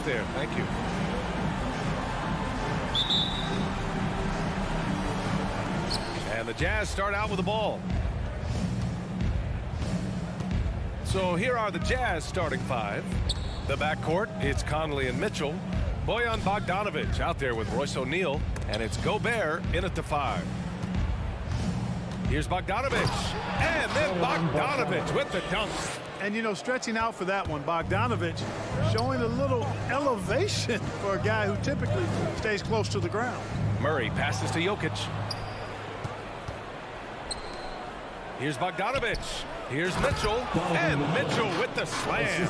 off there. Thank you. And the Jazz start out with the ball. So here are the Jazz starting five. The backcourt, it's Conley and Mitchell. Bojan Bogdanovic out there with Royce O'Neal. And it's Gobert in at the 5. Here's Bogdanovic. And then Bogdanovic with the dunk. And, you know, stretching out for that one, Bogdanovic showing a little elevation for a guy who typically stays close to the ground. Murray passes to Jokic. Here's Bogdanovic. Here's Mitchell. And Mitchell with the slam.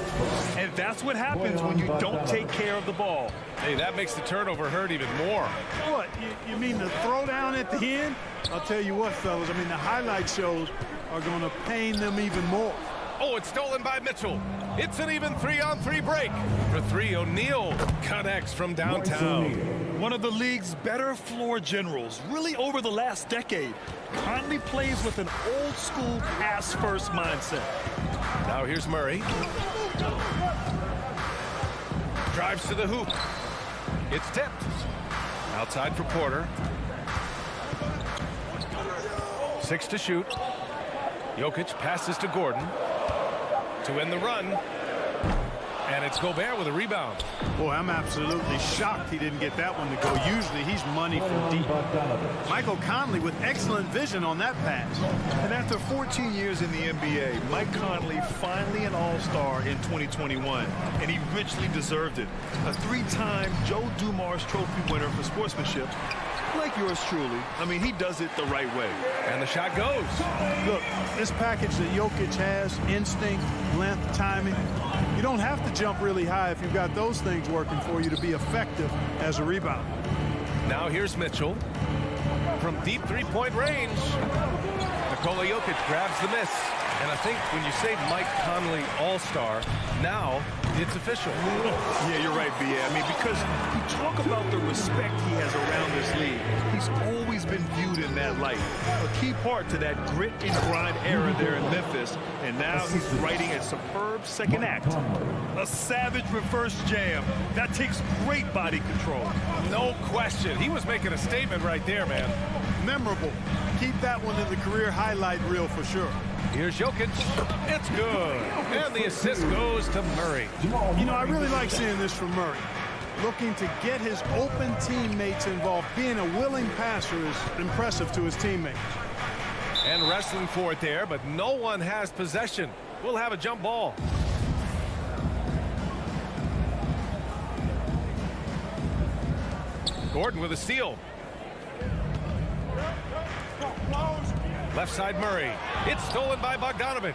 And that's what happens when you don't take care of the ball. Hey, that makes the turnover hurt even more. What, you mean the throwdown at the end? I'll tell you what, fellas, I mean, the highlight shows are going to pain them even more. Oh, it's stolen by Mitchell. It's an even 3-on-3 break. For 3, O'Neal connects from downtown. One of the league's better floor generals, really over the last decade. Conley plays with an old-school pass-first mindset. Now here's Murray. Drives to the hoop. It's tipped. Outside for Porter. 6 to shoot. Jokic passes to Gordon to end the run. And it's Gobert with a rebound. Boy, I'm absolutely shocked he didn't get that one to go. Usually he's money from deep. Michael Conley with excellent vision on that pass. And after 14 years in the NBA, Mike Conley finally an all-star in 2021. And he richly deserved it. A 3-time Joe Dumars Trophy winner for sportsmanship. Like yours truly. I mean, he does it the right way. And the shot goes. Look, this package that Jokic has, instinct, length, timing, you don't have to jump really high if you've got those things working for you to be effective as a rebounder. Now here's Mitchell. From deep three-point range, Nikola Jokic grabs the miss. And I think when you say Mike Conley all-star, now it's official. Yeah, you're right, B.A. I mean, because you talk about the respect he has around this league. He's always been viewed in that light. A key part to that grit and grind era there in Memphis. And now he's writing a superb second act. A savage reverse jam. That takes great body control. No question. He was making a statement right there, man. Memorable. Keep that one in the career highlight reel for sure. Here's Jokic. It's good. And the assist goes to Murray. You know, I really like seeing this from Murray. Looking to get his open teammates involved. Being a willing passer is impressive to his teammates. And wrestling for it there, but no one has possession. We'll have a jump ball. Gordon with a steal. Left side Murray. It's stolen by Bogdanovic.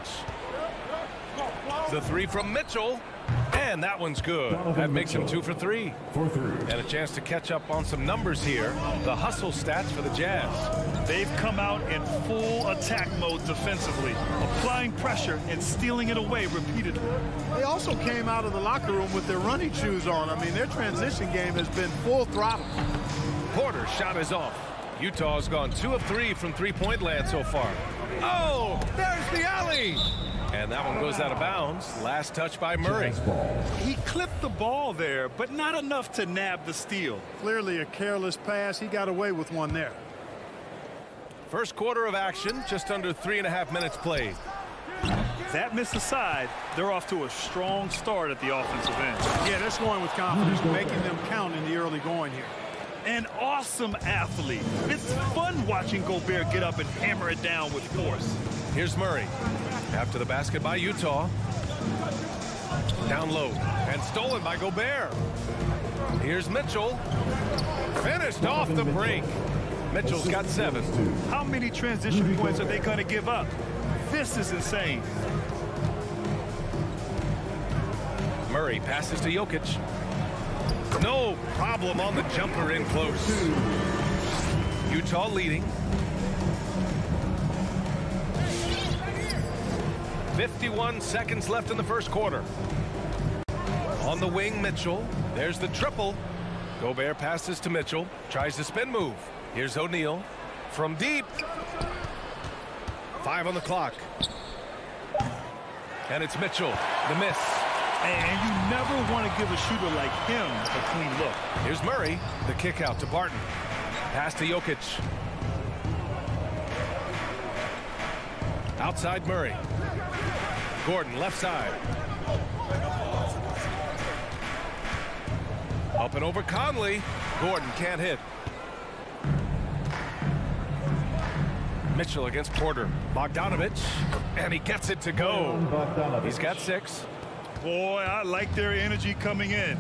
The 3 from Mitchell. And that one's good. That makes him 2 for 3. And a chance to catch up on some numbers here. The hustle stats for the Jazz. They've come out in full attack mode defensively, applying pressure and stealing it away repeatedly. They also came out of the locker room with their running shoes on. I mean, their transition game has been full throttle. Porter's shot is off. Utah's gone 2 of 3 from three-point land so far. Oh, there's the alley. And that one goes out of bounds. Last touch by Murray. He clipped the ball there, but not enough to nab the steal. Clearly a careless pass. He got away with one there. First quarter of action, just under 3.5 minutes played. That miss aside, they're off to a strong start at the offensive end. Yeah, they're scoring with confidence, making them count in the early going here. An awesome athlete. It's fun watching Gobert get up and hammer it down with force. Here's Murray. After the basket by Utah. Down low. And stolen by Gobert. Here's Mitchell. Finished off the break. Mitchell's got 7. How many transition points are they going to give up? This is insane. Murray passes to Jokic. No problem on the jumper in close. Utah leading. 51 seconds left in the first quarter. On the wing, Mitchell. There's the triple. Gobert passes to Mitchell. Tries the spin move. Here's O'Neal. From deep. 5 on the clock. And it's Mitchell. The miss. And you never want to give a shooter like him a clean look. Here's Murray, the kick out to Barton. Pass to Jokic. Outside Murray. Gordon, left side. Up and over Conley. Gordon can't hit. Mitchell against Porter. Bogdanovich, and he gets it to go. He's got 6. Boy, I like their energy coming in.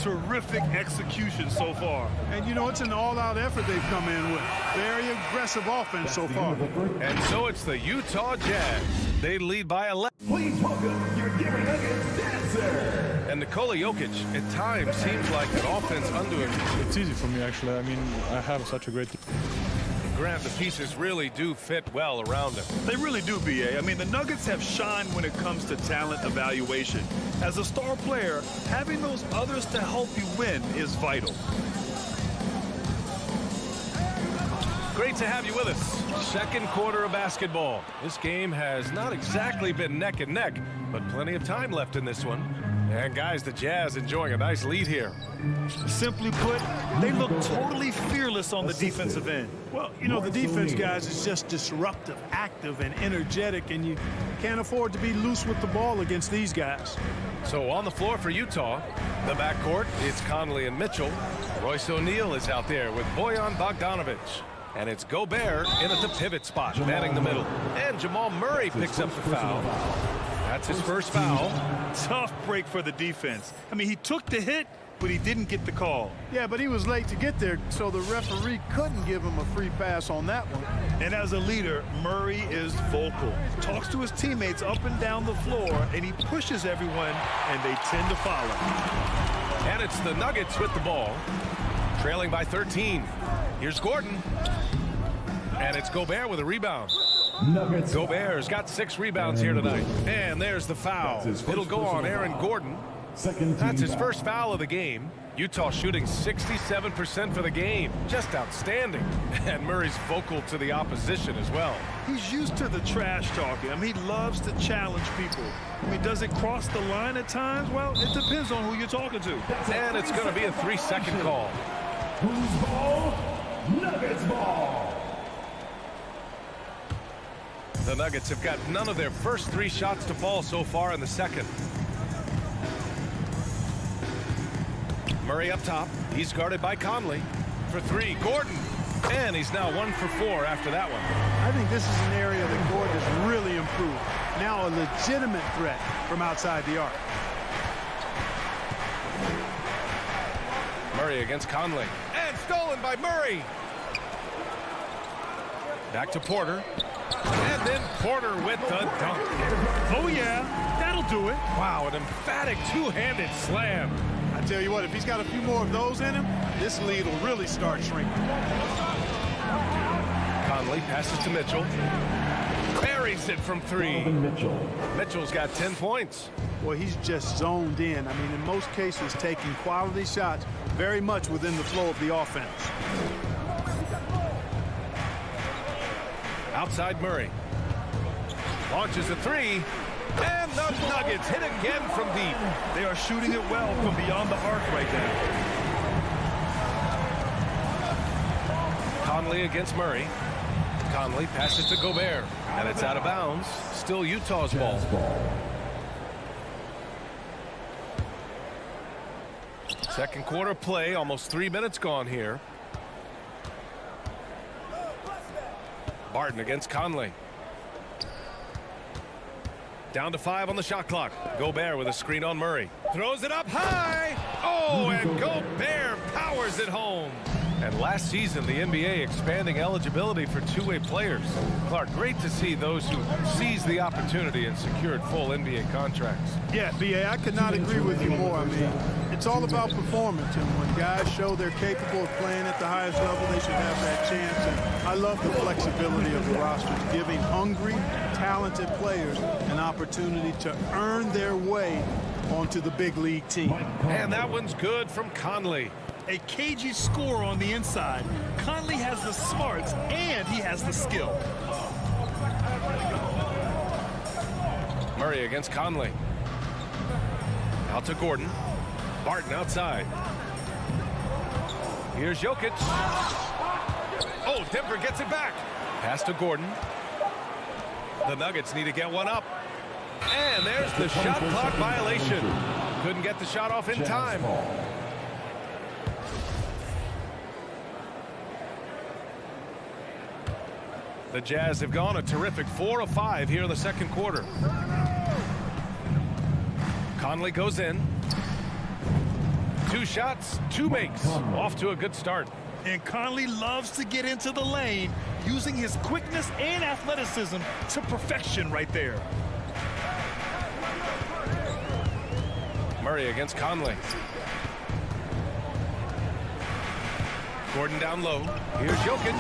Terrific execution so far. And, you know, it's an all-out effort they've come in with. Very aggressive offense so far. And so it's the Utah Jazz. They lead by 11. Please welcome your Denver Nuggets dancer. And Nikola Jokic, at times, seems like an offense unto him. It's easy for me, actually. I mean, I have such a great team. Grant, the pieces really do fit well around him. They really do, B.A. I mean, the Nuggets have shined when it comes to talent evaluation. As a star player, having those others to help you win is vital. Great to have you with us. Second quarter of basketball. This game has not exactly been neck and neck, but plenty of time left in this one. And guys, the Jazz enjoying a nice lead here. Simply put, they look totally fearless on the defensive end. Well, you know, the defense, guys, is just disruptive, active, and energetic, and you can't afford to be loose with the ball against these guys. So on the floor for Utah, the backcourt, it's Conley and Mitchell. Royce O'Neal is out there with Bojan Bogdanovich. And it's Gobert in at the pivot spot, manning the middle. And Jamal Murray picks up the foul. That's his first foul. Tough break for the defense. I mean, he took the hit, but he didn't get the call. Yeah, but he was late to get there, so the referee couldn't give him a free pass on that one. And as a leader, Murray is vocal. Talks to his teammates up and down the floor, and he pushes everyone, and they tend to follow. And it's the Nuggets with the ball, trailing by 13. Here's Gordon. And it's Gobert with a rebound. Gobert's got 6 rebounds here tonight. And there's the foul. It'll go on Aaron Gordon. That's his first foul of the game. Utah shooting 67% for the game. Just outstanding. And Murray's vocal to the opposition as well. He's used to the trash talking. I mean, he loves to challenge people. I mean, does it cross the line at times? Well, it depends on who you're talking to. And it's going to be a 3-second call. Whose ball? Nuggets ball. The Nuggets have got none of their first 3 shots to fall so far in the second. Murray up top. He's guarded by Conley. For 3, Gordon. And he's now 1 for 4 after that one. I think this is an area that Gordon has really improved. Now a legitimate threat from outside the arc. Murray against Conley. And stolen by Murray. Back to Porter. And then Porter with the dunk. Oh, yeah, that'll do it. Wow, an emphatic 2-handed slam. I tell you what, if he's got a few more of those in him, this lead will really start shrinking. Conley passes to Mitchell. Buries it from 3. Mitchell's got 10 points. Well, he's just zoned in. I mean, in most cases, taking quality shots very much within the flow of the offense. Outside Murray. Launches a 3. And the Nuggets hit again from deep. They are shooting it well from beyond the arc right now. Conley against Murray. Conley passes to Gobert. And it's out of bounds. Still Utah's ball. Second quarter play. Almost 3 minutes gone here. Barton against Conley. Down to 5 on the shot clock. Gobert with a screen on Murray. Throws it up high. Oh, and Gobert powers it home. And last season, the NBA expanding eligibility for 2-way players. Clark, great to see those who seized the opportunity and secured full NBA contracts. Yeah, B.A., I could not agree with you more. I mean, it's all about performance, and when guys show they're capable of playing at the highest level, they should have that chance. And I love the flexibility of the rosters, giving hungry, talented players an opportunity to earn their way onto the big league team. And that one's good from Conley. A cagey score on the inside. Conley has the smarts and he has the skill. Murray against Conley. Out to Gordon. Barton outside. Here's Jokic. Oh, Denver gets it back. Pass to Gordon. The Nuggets need to get one up. And there's the shot clock violation. Couldn't get the shot off in time. The Jazz have gone a terrific 4 of 5 here in the second quarter. Conley goes in. 2 shots, 2 makes. Off to a good start. And Conley loves to get into the lane, using his quickness and athleticism to perfection right there. Murray against Conley. Gordon down low. Here's Jokic.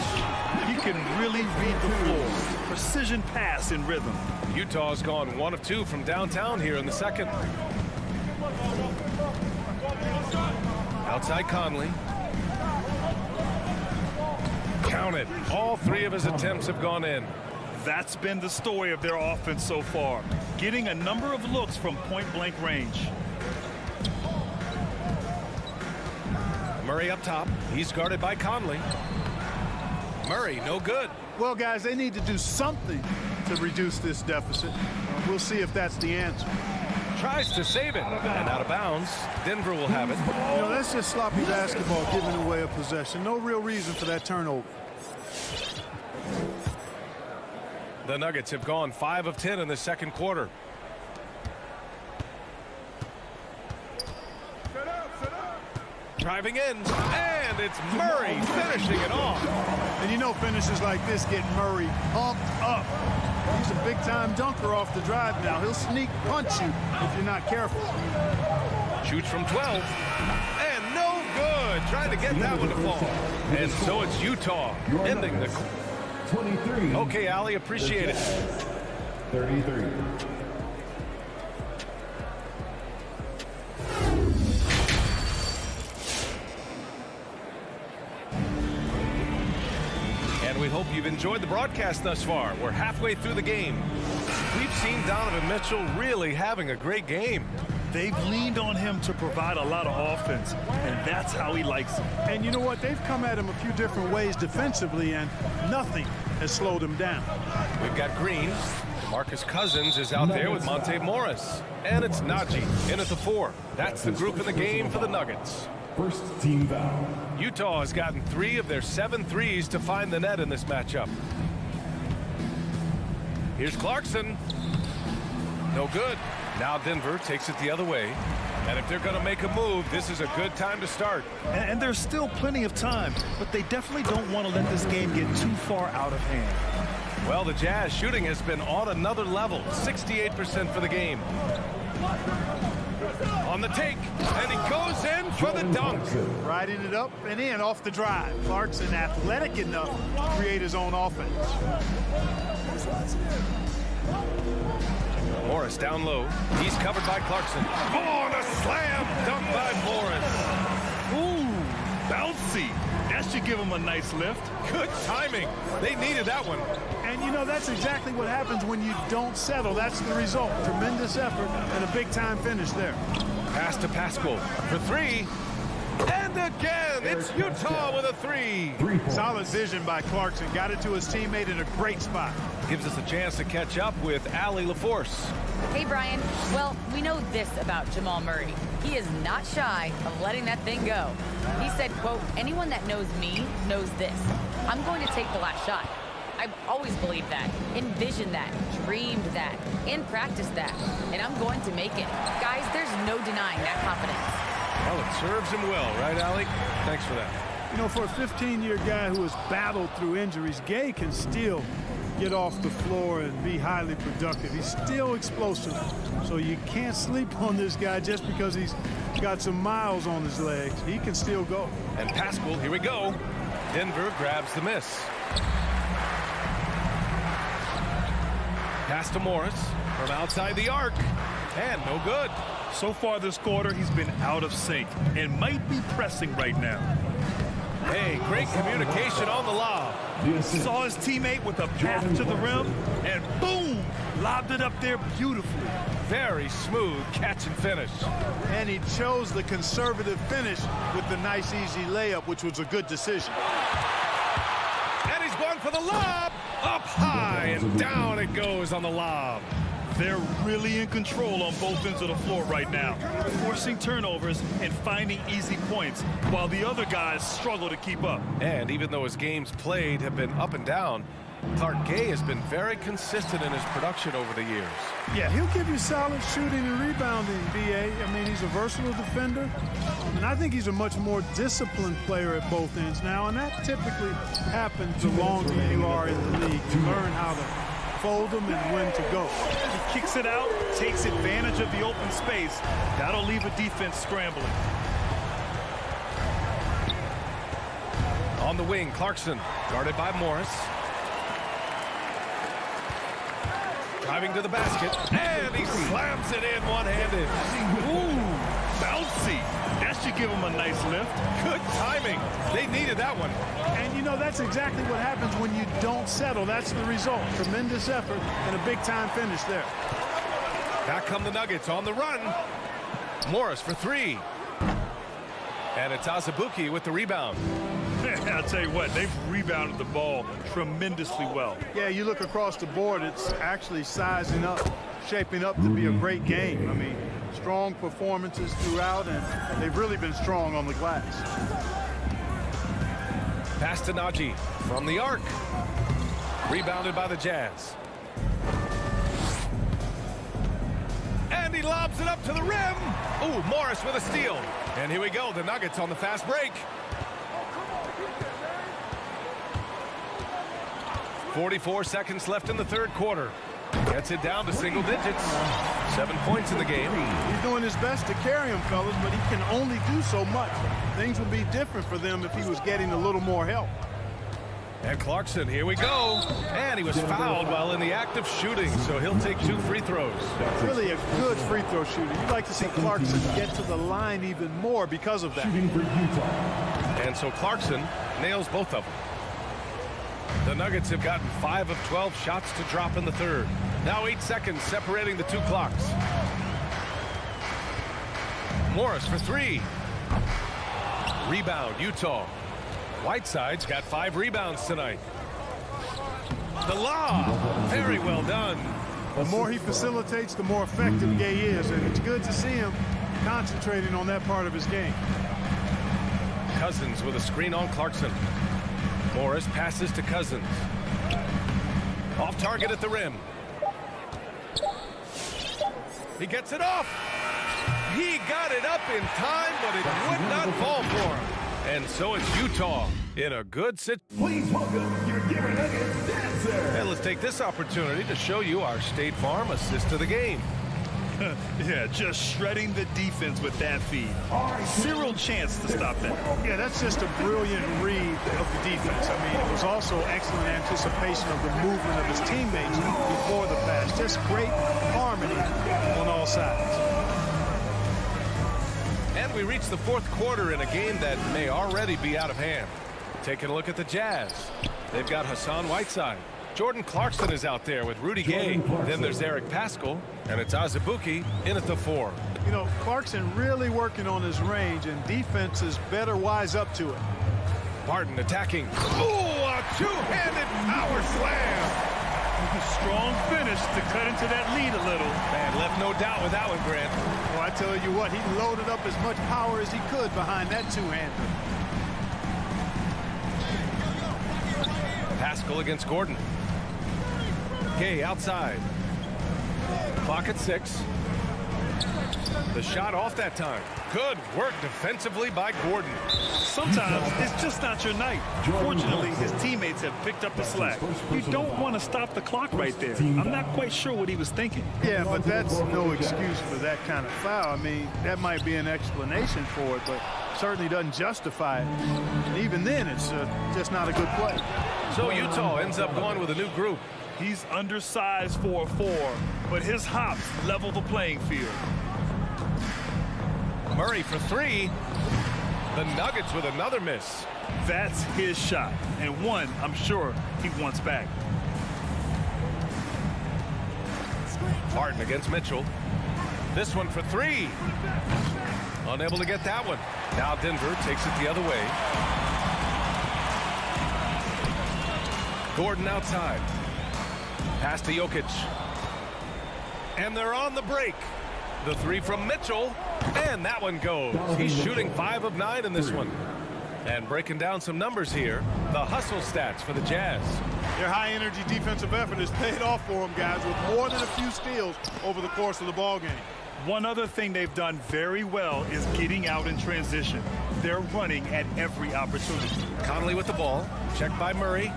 He can really read the floor. Precision pass in rhythm. Utah's gone 1 of 2 from downtown here in the second. Outside Conley. Count it. All 3 of his attempts have gone in. That's been the story of their offense so far, getting a number of looks from point-blank range. Murray up top. He's guarded by Conley. Murray, no good. Well, guys, they need to do something to reduce this deficit. We'll see if that's the answer. Tries to save it. And out of bounds. Denver will have it. You know, that's just sloppy basketball giving away a possession. No real reason for that turnover. The Nuggets have gone 5 of 10 in the second quarter. Driving in, and it's Murray finishing it off. And you know finishes like this get Murray pumped up. He's a big-time dunker off the drive now. He'll sneak punch you if you're not careful. Shoots from 12, and no good. Trying to get that one to fall. And so it's Utah ending the... 23. Okay, Ali, appreciate it. 33. And we hope you've enjoyed the broadcast thus far. We're halfway through the game. We've seen Donovan Mitchell really having a great game. They've leaned on him to provide a lot of offense, and that's how he likes it. And you know what? They've come at him a few different ways defensively, and nothing has slowed him down. We've got Green. Marcus Cousins is out there with Monte Morris. And it's Najee in at the 4. That's the group in the game for the Nuggets. First team foul. Utah has gotten 3 of their 7 threes to find the net in this matchup. Here's Clarkson. No good. Now Denver takes it the other way. And if they're going to make a move, this is a good time to start. And there's still plenty of time, but they definitely don't want to let this game get too far out of hand. Well, the Jazz shooting has been on another level. 68% for the game. On the take, and he goes in for the dunk. Riding it up and in off the drive. Clarkson athletic enough to create his own offense. Morris down low. He's covered by Clarkson. Oh, the slam dunk by Morris. Ooh, bouncy. That should give him a nice lift. Good timing. They needed that one. And you know, that's exactly what happens when you don't settle. That's the result. Tremendous effort and a big-time finish there. Pass to Pascal for 3. And again, it's Utah with a 3. Solid vision by Clarkson. Got it to his teammate in a great spot. Gives us a chance to catch up with Allie LaForce. Hey, Brian. Well, we know this about Jamal Murray. He is not shy of letting that thing go. He said, quote, anyone that knows me knows this. I'm going to take the last shot. I've always believed that, envisioned that, dreamed that, and practiced that. And I'm going to make it. Guys, there's no denying that confidence. Well, it serves him well, right, Allie? Thanks for that. You know, for a 15-year guy who has battled through injuries, Gay can still get off the floor and be highly productive. He's still explosive. So you can't sleep on this guy just because he's got some miles on his legs. He can still go. And Pascal, here we go. Denver grabs the miss. Pass to Morris from outside the arc. And no good. So far this quarter, he's been out of sync and might be pressing right now. Hey, great communication on the lob. Saw his teammate with a path to the rim, and boom, Lobbed it up there beautifully. Very smooth catch and finish. And he chose the conservative finish with the nice, easy layup, which was a good decision. And he's going for the lob. Up high and down it goes on the lob. They're really in control on both ends of the floor right now, forcing turnovers and finding easy points while the other guys struggle to keep up. And even though his games played have been up and down, Clark Gay has been very consistent in his production over the years. Yeah, he'll give you solid shooting and rebounding, B.A. I mean, he's a versatile defender. And I think he's a much more disciplined player at both ends now, and that typically happens the longer you are in the league. You learn how to fold them and when to go. He kicks it out, takes advantage of the open space. That'll leave a defense scrambling. On the wing, Clarkson, guarded by Morris. Driving to the basket, and he slams it in one-handed. Ooh, bouncy. That should give him a nice lift. Good timing. They needed that one. And, you know, that's exactly what happens when you don't settle. That's the result. Tremendous effort and a big-time finish there. Back come the Nuggets on the run. Morris for three. And it's Azubuike with the rebound. I'll tell you what, they've rebounded the ball tremendously well. Yeah, you look across the board, it's actually sizing up, shaping up to be a great game. I mean, strong performances throughout, and they've really been strong on the glass. Pass to Naji from the arc. Rebounded by the Jazz. And he lobs it up to the rim. Ooh, Morris with a steal. And here we go, the Nuggets on the fast break. 44 seconds left in the third quarter. Gets it down to single digits. 7 points in the game. He's doing his best to carry him, fellas, but he can only do so much. Things would be different for them if he was getting a little more help. And Clarkson, here we go. And he was fouled while in the act of shooting, so he'll take 2 free throws. Really a good free throw shooter. You'd like to see Clarkson get to the line even more because of that. And so Clarkson nails both of them. The Nuggets have gotten 5 of 12 shots to drop in the third. Now 8 seconds separating the two clocks. Morris for three. Rebound, Utah. Whiteside's got 5 rebounds tonight. The lob, very well done. The more he facilitates, the more effective Gay is, and it's good to see him concentrating on that part of his game. Cousins with a screen on Clarkson. Morris passes to Cousins. Off target at the rim. He gets it off. He got it up in time, but it would not fall for him. And so it's Utah in a good situation. Please welcome your Denver Nuggets dancer. And let's take this opportunity to show you our State Farm assist to the game. Yeah, just shredding the defense with that feed. Zero chance to stop that. Yeah, that's just a brilliant read of the defense. I mean, it was also excellent anticipation of the movement of his teammates before the pass. Just great harmony on all sides. And we reach the fourth quarter in a game that may already be out of hand. Taking a look at the Jazz. They've got Hassan Whiteside. Jordan Clarkson is out there with Rudy Gay. Then there's Eric Paschall, and it's Azubuike in at the 4. You know, Clarkson really working on his range, and defenses better wise up to it. Barton attacking. Ooh, a two-handed power slam. Strong finish to cut into that lead a little. Man, left no doubt with that one, Grant. Well, I tell you what, he loaded up as much power as he could behind that two-hander. Paschall against Gordon. Gay outside. Clock at 6. The shot off that time. Good work defensively by Gordon. Sometimes it's just not your night. Fortunately, his teammates have picked up the slack. You don't want to stop the clock right there. I'm not quite sure what he was thinking. Yeah, but that's no excuse for that kind of foul. I mean, that might be an explanation for it, but certainly doesn't justify it. And even then, it's just not a good play. So Utah ends up going with a new group. He's undersized for a 4, but his hops level the playing field. Murray for 3. The Nuggets with another miss. That's his shot, and one I'm sure he wants back. Barton against Mitchell. This one for three. Unable to get that one. Now Denver takes it the other way. Gordon outside. Pass to Jokic. And they're on the break. The three from Mitchell. And that one goes. He's shooting 5 of 9 in this one. And breaking down some numbers here, the hustle stats for the Jazz. Their high-energy defensive effort has paid off for them, guys, with more than a few steals over the course of the ball game. One other thing they've done very well is getting out in transition. They're running at every opportunity. Conley with the ball. Checked by Murray.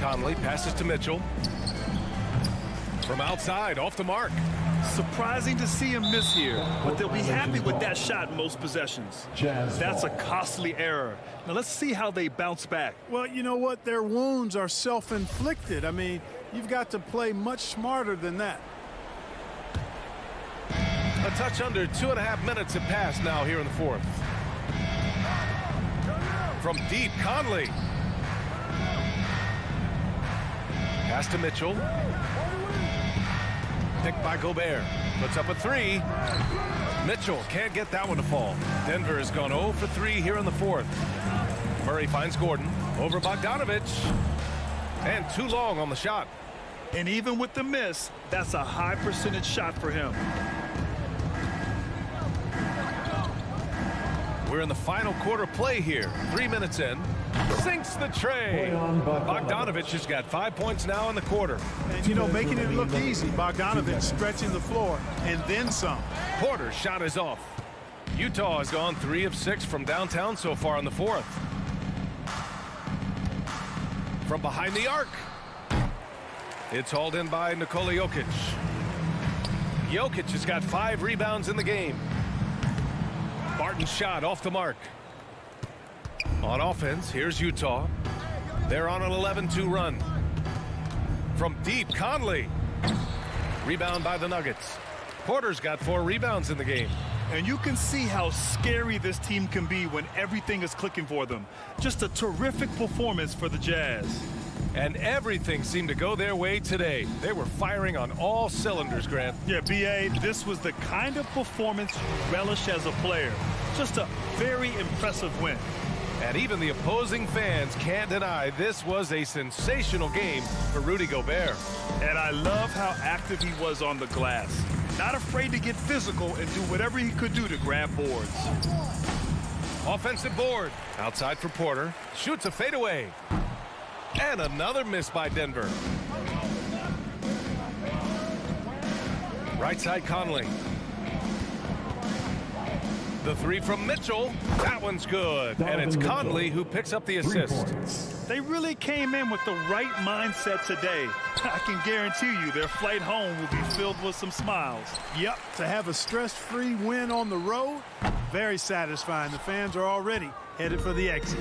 Conley passes to Mitchell. From outside, off the mark. Surprising to see him miss here, but they'll be happy with that shot most possessions. That's a costly error. Now let's see how they bounce back. Well, you know what? Their wounds are self-inflicted. I mean, you've got to play much smarter than that. A touch under 2.5 minutes have passed now here in the fourth. From deep, Conley. Pass to Mitchell. Picked by Gobert. Puts up a three. Mitchell can't get that one to fall. Denver has gone 0 for 3 here in the fourth. Murray finds Gordon over Bogdanovich. And too long on the shot. And even with the miss, that's a high percentage shot for him. We're in the final quarter play here. 3 minutes in. Sinks the tray. Bogdanovich has got 5 points now in the quarter. And, you know, making it look easy. Bogdanovich stretching the floor and then some. Porter's shot is off. Utah has gone 3 of 6 from downtown so far in the fourth. From behind the arc. It's hauled in by Nikola Jokic. Jokic has got 5 rebounds in the game. Barton's shot off the mark. On offense, here's Utah. They're on an 11-2 run. From deep, Conley. Rebound by the Nuggets. Porter's got 4 rebounds in the game. And you can see how scary this team can be when everything is clicking for them. Just a terrific performance for the Jazz. And everything seemed to go their way today. They were firing on all cylinders, Grant. Yeah, B.A., this was the kind of performance you relish as a player. Just a very impressive win. And even the opposing fans can't deny this was a sensational game for Rudy Gobert. And I love how active he was on the glass. Not afraid to get physical and do whatever he could do to grab boards. Offensive board. Outside for Porter. Shoots a fadeaway. And another miss by Denver. Right side, Conley. The three from Mitchell. That one's good. And it's Conley who picks up the assist. They really came in with the right mindset today. I can guarantee you their flight home will be filled with some smiles. Yep, to have a stress-free win on the road, very satisfying. The fans are already headed for the exit.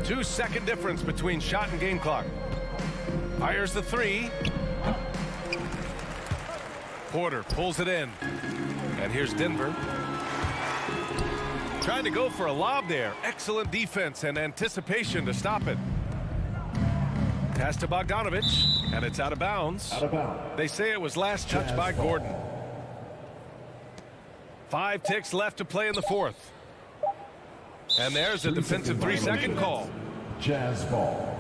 2-second difference between shot and game clock. Fires the three. Porter pulls it in. And here's Denver. Trying to go for a lob there. Excellent defense and anticipation to stop it. Pass to Bogdanovich, and it's out of bounds. They say it was last touched by Gordon. 5 ticks left to play in the fourth. And there's a defensive 3-second call. Jazz ball.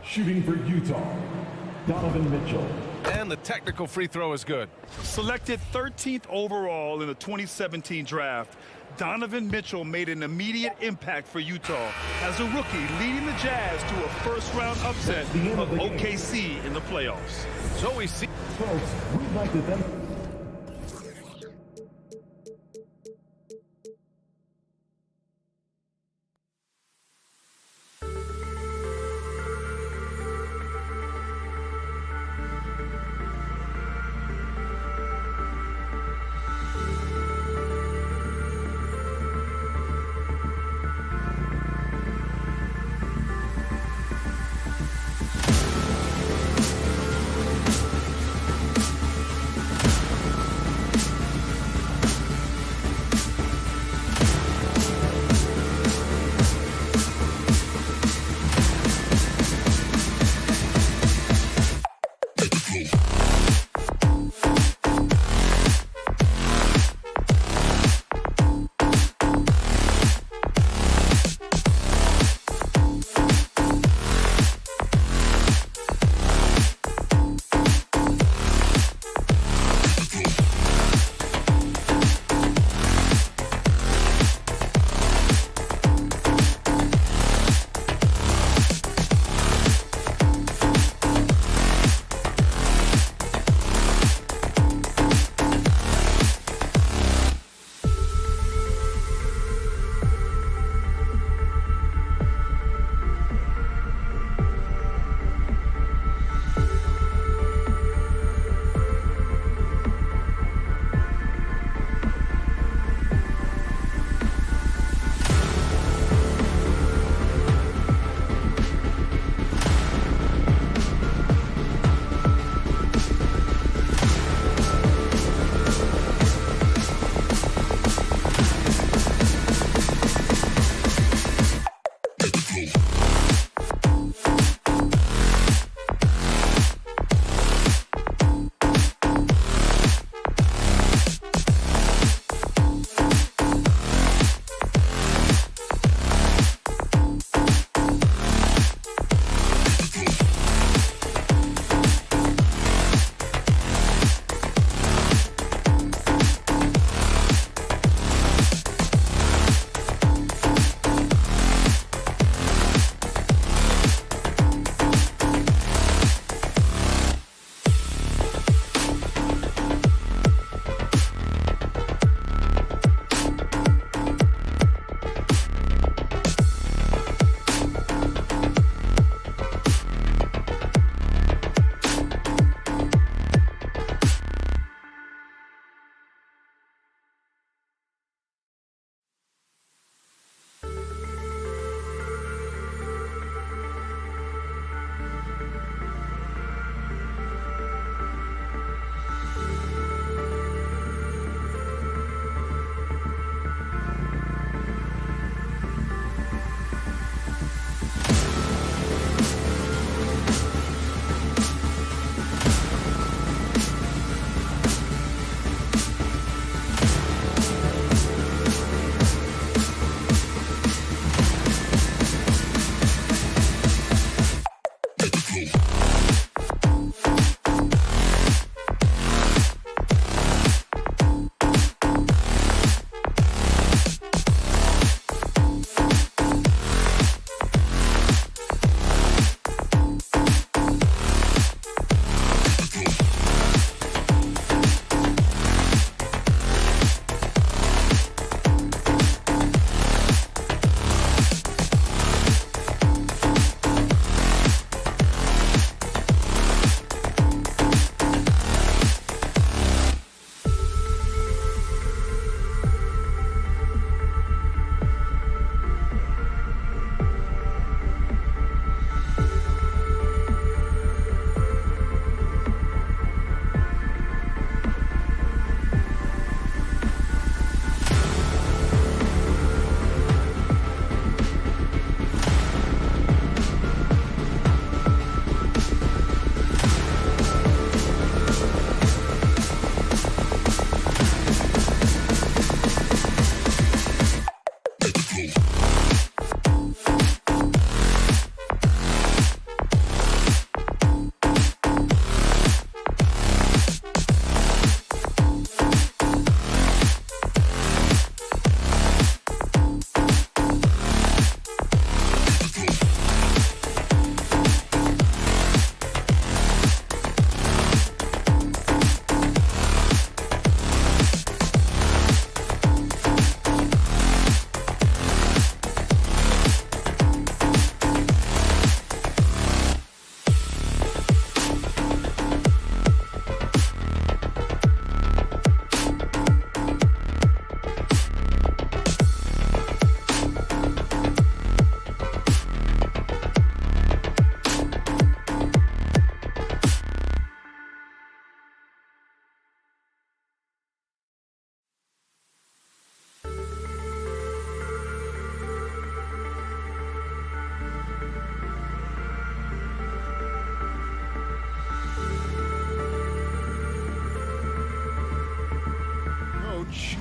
Shooting for Utah, Donovan Mitchell. And the technical free throw is good. Selected 13th overall in the 2017 draft, Donovan Mitchell made an immediate impact for Utah as a rookie, leading the Jazz to a first-round upset of OKC in the playoffs. So we see. Folks, we'd like to thank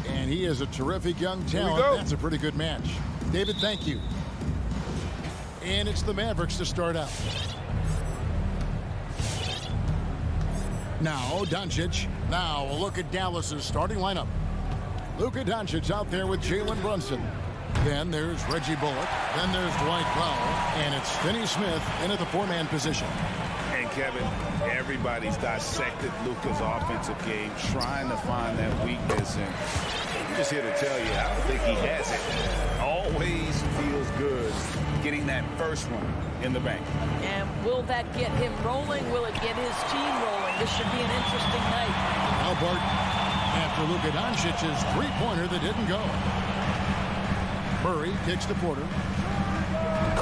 And he is a terrific young talent. That's a pretty good match. David, thank you. And it's the Mavericks to start out. Now Doncic. Now a look at Dallas's starting lineup. Luka Doncic out there with Jalen Brunson. Then there's Reggie Bullock. Then there's Dwight Powell. And it's Finney Smith in at the four-man position. And Kevin, everybody's dissected Luka's offensive game, trying to find that weakness. And I'm just here to tell you, I don't think he has it. Always feels good getting that first one in the bank. And will that get him rolling? Will it get his team rolling? This should be an interesting night. Now Bart, after Luka Doncic's three-pointer that didn't go. Murray kicks to Porter.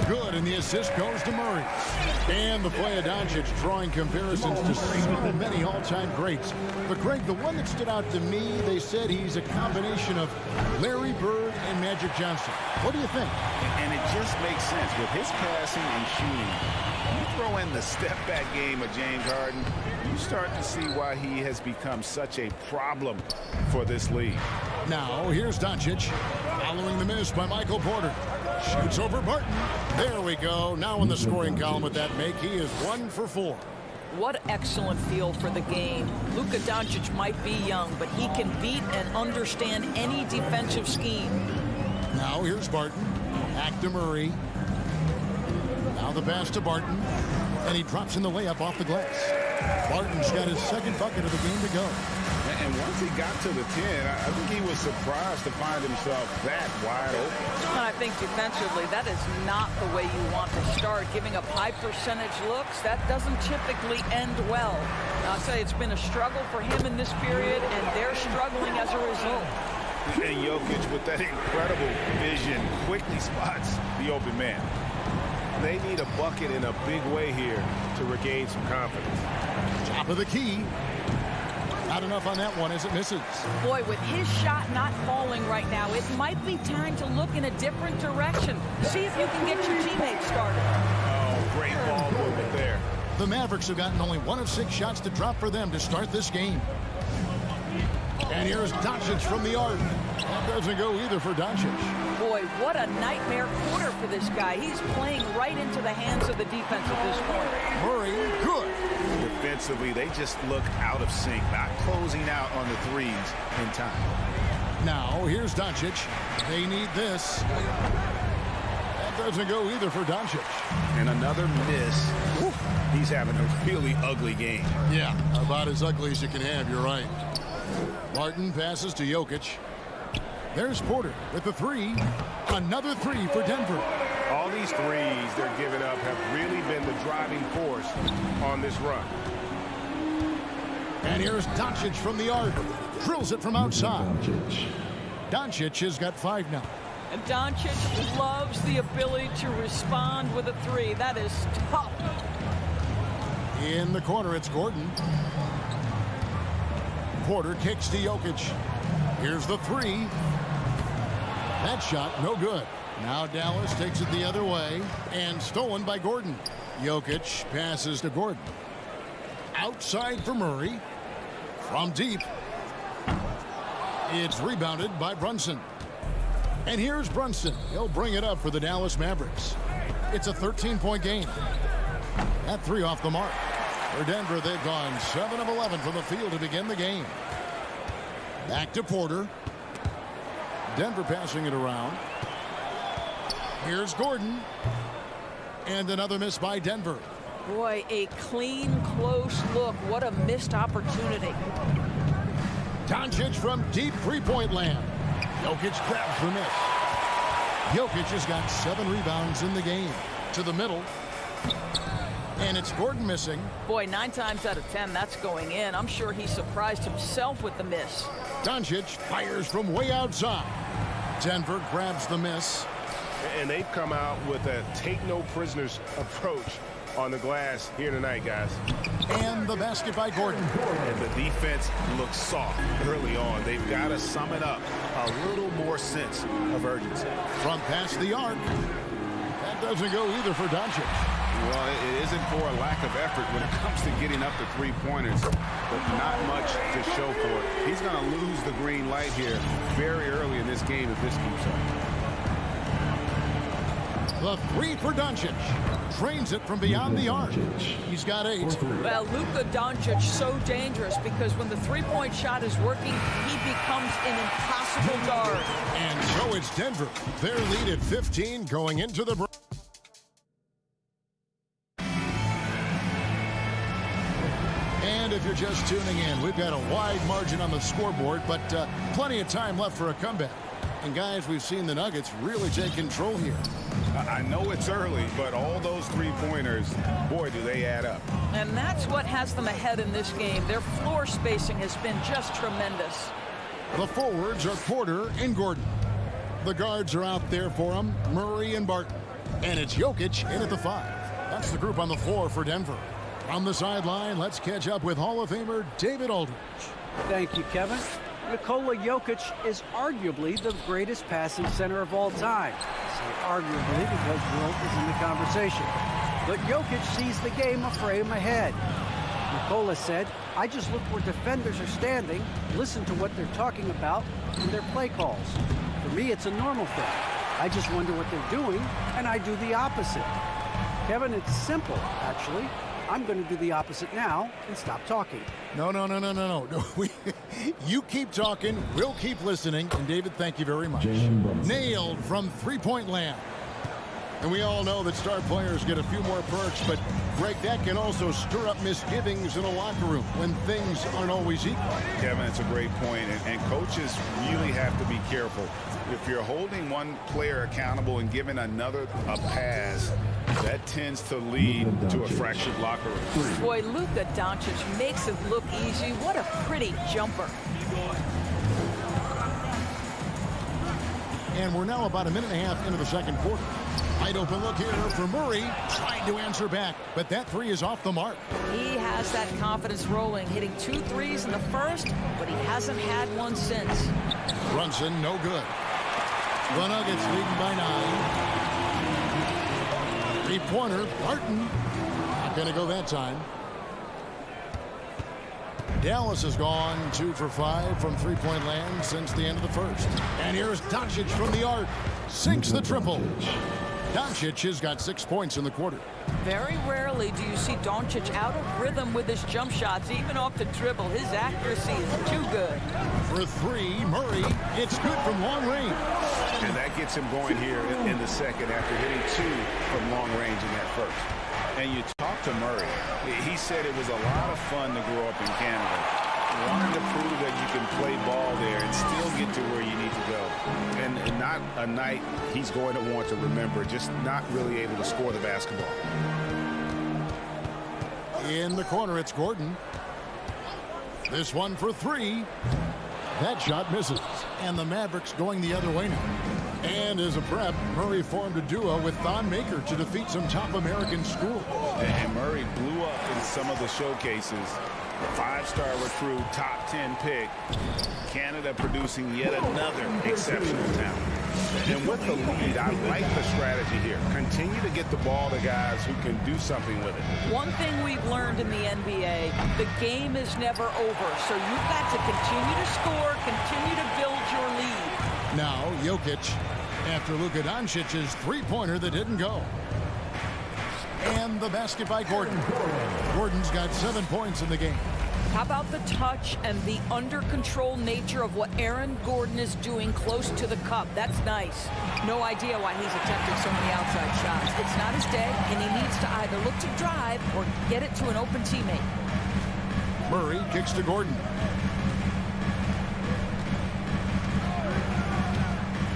Good, and the assist goes to Murray. And the play of Doncic drawing comparisons to so many all-time greats. But Greg, the one that stood out to me, they said he's a combination of Larry Bird and Magic Johnson. What do you think? And it just makes sense. With his passing and shooting, you throw in the step-back game of James Harden, you start to see why he has become such a problem for this league. Now, here's Doncic, following the miss by Michael Porter. Shoots over Barton. There we go. Now in the scoring column with that make, he is 1 for 4. What excellent feel for the game. Luka Doncic might be young, but he can beat and understand any defensive scheme. Now here's Barton. Back to Murray. Now the pass to Barton. And he drops in the layup off the glass. Barton's got his second bucket of the game to go. And once he got to the 10, I think he was surprised to find himself that wide open. And I think defensively, that is not the way you want to start. Giving up high percentage looks, that doesn't typically end well. I'll say it's been a struggle for him in this period, and they're struggling as a result. And Jokic, with that incredible vision, quickly spots the open man. They need a bucket in a big way here to regain some confidence. Top of the key. Not enough on that one as it misses. Boy, with his shot not falling right now, it might be time to look in a different direction. See if you can get your teammates started. Oh, great ball movement there. The Mavericks have gotten only 1 of 6 shots to drop for them to start this game. And here's Doncic from the arc. That doesn't go either for Doncic. Boy, what a nightmare quarter for this guy. He's playing right into the hands of the defense at this point. Murray defensively, they just look out of sync, not closing out on the threes in time. Now, here's Doncic. They need this. That doesn't go either for Doncic. And another miss. Woo. He's having a really ugly game. Yeah, about as ugly as you can have, you're right. Martin passes to Jokic. There's Porter with the three. Another three for Denver. All these threes they're giving up have really been the driving force on this run. And here's Doncic from the arc. Drills it from outside. Doncic has got 5 now. And Doncic loves the ability to respond with a three. That is tough. In the corner, it's Gordon. Porter kicks to Jokic. Here's the three. That shot, no good. Now Dallas takes it the other way and stolen by Gordon. Jokic passes to Gordon. Outside for Murray. From deep. It's rebounded by Brunson. And here's Brunson. He'll bring it up for the Dallas Mavericks. It's a 13-point game. That three off the mark. For Denver, they've gone 7 of 11 from the field to begin the game. Back to Porter. Denver passing it around. Here's Gordon. And another miss by Denver. Boy, a clean, close look. What a missed opportunity. Doncic from deep three-point land. Jokic grabs the miss. Jokic has got 7 rebounds in the game. To the middle. And it's Gordon missing. Boy, 9 times out of 10, that's going in. I'm sure he surprised himself with the miss. Doncic fires from way outside. Denver grabs the miss. And they've come out with a take-no-prisoners approach on the glass here tonight, guys. And the basket by Gordon. And the defense looks soft early on. They've got to sum it up. A little more sense of urgency. From past the arc. That doesn't go either for Doncic. Well, it isn't for a lack of effort when it comes to getting up to three-pointers, but not much to show for it. He's going to lose the green light here very early in this game if this keeps up. The three for Doncic. Trains it from beyond the arc. He's got 8. Well, Luka Doncic so dangerous because when the three-point shot is working, he becomes an impossible guard. And so it's Denver. Their lead at 15 going into the break. And if you're just tuning in, we've got a wide margin on the scoreboard, but plenty of time left for a comeback. And guys, we've seen the Nuggets really take control here. I know it's early, but all those three-pointers, boy, do they add up. And that's what has them ahead in this game. Their floor spacing has been just tremendous. The forwards are Porter and Gordon. The guards are out there for them, Murray and Barton. And it's Jokic in at the 5. That's the group on the floor for Denver. On the sideline, let's catch up with Hall of Famer David Aldridge. Thank you, Kevin. Nikola Jokic is arguably the greatest passing center of all time. I say arguably because Wilt is in the conversation. But Jokic sees the game a frame ahead. Nikola said, I just look where defenders are standing, listen to what they're talking about, and their play calls. For me, it's a normal thing. I just wonder what they're doing, and I do the opposite. Kevin, it's simple, actually. I'm going to do the opposite now and stop talking. No. You keep talking, we'll keep listening. And David, thank you very much. Nailed from three-point land. And we all know that star players get a few more perks, but Greg, that can also stir up misgivings in a locker room when things aren't always equal. Kevin, it's a great point, and coaches really have to be careful. If you're holding one player accountable and giving another a pass, that tends to lead to a fractured locker room. Boy, Luka Doncic makes it look easy. What a pretty jumper. And we're now about a minute and a half into the second quarter. Wide open look here for Murray, trying to answer back, but that three is off the mark. He has that confidence rolling, hitting 2 threes in the first, but he hasn't had one since. Brunson, no good. The Nuggets leading by 9. Three-pointer, Barton. Not going to go that time. Dallas has gone 2 for 5 from three-point land since the end of the first. And here's Doncic from the arc. Sinks the triple. Doncic has got 6 points in the quarter. Very rarely do you see Doncic out of rhythm with his jump shots, even off the dribble. His accuracy is too good. For three, Murray. It's good from long range. And that gets him going here in the second after hitting 2 from long range in that first. And you talk to Murray. He said it was a lot of fun to grow up in Canada. Wanting to prove that you can play ball there and still get to where you need to go. And not a night he's going to want to remember, just not really able to score the basketball. In the corner, it's Gordon. This one for 3. That shot misses. And the Mavericks going the other way now. And as a prep, Murray formed a duo with Thon Maker to defeat some top American schools. And Murray blew up in some of the showcases. A 5-star recruit, top 10 pick. Canada producing yet another exceptional talent. And with the lead, I like the strategy here. Continue to get the ball to guys who can do something with it. One thing we've learned in the NBA, the game is never over. So you've got to continue to score, continue to build your lead. Now, Jokic after Luka Doncic's three-pointer that didn't go. And the basket by Gordon. Gordon's got 7 points in the game. How about the touch and the under-control nature of what Aaron Gordon is doing close to the cup? That's nice. No idea why he's attempting so many outside shots. It's not his day, and he needs to either look to drive or get it to an open teammate. Murray kicks to Gordon.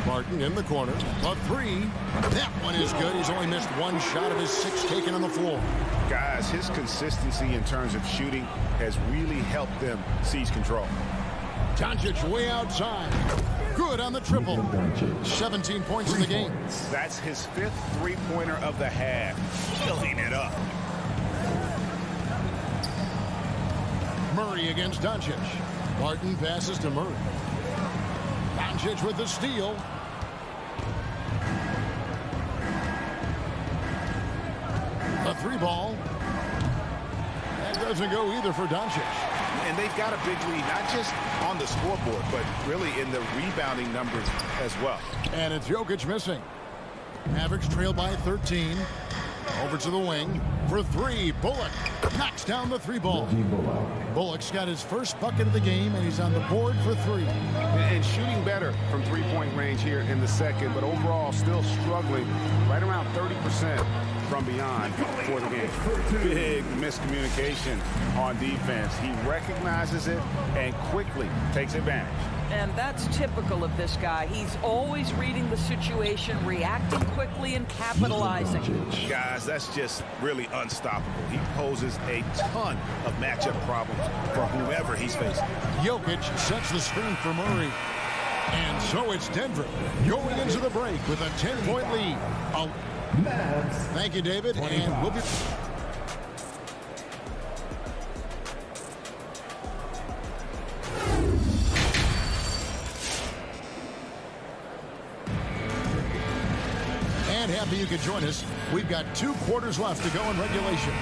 Martin in the corner. A 3. That one is good. He's only missed 1 shot of his 6 taken on the floor. Guys, his consistency in terms of shooting has really helped them seize control. Doncic way outside. Good on the triple. 17 points in the game. That's his 5th three-pointer of the half. Filling it up. Murray against Doncic. Martin passes to Murray. Doncic with the steal. A 3-ball. That doesn't go either for Doncic. And they've got a big lead, not just on the scoreboard, but really in the rebounding numbers as well. And it's Jokic missing. Mavericks trail by 13. Over to the wing for 3. Bullock knocks down the 3-ball. Bullock's got his first bucket of the game, and he's on the board for 3. And shooting better from three-point range here in the second, but overall still struggling right around 30% from beyond for the game. Big miscommunication on defense. He recognizes it and quickly takes advantage. And that's typical of this guy. He's always reading the situation, reacting quickly, and capitalizing. Guys, that's just really unstoppable. He poses a ton of matchup problems for whoever he's facing. Jokic sets the screen for Murray. And so it's Denver going into the break with a 10-point lead. Thank you, David. And we'll be... Happy you could join us. We've got 2 quarters left to go in regulation.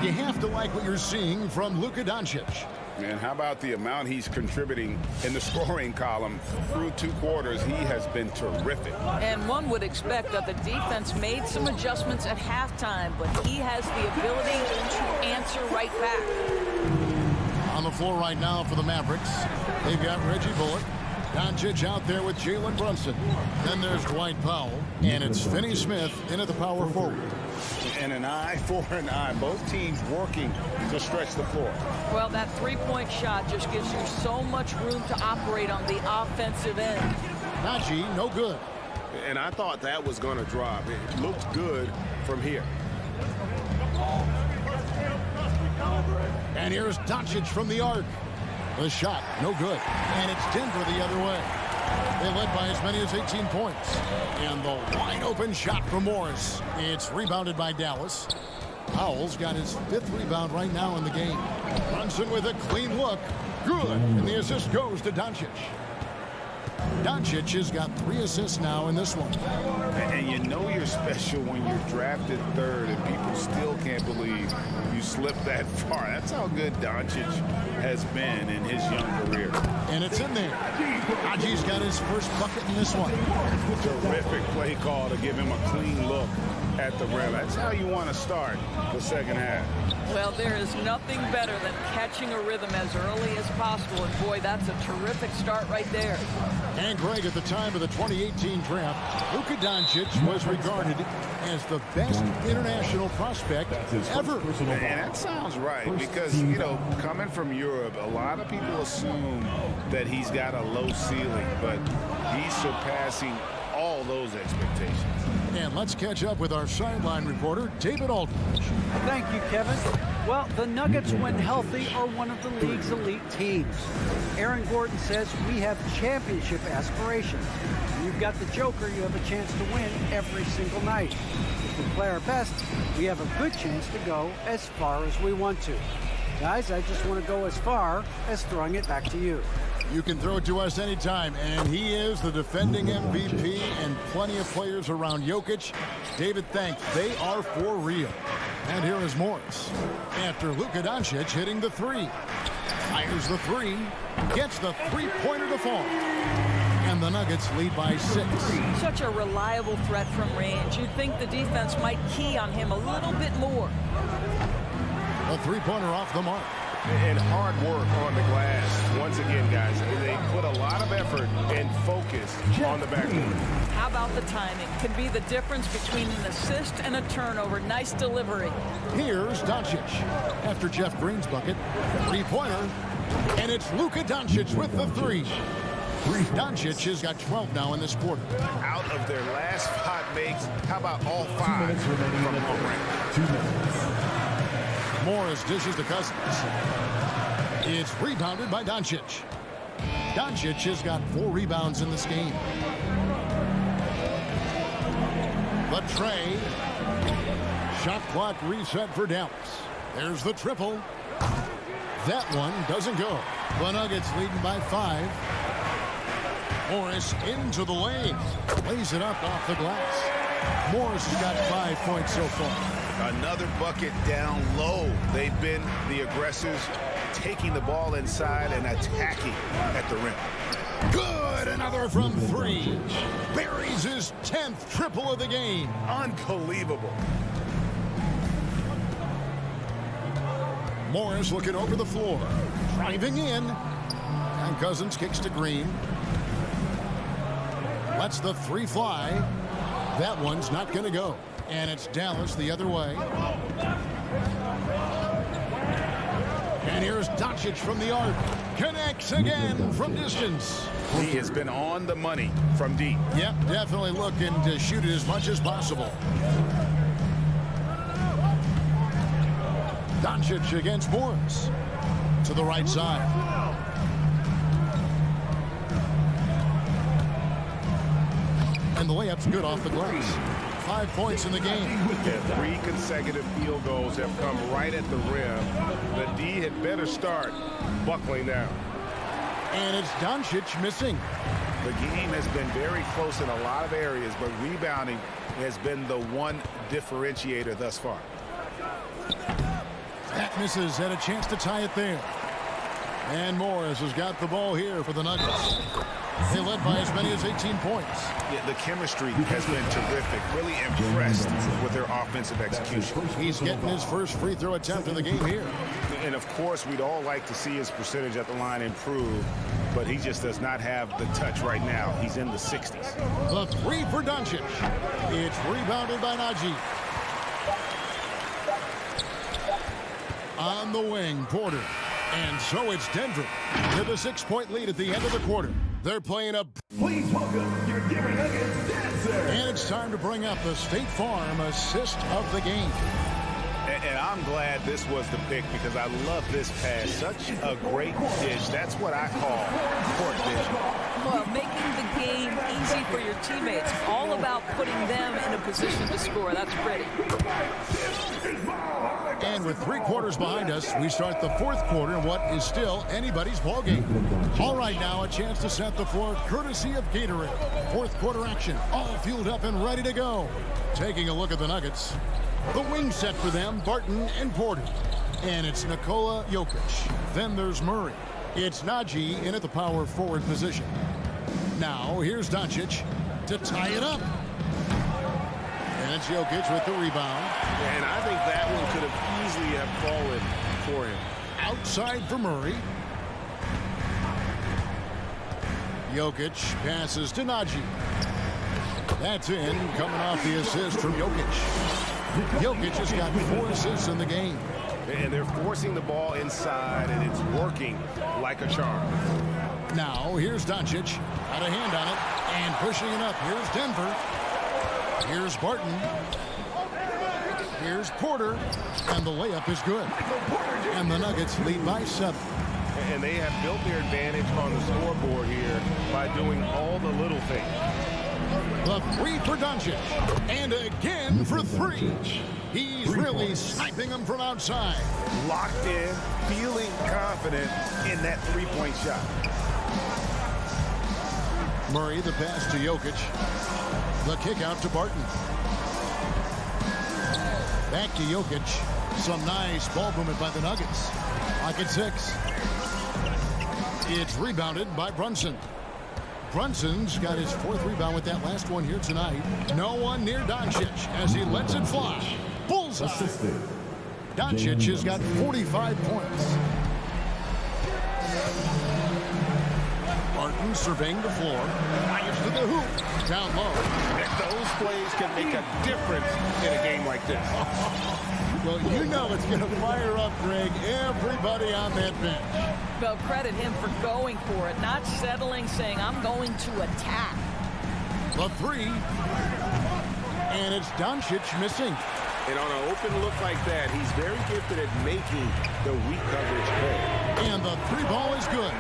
You have to like what you're seeing from Luka Doncic. And how about the amount he's contributing in the scoring column through 2 quarters? He has been terrific. And one would expect that the defense made some adjustments at halftime, but he has the ability to answer right back. On the floor right now for the Mavericks, they've got Reggie Bullock. Doncic out there with Jalen Brunson. Then there's Dwight Powell. And it's Finney-Smith in at the power forward. And an eye for an eye. Both teams working to stretch the floor. Well, that 3-point shot just gives you so much room to operate on the offensive end. Najee, no good. And I thought that was going to drop. It looked good from here. And here's Doncic from the arc. The shot, no good. And it's Denver the other way. They led by as many as 18 points. And the wide open shot from Morris. It's rebounded by Dallas. Powell's got his 5th rebound right now in the game. Brunson with a clean look. Good. And the assist goes to Doncic. Doncic has got 3 assists now in this one. And you know you're special when you're drafted 3rd and people still can't believe you slip that far. That's how good Doncic has been in his young career. And it's in there. Naji's got his first bucket in this one. Terrific play call to give him a clean look at the rim. That's how you want to start the second half. Well, there is nothing better than catching a rhythm as early as possible. And, boy, that's a terrific start right there. And, Greg, at the time of the 2018 draft, Luka Doncic was regarded as the best international prospect ever. And that sounds right because, you know, coming from Europe, a lot of people assume that he's got a low ceiling, but he's surpassing all those expectations. And let's catch up with our sideline reporter, David Aldridge. Thank you, Kevin. Well, the Nuggets, when healthy, are one of the league's elite teams. Aaron Gordon says we have championship aspirations. When you've got the Joker, you have a chance to win every single night. If we play our best, we have a good chance to go as far as we want to. Guys, I just want to go as far as throwing it back to you. You can throw it to us anytime, and he is the defending MVP and plenty of players around Jokic. David, thanks. They are for real. And here is Morris. After Luka Doncic hitting the three. Fires the three. Gets the three-pointer to fall. And the Nuggets lead by 6. Such a reliable threat from range. You'd think the defense might key on him a little bit more. A three-pointer off the mark. And hard work on the glass. Once again, guys, they put a lot of effort and focus on the backboard. How about the timing? Can be the difference between an assist and a turnover. Nice delivery. Here's Doncic. After Jeff Green's bucket, three-pointer. And it's Luka Doncic with the three. Doncic has got 12 now in this quarter. Out of their last 5 makes, how about all 5 from long range? 2 minutes. Morris dishes to Cousins. It's rebounded by Doncic. Doncic has got 4 rebounds in this game. The tray. Shot clock reset for Dallas. There's the triple. That one doesn't go. The Nuggets leading by 5. Morris into the lane. Lays it up off the glass. Morris has got 5 points so far. Another bucket down low. They've been the aggressors, taking the ball inside and attacking at the rim. Good, another from 3. Buries his 10th triple of the game. Unbelievable. Morris looking over the floor. Driving in. And Cousins kicks to Green. Lets the 3 fly. That one's not going to go. And it's Dallas the other way. And here's Doncic from the arc. Connects again from distance. He has been on the money from deep. Yep, definitely looking to shoot it as much as possible. Doncic against Morris. To the right side. And the layup's good off the glass. 5 points in the game. Yeah, 3 consecutive field goals have come right at the rim. The D had better start buckling down. And it's Doncic missing. The game has been very close in a lot of areas, but rebounding has been the one differentiator thus far. That misses. Had a chance to tie it there. And Morris has got the ball here for the Nuggets. They led by as many as 18 points. Yeah, the chemistry has been terrific. Really impressed with their offensive execution. He's getting his first free throw attempt of the game here. And, of course, we'd all like to see his percentage at the line improve, but he just does not have the touch right now. He's in the 60s. The 3 for Doncic. It's rebounded by Naji. On the wing, Porter. And so it's Denver with a 6-point lead at the end of the quarter. They're playing up. Please welcome your Denver Nuggets dancer. And it's time to bring up the State Farm assist of the game. And I'm glad this was the pick because I love this pass. Such a great dish. That's what I call court vision. Well, making the game easy for your teammates. All about putting them in a position to score. That's pretty. And with 3 quarters behind us, we start the 4th quarter in what is still anybody's ball game. All right, now a chance to set the floor courtesy of Gatorade. 4th quarter action, all fueled up and ready to go. Taking a look at the Nuggets. The wing set for them, Barton and Porter. And it's Nikola Jokic. Then there's Murray. It's Najee in at the power forward position. Now here's Doncic to tie it up. And it's Jokic with the rebound. And I think that one could have easily have fallen for him. Outside for Murray. Jokic passes to Najee. That's in, coming off the assist from Jokic. Jokic has got 4 assists in the game. And they're forcing the ball inside, and it's working like a charm. Now, here's Doncic. Got a hand on it, and pushing it up. Here's Denver. Here's Barton. Here's Porter. And the layup is good. And the Nuggets lead by 7. And they have built their advantage on the scoreboard here by doing all the little things. The 3 for Doncic. And again for 3. He's really sniping them from outside. Locked in, feeling confident in that three-point shot. Murray, the pass to Jokic. The kick out to Barton. Back to Jokic. Some nice ball movement by the Nuggets. Pocket 6. It's rebounded by Brunson. Brunson's got his 4th rebound with that last one here tonight. No one near Doncic as he lets it fly. Bullseye. Doncic has got 45 points. Barton surveying the floor. Fires to the hoop. Down low. Those plays can make a difference in a game like this. Well, you know it's going to fire up, Greg, everybody on that bench. Well, credit him for going for it, not settling, saying, I'm going to attack. The 3. And it's Doncic missing. And on an open look like that, he's very gifted at making the weak coverage play. And the 3 ball is good.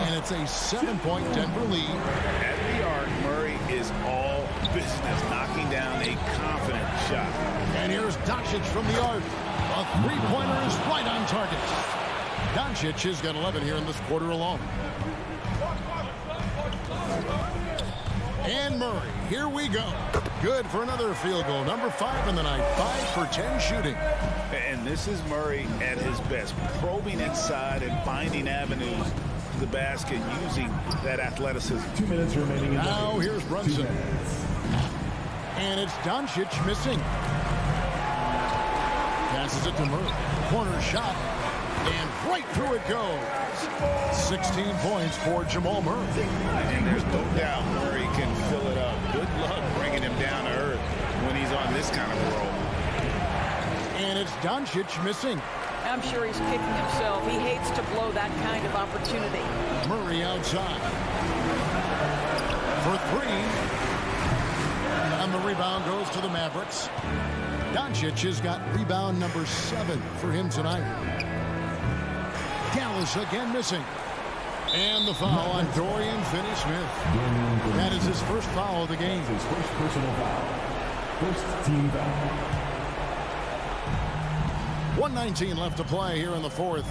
And it's a 7-point Denver lead. At the arc, Murray is all business, knocking down a confident shot. And here's Doncic from the arc. A 3-pointer is right on target. Doncic has got 11 here in this quarter alone. And Murray, here we go. Good for another field goal. Number 5 in the night. 5 for 10 shooting. And this is Murray at his best, probing inside and finding avenues to the basket using that athleticism. 2 minutes remaining. Now here's Brunson. And it's Doncic missing. Passes it to Murray. Corner shot. And right through it goes. 16 points for Jamal Murray. And there's no doubt Murray can fill it up. Good luck bringing him down to earth when he's on this kind of a roll. And it's Doncic missing. I'm sure he's kicking himself. He hates to blow that kind of opportunity. Murray outside. For 3. And the rebound goes to the Mavericks. Doncic has got rebound number 7 for him tonight. Dallas again missing. And the foul on Dorian Finney-Smith. That is his first foul of the game. His first personal foul. First team foul. 1:19 left to play here in the 4th.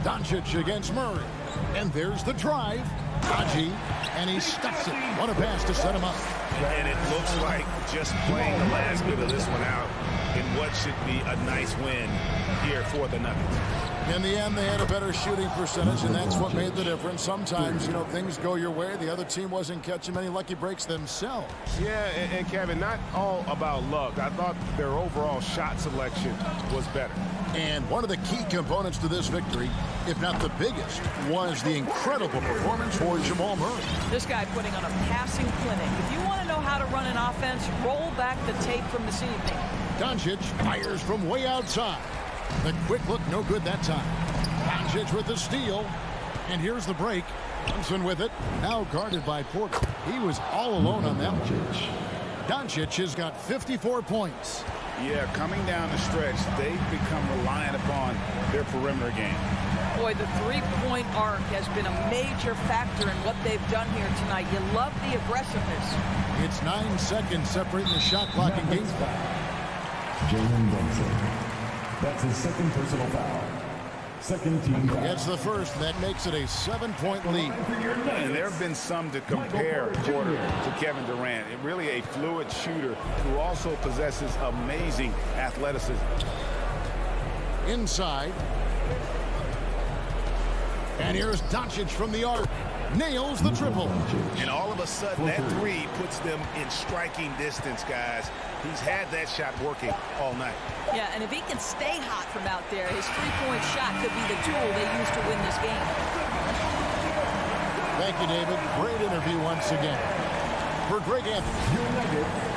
Doncic against Murray. And there's the drive. Najee. And he stuffs it. What a pass to set him up. And it looks like just playing the last bit of this one out in what should be a nice win here for the Nuggets. In the end, they had a better shooting percentage, and that's what made the difference. Sometimes, you know, things go your way. The other team wasn't catching many lucky breaks themselves. Yeah, and Kevin, not all about luck. I thought their overall shot selection was better. And one of the key components to this victory, if not the biggest, was the incredible performance for Jamal Murray. This guy putting on a passing clinic. If you want to know how to run an offense, roll back the tape from this evening. Doncic fires from way outside. The quick look, no good that time. Doncic with the steal. And here's the break. Thompson with it. Now guarded by Porter. He was all alone on that one. Doncic has got 54 points. Yeah, coming down the stretch, they've become reliant upon their perimeter game. Boy, the three-point arc has been a major factor in what they've done here tonight. You love the aggressiveness. It's 9 seconds separating the shot clock and game foul. Jalen Brunson. That's his second personal foul. Second team foul. It's the first. That makes it a 7-point lead. And there have been some to compare Porter to Kevin Durant. Really a fluid shooter who also possesses amazing athleticism. Inside. And here's Doncic from the arc. Nails the triple. And all of a sudden, that three puts them in striking distance, guys. He's had that shot working all night. Yeah, and if he can stay hot from out there, his three-point shot could be the tool they use to win this game. Thank you, David. Great interview once again. For Greg Anthony.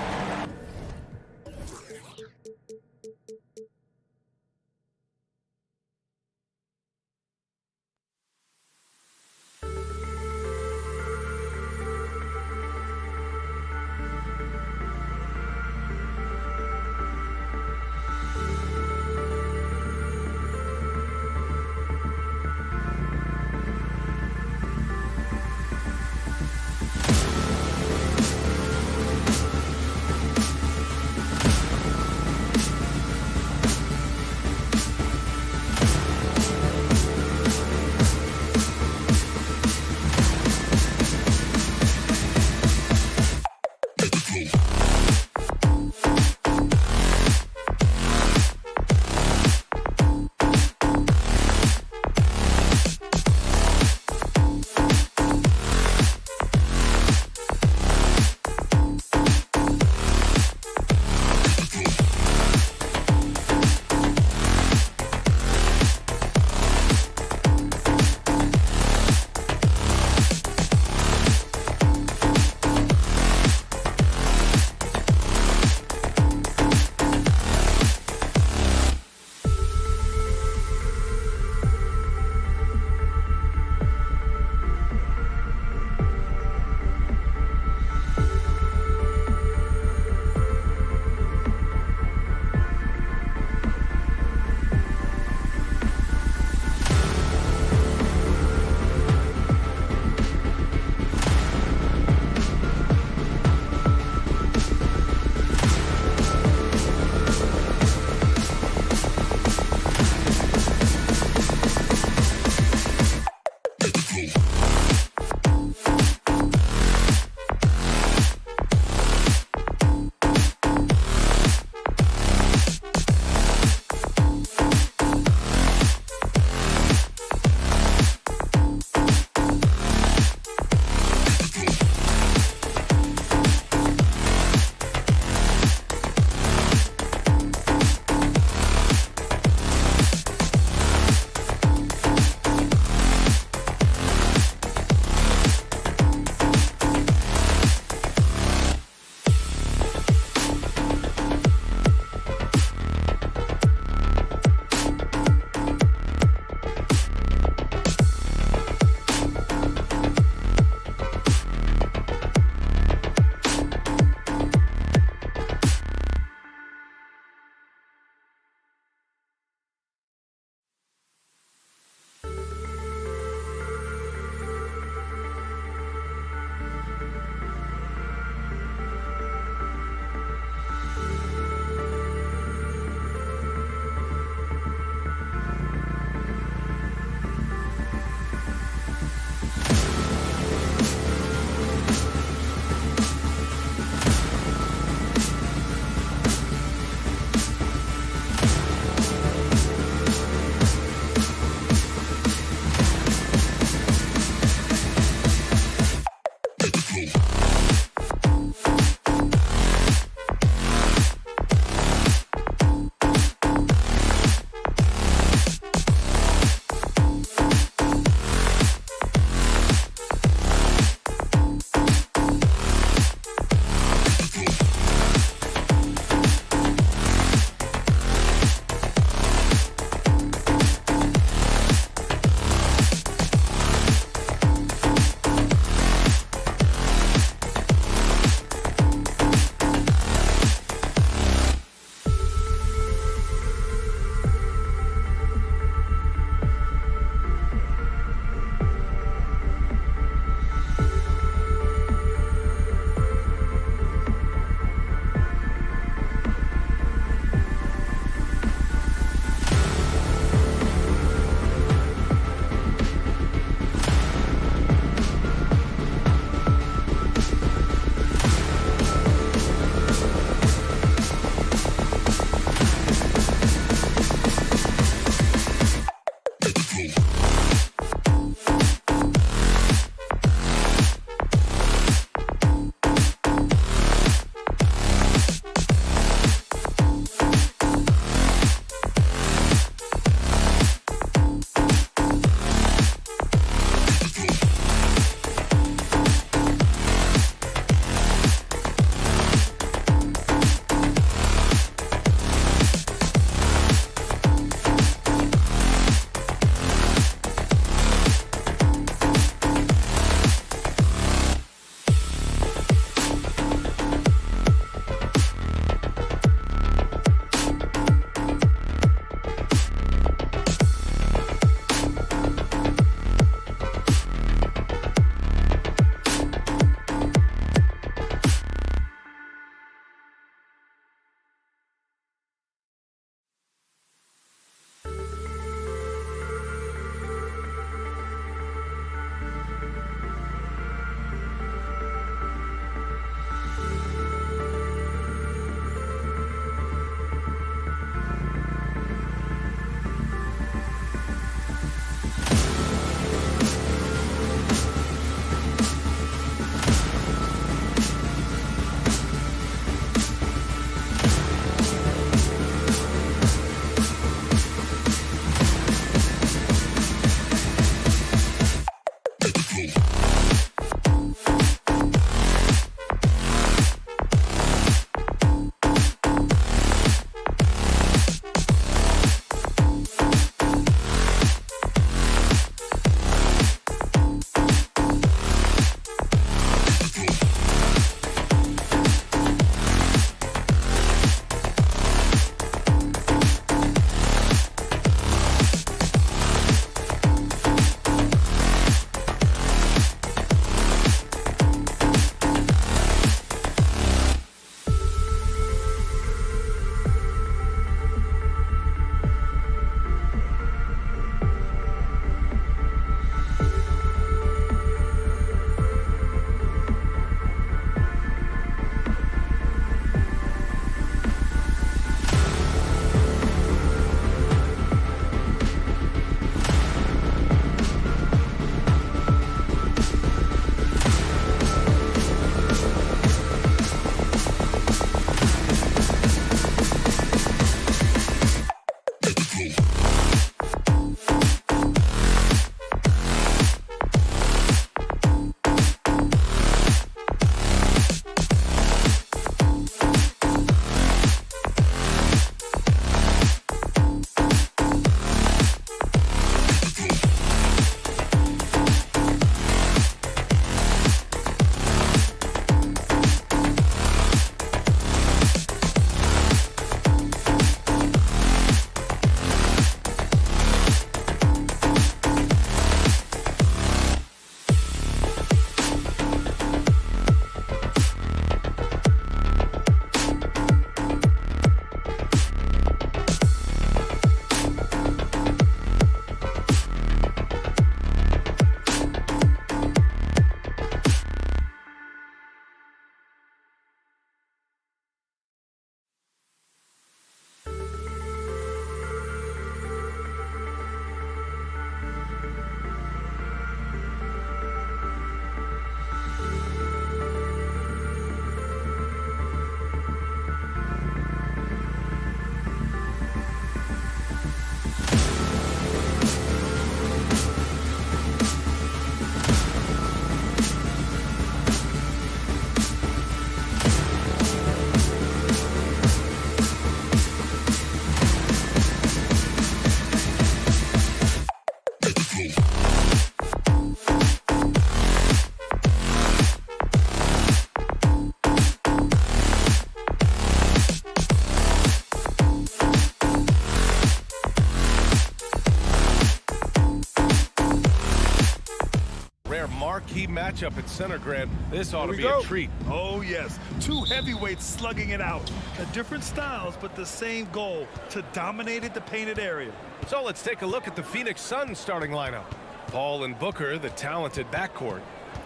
marquee matchup at center, Grant. This ought to be a treat. Oh, yes. Two heavyweights slugging it out. Different styles, but the same goal, to dominate the painted area. So let's take a look at the Phoenix Suns starting lineup. Paul and Booker, the talented backcourt.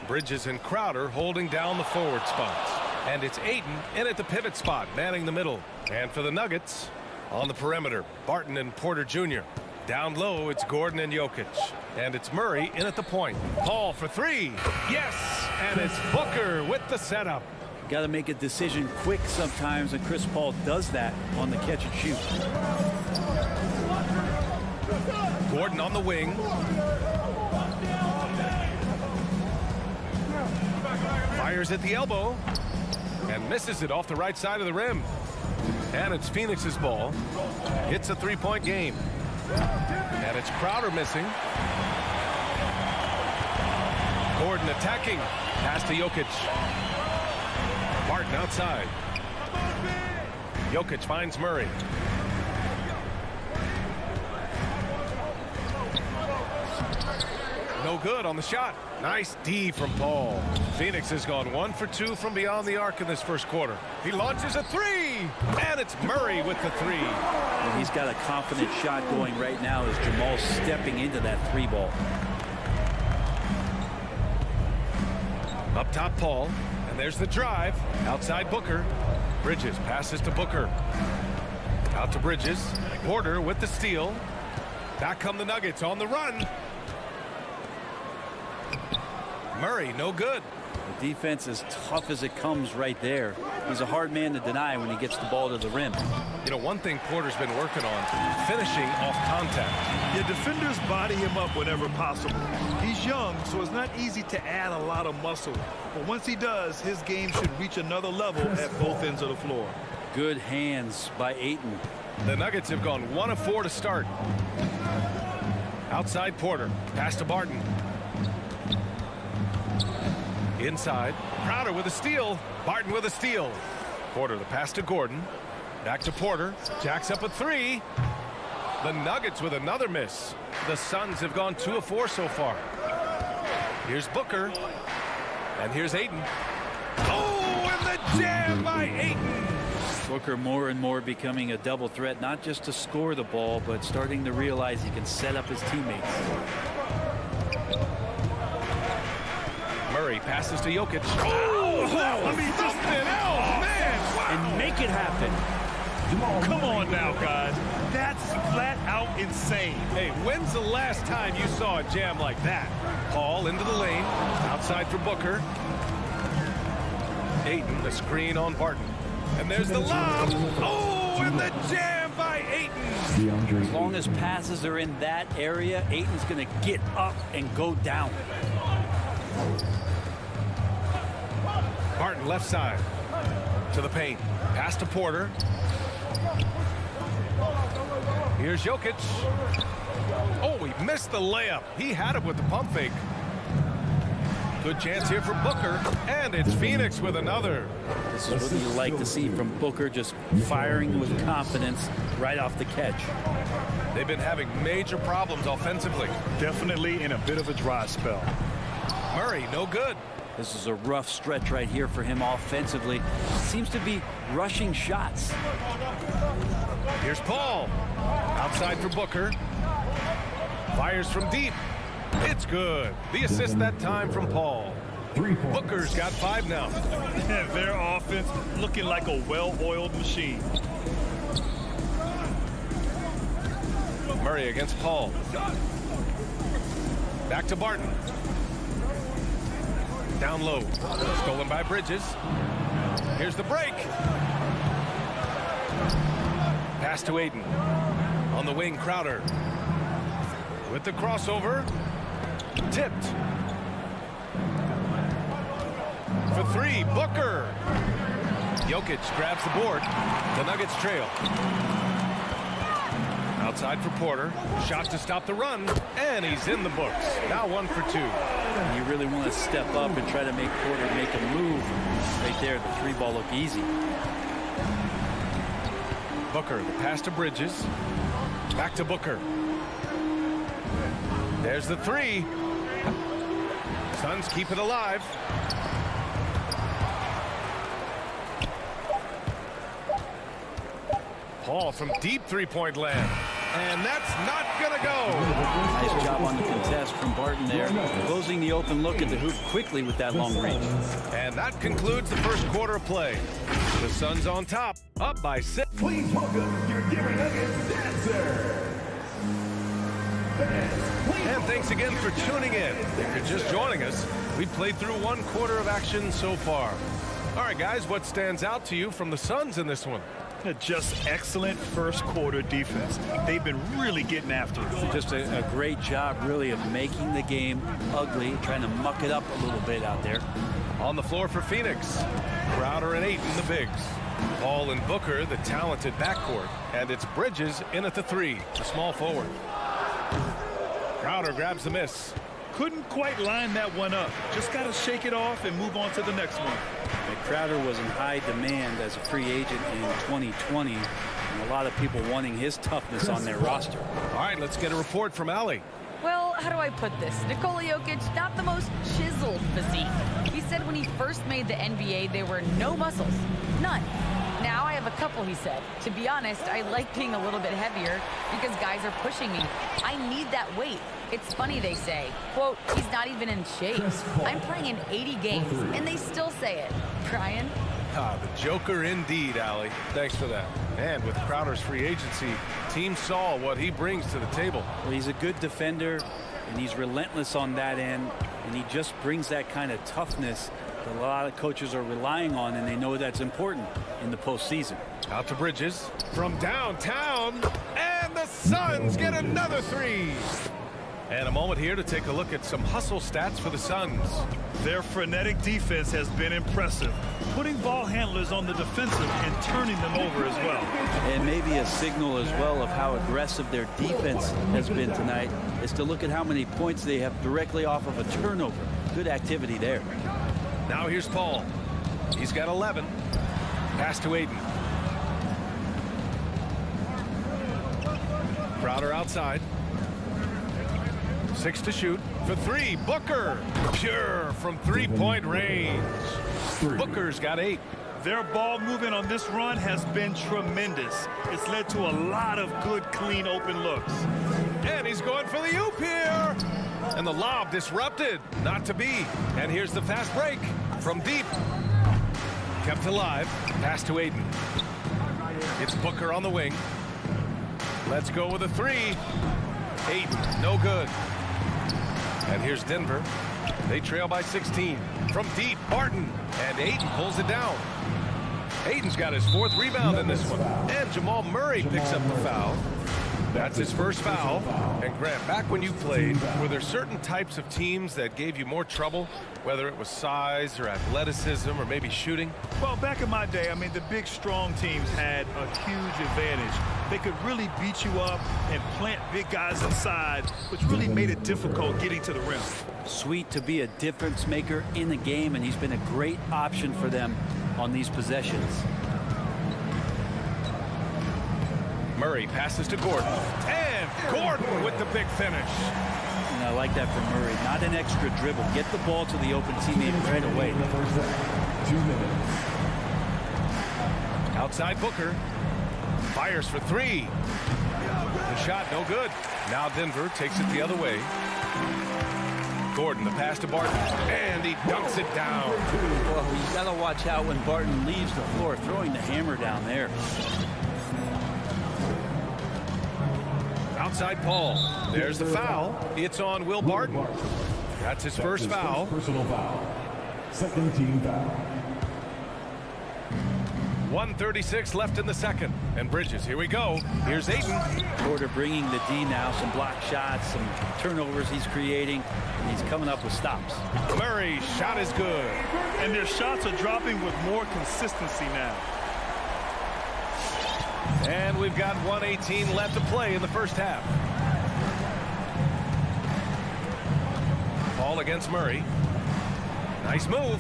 Bridges and Crowder holding down the forward spots. And it's Ayton in at the pivot spot, manning the middle. And for the Nuggets, on the perimeter, Barton and Porter Jr. Down low, it's Gordon and Jokic. And it's Murray in at the point. Paul for three. Yes! And it's Booker with the setup. Got to make a decision quick sometimes, and Chris Paul does that on the catch and shoot. Gordon on the wing. Fires at the elbow. And misses it off the right side of the rim. And it's Phoenix's ball. It's a three-point game. And it's Crowder missing. Gordon attacking. Pass to Jokic. Barton outside. Jokic finds Murray. No good on the shot. Nice D from Paul. Phoenix has gone 1 for 2 from beyond the arc in this first quarter. He launches a three, and it's Murray with the three. And he's got a confident shot going right now as Jamal's stepping into that three ball. Up top, Paul, and there's the drive. Outside Booker. Bridges passes to Booker. Out to Bridges. Porter with the steal. Back come the Nuggets on the run. Murray, no good. The defense is tough as it comes right there. He's a hard man to deny when he gets the ball to the rim. You know, one thing Porter's been working on, finishing off contact. Your defenders body him up whenever possible. He's young, so it's not easy to add a lot of muscle. But once he does, his game should reach another level at both ends of the floor. Good hands by Ayton. The Nuggets have gone 1 of 4 to start. Outside Porter. Pass to Barton. Inside. Crowder with a steal. Barton with a steal. Porter the pass to Gordon. Back to Porter. Jacks up a three. The Nuggets with another miss. The Suns have gone 2 of 4 so far. Here's Booker. And here's Ayton. Oh, and the jam by Ayton. Booker more and more becoming a double threat, not just to score the ball, but starting to realize he can set up his teammates. Murray passes to Jokic. Oh, I mean, something else, man. Wow. And make it happen. Come on now, guys. That's flat out insane. Hey, when's the last time you saw a jam like that? Paul into the lane. Outside for Booker. Ayton, the screen on Barton. And there's the lob. Oh, and the jam by Ayton. As long as passes are in that area, Ayton's going to get up and go down. Barton left side to the paint. Pass to Porter. Here's Jokic. Oh, he missed the layup. He had it with the pump fake. Good chance here for Booker. And it's Phoenix with another. This is what you like to see from Booker, just firing with confidence right off the catch. They've been having major problems offensively. Definitely in a bit of a dry spell. Murray, no good. This is a rough stretch right here for him offensively. Seems to be rushing shots. Here's Paul. Outside for Booker. Fires from deep. It's good. The assist that time from Paul. Booker's got 5 now. Their offense looking like a well-oiled machine. Murray against Paul. Back to Barton. Down low. Stolen by Bridges. Here's the break. Pass to Ayton. On the wing, Crowder. With the crossover. Tipped. For 3, Booker. Jokic grabs the board. The Nuggets trail. Outside for Porter. Shot to stop the run. And he's in the books. Now 1 for 2. You really want to step up and try to make Porter make a move. Right there, the 3 ball look easy. Booker, the pass to Bridges. Back to Booker. There's the 3. Suns keep it alive. Paul from deep three-point land. And that's not going to go. Nice job on the contest from Barton there. Closing the open look at the hoop quickly with that long range. And that concludes the first quarter of play. The Suns on top, up by 6. Please welcome your Gary Nuggets dancer. And thanks again for tuning in. If you're just joining us, we played through one quarter of action so far. All right, guys, what stands out to you from the Suns in this one? Just excellent first quarter defense. They've been really getting after it. Just a great job, really, of making the game ugly, trying to muck it up a little bit out there. On the floor for Phoenix, Crowder and Ayton, the bigs. Paul and Booker, the talented backcourt. And it's Bridges in at the 3, the small forward. Crowder grabs the miss. Couldn't quite line that one up. Just got to shake it off and move on to the next one. And Crowder was in high demand as a free agent in 2020, and a lot of people wanting his toughness on their roster. All right, let's get a report from Allie. Well, how do I put this? Nikola Jokic, not the most chiseled physique. He said when he first made the NBA, there were no muscles. None. Now I have a couple, he said. To be honest, I like being a little bit heavier because guys are pushing me. I need that weight. It's funny they say, quote, he's not even in shape. I'm playing in 80 games, and they still say it. Brian? Ah, the Joker indeed, Allie. Thanks for that. And with Crowder's free agency, teams saw what he brings to the table. Well, he's a good defender, and he's relentless on that end, and he just brings that kind of toughness that a lot of coaches are relying on, and they know that's important in the postseason. Out to Bridges from downtown, and the Suns get another 3. And a moment here to take a look at some hustle stats for the Suns. Their frenetic defense has been impressive, putting ball handlers on the defensive and turning them over as well. And maybe a signal as well of how aggressive their defense has been tonight is to look at how many points they have directly off of a turnover. Good activity there. Now here's Paul. He's got 11. Pass to Ayton. Crowder outside. 6 to shoot for 3. Booker, pure from three-point range. Booker's got 8. Their ball movement on this run has been tremendous. It's led to a lot of good, clean, open looks. And he's going for the oop here. And the lob disrupted. Not to be. And here's the fast break from deep. Kept alive. Pass to Ayton. It's Booker on the wing. Let's go with a 3. Ayton, no good. And here's Denver. They trail by 16. From deep, Barton. And Ayton pulls it down. Ayton's got his 4th rebound in this one. And Jamal Murray picks up the foul. That's his first foul. And Grant, back when you played, were there certain types of teams that gave you more trouble, whether it was size or athleticism or maybe shooting? Well, back in my day, I mean, the big, strong teams had a huge advantage. They could really beat you up and plant big guys inside, which really made it difficult getting to the rim. Sweet to be a difference maker in the game, and he's been a great option for them on these possessions. Murray passes to Gordon. And Gordon with the big finish. And I like that from Murray. Not an extra dribble. Get the ball to the open teammate right away. 2 minutes. Outside Booker. Fires for 3. The shot no good. Now Denver takes it the other way. Gordon, the pass to Barton. And he dunks it down. Well, you got to watch out when Barton leaves the floor, throwing the hammer down there. Outside Paul. There's the foul. It's on Will Barton. That's his first foul. Personal foul. Second team foul. 1:36 left in the second. And Bridges, here we go. Here's Ayton. Porter bringing the D now. Some block shots, some turnovers he's creating, and he's coming up with stops. Murray's shot is good. And their shots are dropping with more consistency now. And we've got 1:18 left to play in the first half. Paul against Murray. Nice move.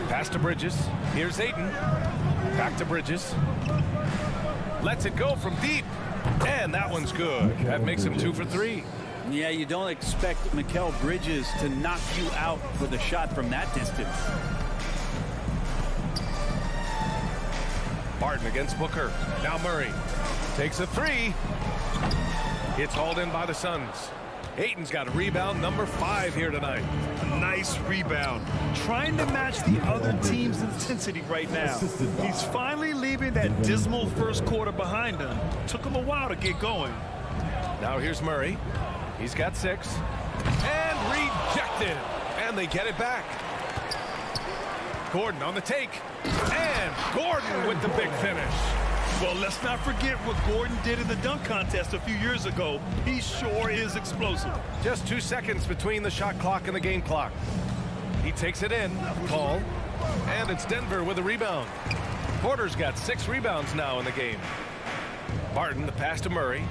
Pass to Bridges. Here's Ayton. Back to Bridges. Lets it go from deep. And that one's good. That makes him 2 for 3. Yeah, you don't expect Mikal Bridges to knock you out with a shot from that distance. Barton against Booker. Now Murray takes a three. It's hauled in by the Suns. Ayton's got a rebound number 5 here tonight. A nice rebound. Trying to match the other team's intensity right now. He's finally leaving that dismal first quarter behind him. Took him a while to get going. Now here's Murray. He's got 6. And rejected. And they get it back. Gordon on the take. And Gordon with the big finish. Well, let's not forget what Gordon did in the dunk contest a few years ago. He sure is explosive. Just 2 seconds between the shot clock and the game clock. He takes it in. Call. And it's Denver with a rebound. Porter's got 6 rebounds now in the game. Barton, the pass to Murray.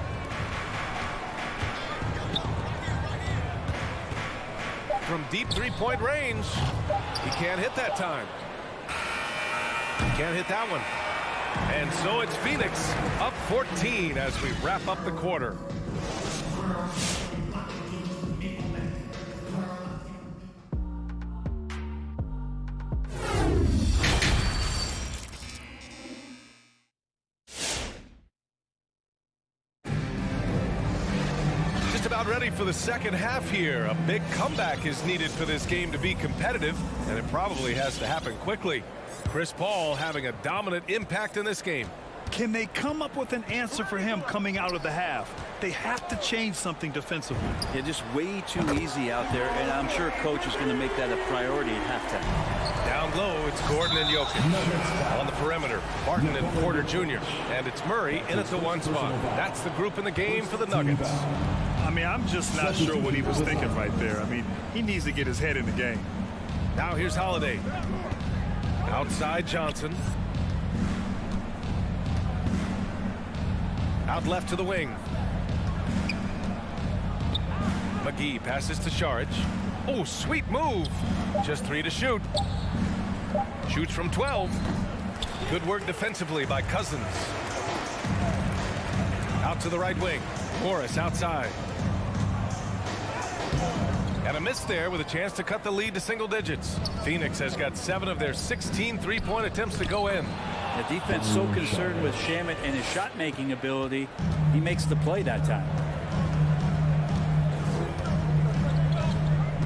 From deep 3-point range. He can't hit that time. He can't hit that one. And so it's Phoenix up 14 as we wrap up the quarter. Just about ready for the second half here. A big comeback is needed for this game to be competitive, and it probably has to happen quickly. Chris Paul having a dominant impact in this game. Can they come up with an answer for him coming out of the half? They have to change something defensively. Yeah, just way too easy out there, and I'm sure coach is going to make that a priority at halftime. Down low, it's Gordon and Jokic. On the perimeter, Barton and Porter Jr. And it's Murray in at the 1 spot. That's the group in the game for the Nuggets. I mean, I'm just not sure what he was thinking right there. I mean, he needs to get his head in the game. Now here's Holiday. Outside Johnson. Out left to the wing. McGee passes to Saric. Oh, sweet move. Just 3 to shoot. Shoots from 12. Good work defensively by Cousins. Out to the right wing. Morris outside. And a miss there with a chance to cut the lead to single digits. Phoenix has got 7 of their 16 3-point attempts to go in. The defense so concerned with Shamet and his shot-making ability, he makes the play that time.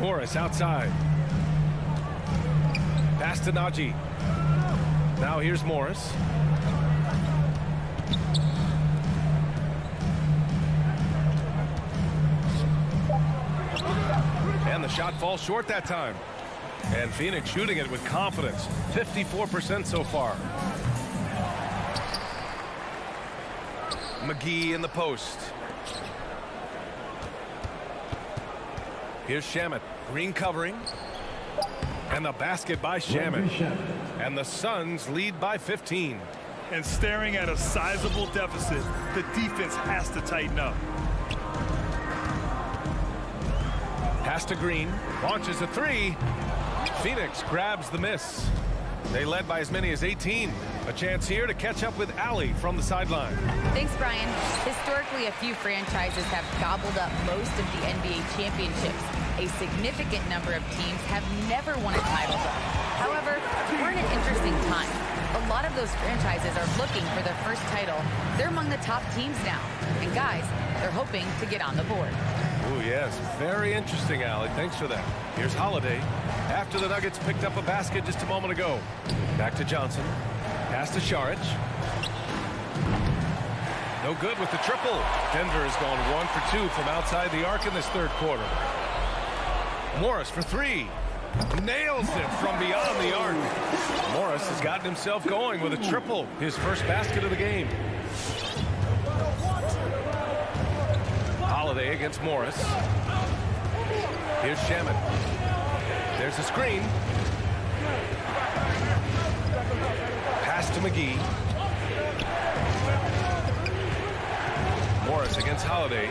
Morris outside. Pass to Najee. Now here's Morris. And the shot falls short that time. And Phoenix shooting it with confidence. 54% so far. McGee in the post. Here's Shamet. Green covering. And the basket by Shamet. And the Suns lead by 15. And staring at a sizable deficit, the defense has to tighten up. Pass to Green. Launches a 3. Phoenix grabs the miss. They led by as many as 18. A chance here to catch up with Allie from the sideline. Thanks, Brian. Historically, a few franchises have gobbled up most of the NBA championships. A significant number of teams have never won a title, though. However, we're in an interesting time. A lot of those franchises are looking for their first title. They're among the top teams now. And guys, they're hoping to get on the board. Oh, yes. Very interesting, Allie. Thanks for that. Here's Holiday. After the Nuggets picked up a basket just a moment ago. Back to Johnson. Pass to Saric. No good with the triple. Denver has gone 1 for 2 from outside the arc in this third quarter. Morris for 3. Nails it from beyond the arc. Morris has gotten himself going with a triple. His first basket of the game. Holiday against Morris. Here's Shamet. There's a screen. Pass to McGee. Morris against Holiday.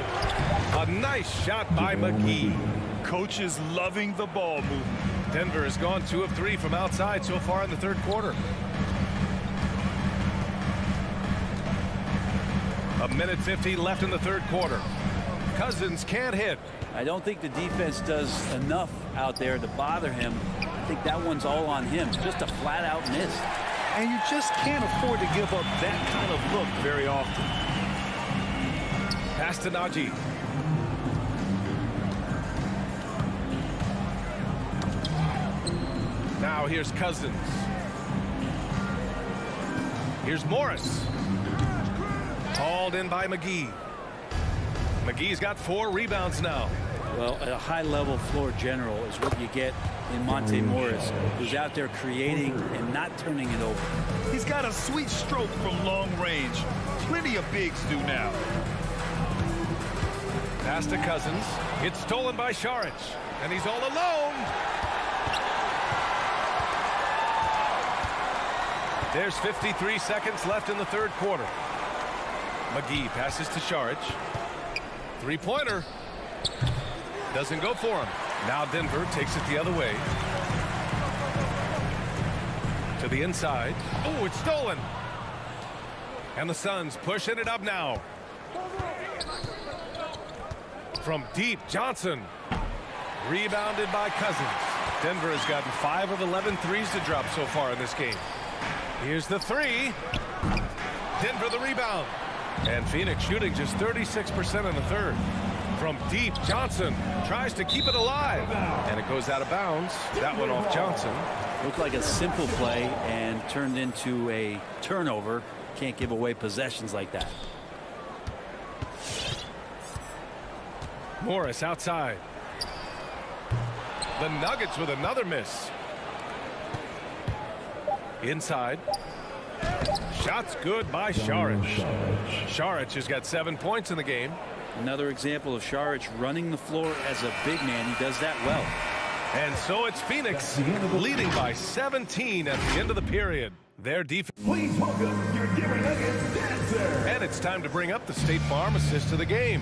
A nice shot by McGee. Coach is loving the ball movement. Denver has gone 2 of 3 from outside so far in the third quarter. A minute 50 left in the third quarter. Cousins can't hit. I don't think the defense does enough out there to bother him. I think that one's all on him. Just a flat-out miss. And you just can't afford to give up that kind of look very often. Pass to Najee. Now here's Cousins. Here's Morris. Hauled in by McGee. McGee's got 4 rebounds now. Well, a high-level floor general is what you get in Monte Morris, who's out there creating and not turning it over. He's got a sweet stroke from long range. Plenty of bigs do now. Pass to Cousins. It's stolen by Saric. And he's all alone. There's 53 seconds left in the third quarter. McGee passes to Saric. Three-pointer. Doesn't go for him. Now Denver takes it the other way. To the inside. Oh, it's stolen. And the Suns pushing it up now. From deep, Johnson. Rebounded by Cousins. Denver has gotten 5 of 11 threes to drop so far in this game. Here's the 3. Denver the rebound. And Phoenix shooting just 36% in the third. From deep, Johnson tries to keep it alive. And it goes out of bounds. That one off Johnson. Looked like a simple play and turned into a turnover. Can't give away possessions like that. Morris outside. The Nuggets with another miss. Inside. Shots good by Saric. Saric has got 7 points in the game. Another example of Saric running the floor as a big man. He does that well. And so it's Phoenix leading by 17 at the end of the period. Their defense. Please welcome your Denver Nuggets dancer. And it's time to bring up the State Farm assist to the game.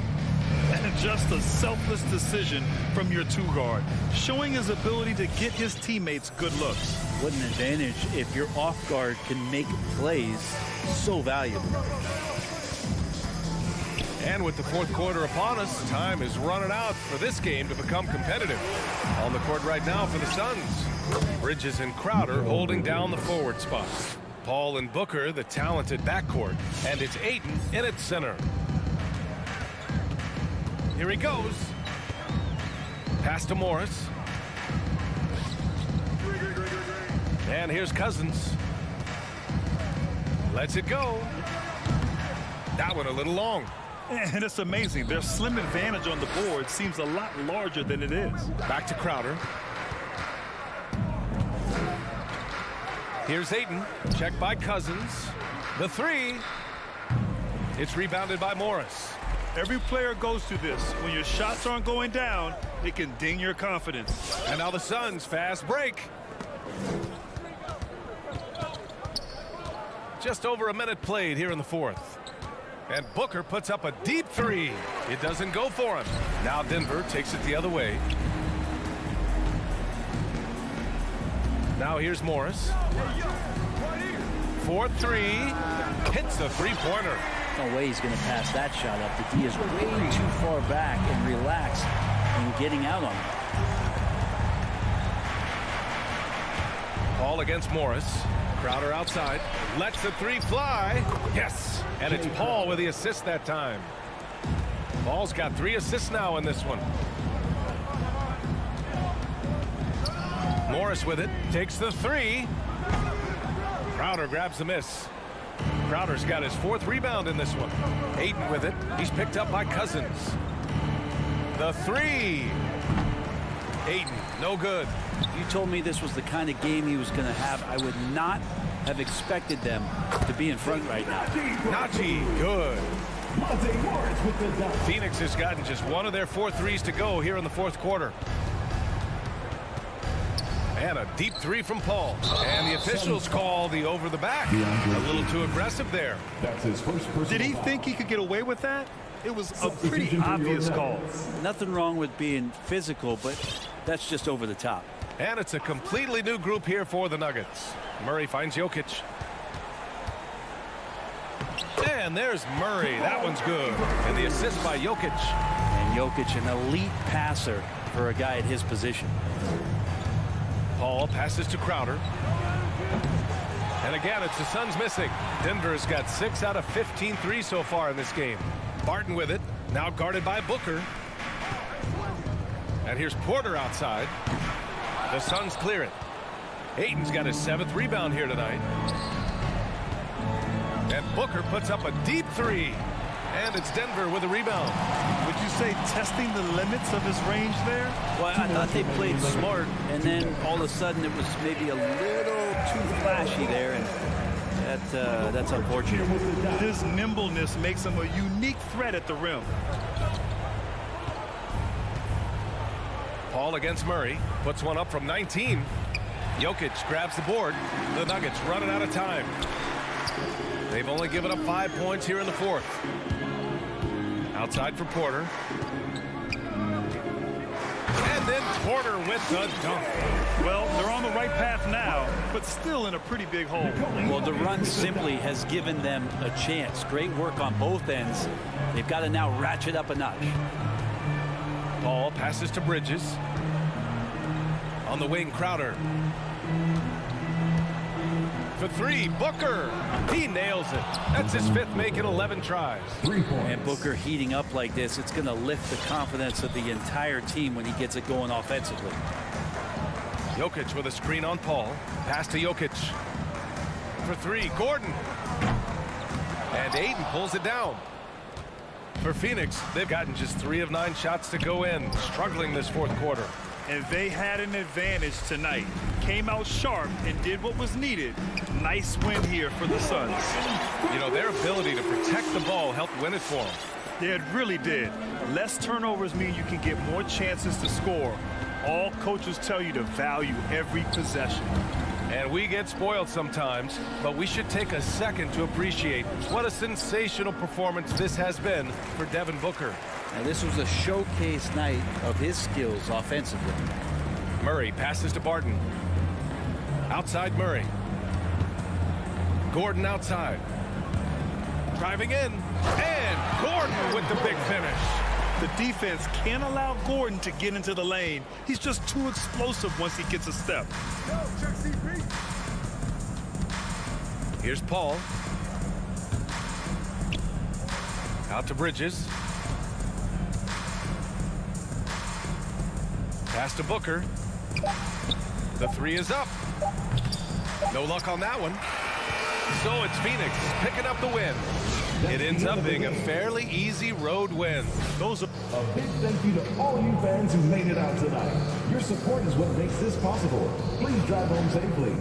And just a selfless decision from your 2-guard, showing his ability to get his teammates good looks. What an advantage if your off guard can make plays so valuable. And with the fourth quarter upon us, time is running out for this game to become competitive. On the court right now for the Suns. Bridges and Crowder holding down the forward spots. Paul and Booker, the talented backcourt. And it's Ayton in its center. Here he goes. Pass to Morris. And here's Cousins. Lets it go. That one a little long. And it's amazing. Their slim advantage on the board seems a lot larger than it is. Back to Crowder. Here's Ayton. Checked by Cousins. The 3. It's rebounded by Morris. Every player goes through this. When your shots aren't going down, it can ding your confidence. And now the Suns fast break. Just over a minute played here in the fourth. And Booker puts up a deep 3. It doesn't go for him. Now Denver takes it the other way. Now here's Morris. 4-3. Hits the 3-pointer. No way he's going to pass that shot up. The D is way too far back and relaxed and getting out on it. Ball against Morris. Crowder outside. Lets the 3 fly. Yes. And it's Paul with the assist that time. Paul's got 3 assists now in this one. Morris with it. Takes the 3. Crowder grabs the miss. Crowder's got his 4th rebound in this one. Ayton with it. He's picked up by Cousins. The 3. Ayton, no good. If you told me this was the kind of game he was going to have, I would not have expected them to be in front right now. Najee, good. Phoenix has gotten just 1 of their 4 threes to go here in the fourth quarter. And a deep 3 from Paul. And the officials call the over the back. A little too aggressive there. That's his first personal. Did he think he could get away with that? It was a pretty obvious call. Nothing wrong with being physical, but that's just over the top. And it's a completely new group here for the Nuggets. Murray finds Jokic. And there's Murray. That one's good. And the assist by Jokic. And Jokic, an elite passer for a guy at his position. Paul passes to Crowder. And again, it's the Suns missing. Denver's got 6 out of 15 threes so far in this game. Barton with it, now guarded by Booker. And here's Porter outside. The Suns clear it. Ayton's got his 7th rebound here tonight. And Booker puts up a deep 3. And it's Denver with a rebound. Would you say testing the limits of his range there? Well, I thought they played smart, and then all of a sudden it was maybe a little too flashy there, and that's unfortunate. His nimbleness makes him a unique threat at the rim. Paul against Murray. Puts one up from 19. Jokic grabs the board. The Nuggets running out of time. They've only given up 5 points here in the 4th. Outside for Porter. And then Porter with the dunk. Well, they're on the right path now, but still in a pretty big hole. Well, the run simply has given them a chance. Great work on both ends. They've got to now ratchet up a notch. Paul passes to Bridges. On the wing, Crowder. For 3, Booker. He nails it. That's his 5th make in 11 tries. And Booker heating up like this, it's going to lift the confidence of the entire team when he gets it going offensively. Jokic with a screen on Paul. Pass to Jokic. For 3, Gordon. And Ayton pulls it down. For Phoenix, they've gotten just 3 of 9 shots to go in, struggling this 4th quarter. And they had an advantage tonight. Came out sharp and did what was needed. Nice win here for the Suns. You know, their ability to protect the ball helped win it for them. Yeah, it really did. Less turnovers mean you can get more chances to score. All coaches tell you to value every possession. And we get spoiled sometimes, but we should take a second to appreciate what a sensational performance this has been for Devin Booker. Now, this was a showcase night of his skills offensively. Murray passes to Barton. Outside Murray. Gordon outside. Driving in. And Gordon with the big finish. The defense can't allow Gordon to get into the lane. He's just too explosive once he gets a step. Here's Paul. Out to Bridges. Pass to Booker. The 3 is up. No luck on that one. So it's Phoenix picking up the win. It ends up being a fairly easy road win. Those are a big thank you to all you fans who made it out tonight. Your support is what makes this possible. Please drive home safely.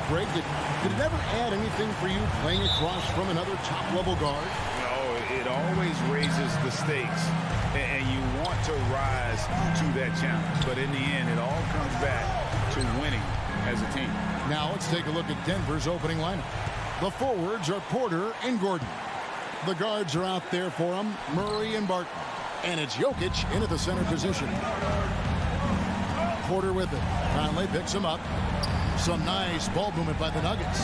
Greg, did it ever add anything for you playing across from another top-level guard? No, it always raises the stakes, and you want to rise to that challenge. But in the end, it all comes back to winning as a team. Now let's take a look at Denver's opening lineup. The forwards are Porter and Gordon. The guards are out there for them, Murray and Barton. And it's Jokic in at the center position. Porter with it. Conley picks him up. Some nice ball movement by the Nuggets.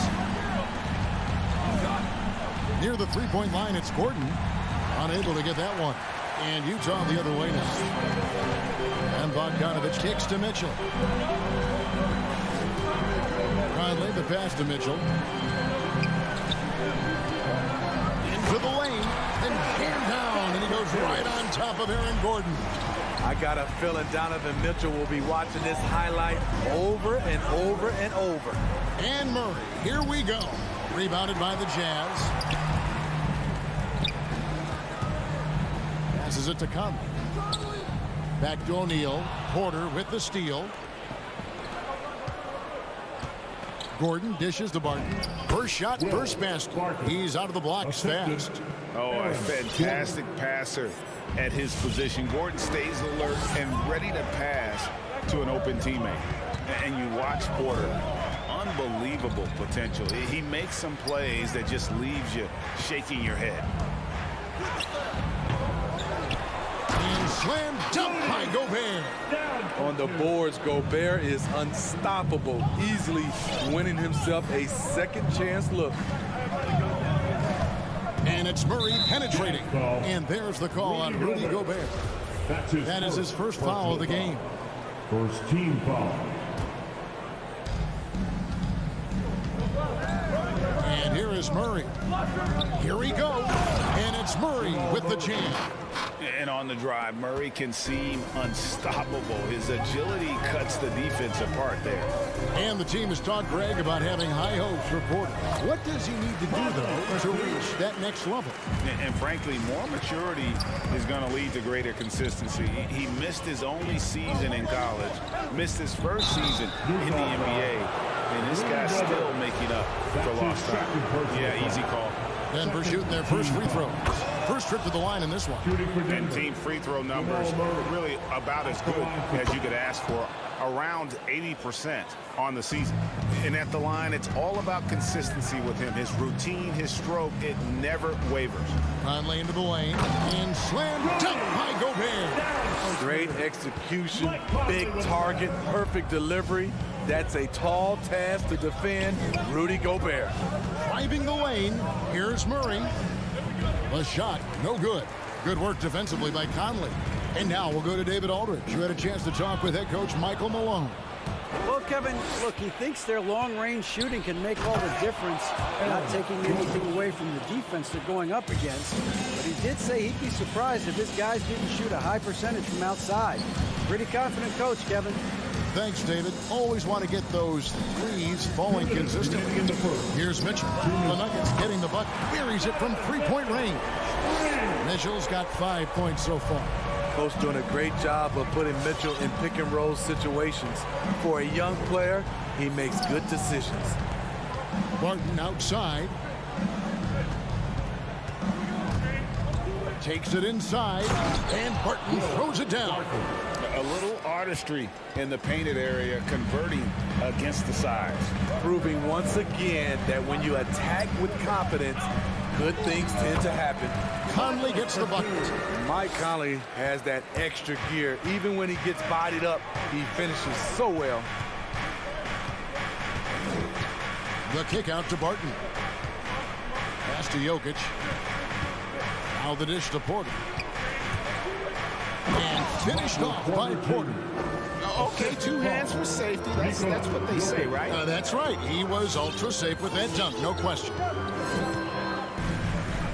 Near the three-point line, it's Gordon. Unable to get that one. And Utah the other way now. And Bogdanovich kicks to Mitchell. Conley, the pass to Mitchell. Into the lane. And jammed down. And he goes right on top of Aaron Gordon. I got a feeling Donovan Mitchell will be watching this highlight over and over and over. And Murray, here we go. Rebounded by the Jazz. Passes it to Conley. Back to O'Neal. Porter with the steal. Gordon dishes to Barton. First shot, first basket. He's out of the blocks fast. Oh, a fantastic passer at his position. Gordon stays alert and ready to pass to an open teammate. And you watch Porter. Unbelievable potential. He makes some plays that just leaves you shaking your head. And slam dunk by Gobert. On the boards, Gobert is unstoppable, easily winning himself a second chance look. And it's Murray penetrating. And there's the call on Rudy Gobert. That is his first foul of the game. First team foul. And here is Murray. Here he goes. And it's Murray with the jam. And on the drive, Murray can seem unstoppable. His agility cuts the defense apart there. And the team has talked, Greg, about having high hopes for Porter. What does he need to do, though, to reach that next level? And frankly, more maturity is going to lead to greater consistency. He missed his only season in college, missed his first season in the NBA, and this guy's still making up for lost time. Yeah, easy call. Denver shooting their first free throw. First trip to the line in this one. And team free throw numbers really about as good as you could ask for. Around 80% on the season. And at the line, it's all about consistency with him. His routine, his stroke, it never wavers. Conley into the lane. And slam dunk by Gobert. Great execution, big target, perfect delivery. That's a tall task to defend Rudy Gobert. Driving the lane, here's Murray. The shot, no good. Good work defensively by Conley. And now we'll go to David Aldridge, who had a chance to talk with head coach Michael Malone. Well, Kevin, look, he thinks their long-range shooting can make all the difference, not taking anything away from the defense they're going up against. But he did say he'd be surprised if his guys didn't shoot a high percentage from outside. Pretty confident coach, Kevin. Thanks, David. Always want to get those threes falling consistently. Here's Mitchell. The Nuggets getting the bucket. Buries it from three-point range. Mitchell's got 5 points so far. Coach doing a great job of putting Mitchell in pick-and-roll situations. For a young player, he makes good decisions. Barton outside. Takes it inside, and Barton throws it down. A little artistry in the painted area, converting against the size. Proving once again that when you attack with confidence, good things tend to happen. Conley gets the bucket. Mike Conley has that extra gear. Even when he gets bodied up, he finishes so well. The kick out to Barton. Pass to Jokic. Now the dish to Porter. And finished off by Porter. Okay, two hands for safety. That's what they say, right? That's right. He was ultra safe with that dunk, no question.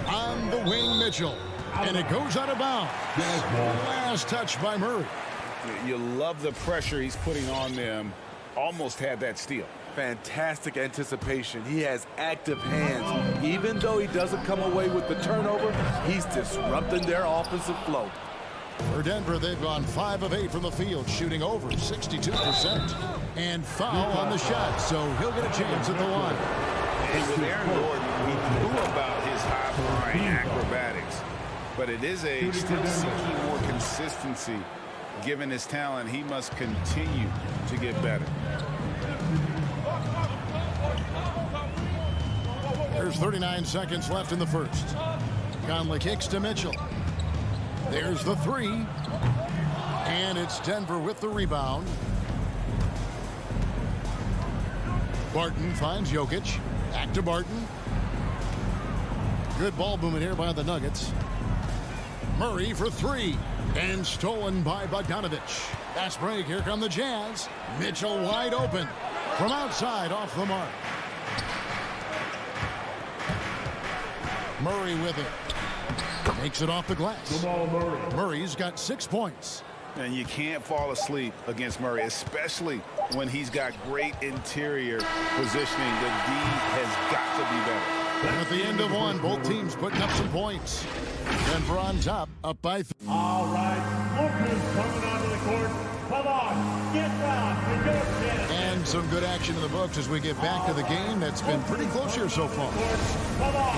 On the wing, Mitchell. And it goes out of bounds. Last touch by Murray. You love the pressure he's putting on them. Almost had that steal. Fantastic anticipation. He has active hands. Even though he doesn't come away with the turnover, he's disrupting their offensive flow. For Denver, they've gone 5 of 8 from the field, shooting over 62%. And foul on the shot, so he'll get a chance at the line. And with Aaron Gordon, we knew about his high-flying acrobatics, but it is still seeking more consistency. Given his talent, he must continue to get better. There's 39 seconds left in the first. Conley kicks to Mitchell. There's the three. And it's Denver with the rebound. Barton finds Jokic. Back to Barton. Good ball movement here by the Nuggets. Murray for three. And stolen by Bogdanovich. Fast break. Here come the Jazz. Mitchell wide open. From outside off the mark. Murray with it. Makes it off the glass. Murray's got 6 points. And you can't fall asleep against Murray, especially when he's got great interior positioning. The D has got to be better. And at the end of one, both teams putting up some points. Denver on top, up by 3. All right, Lucas coming onto the court. Come on, get down. And some good action in the books as we get back to the game that's been pretty close here so far.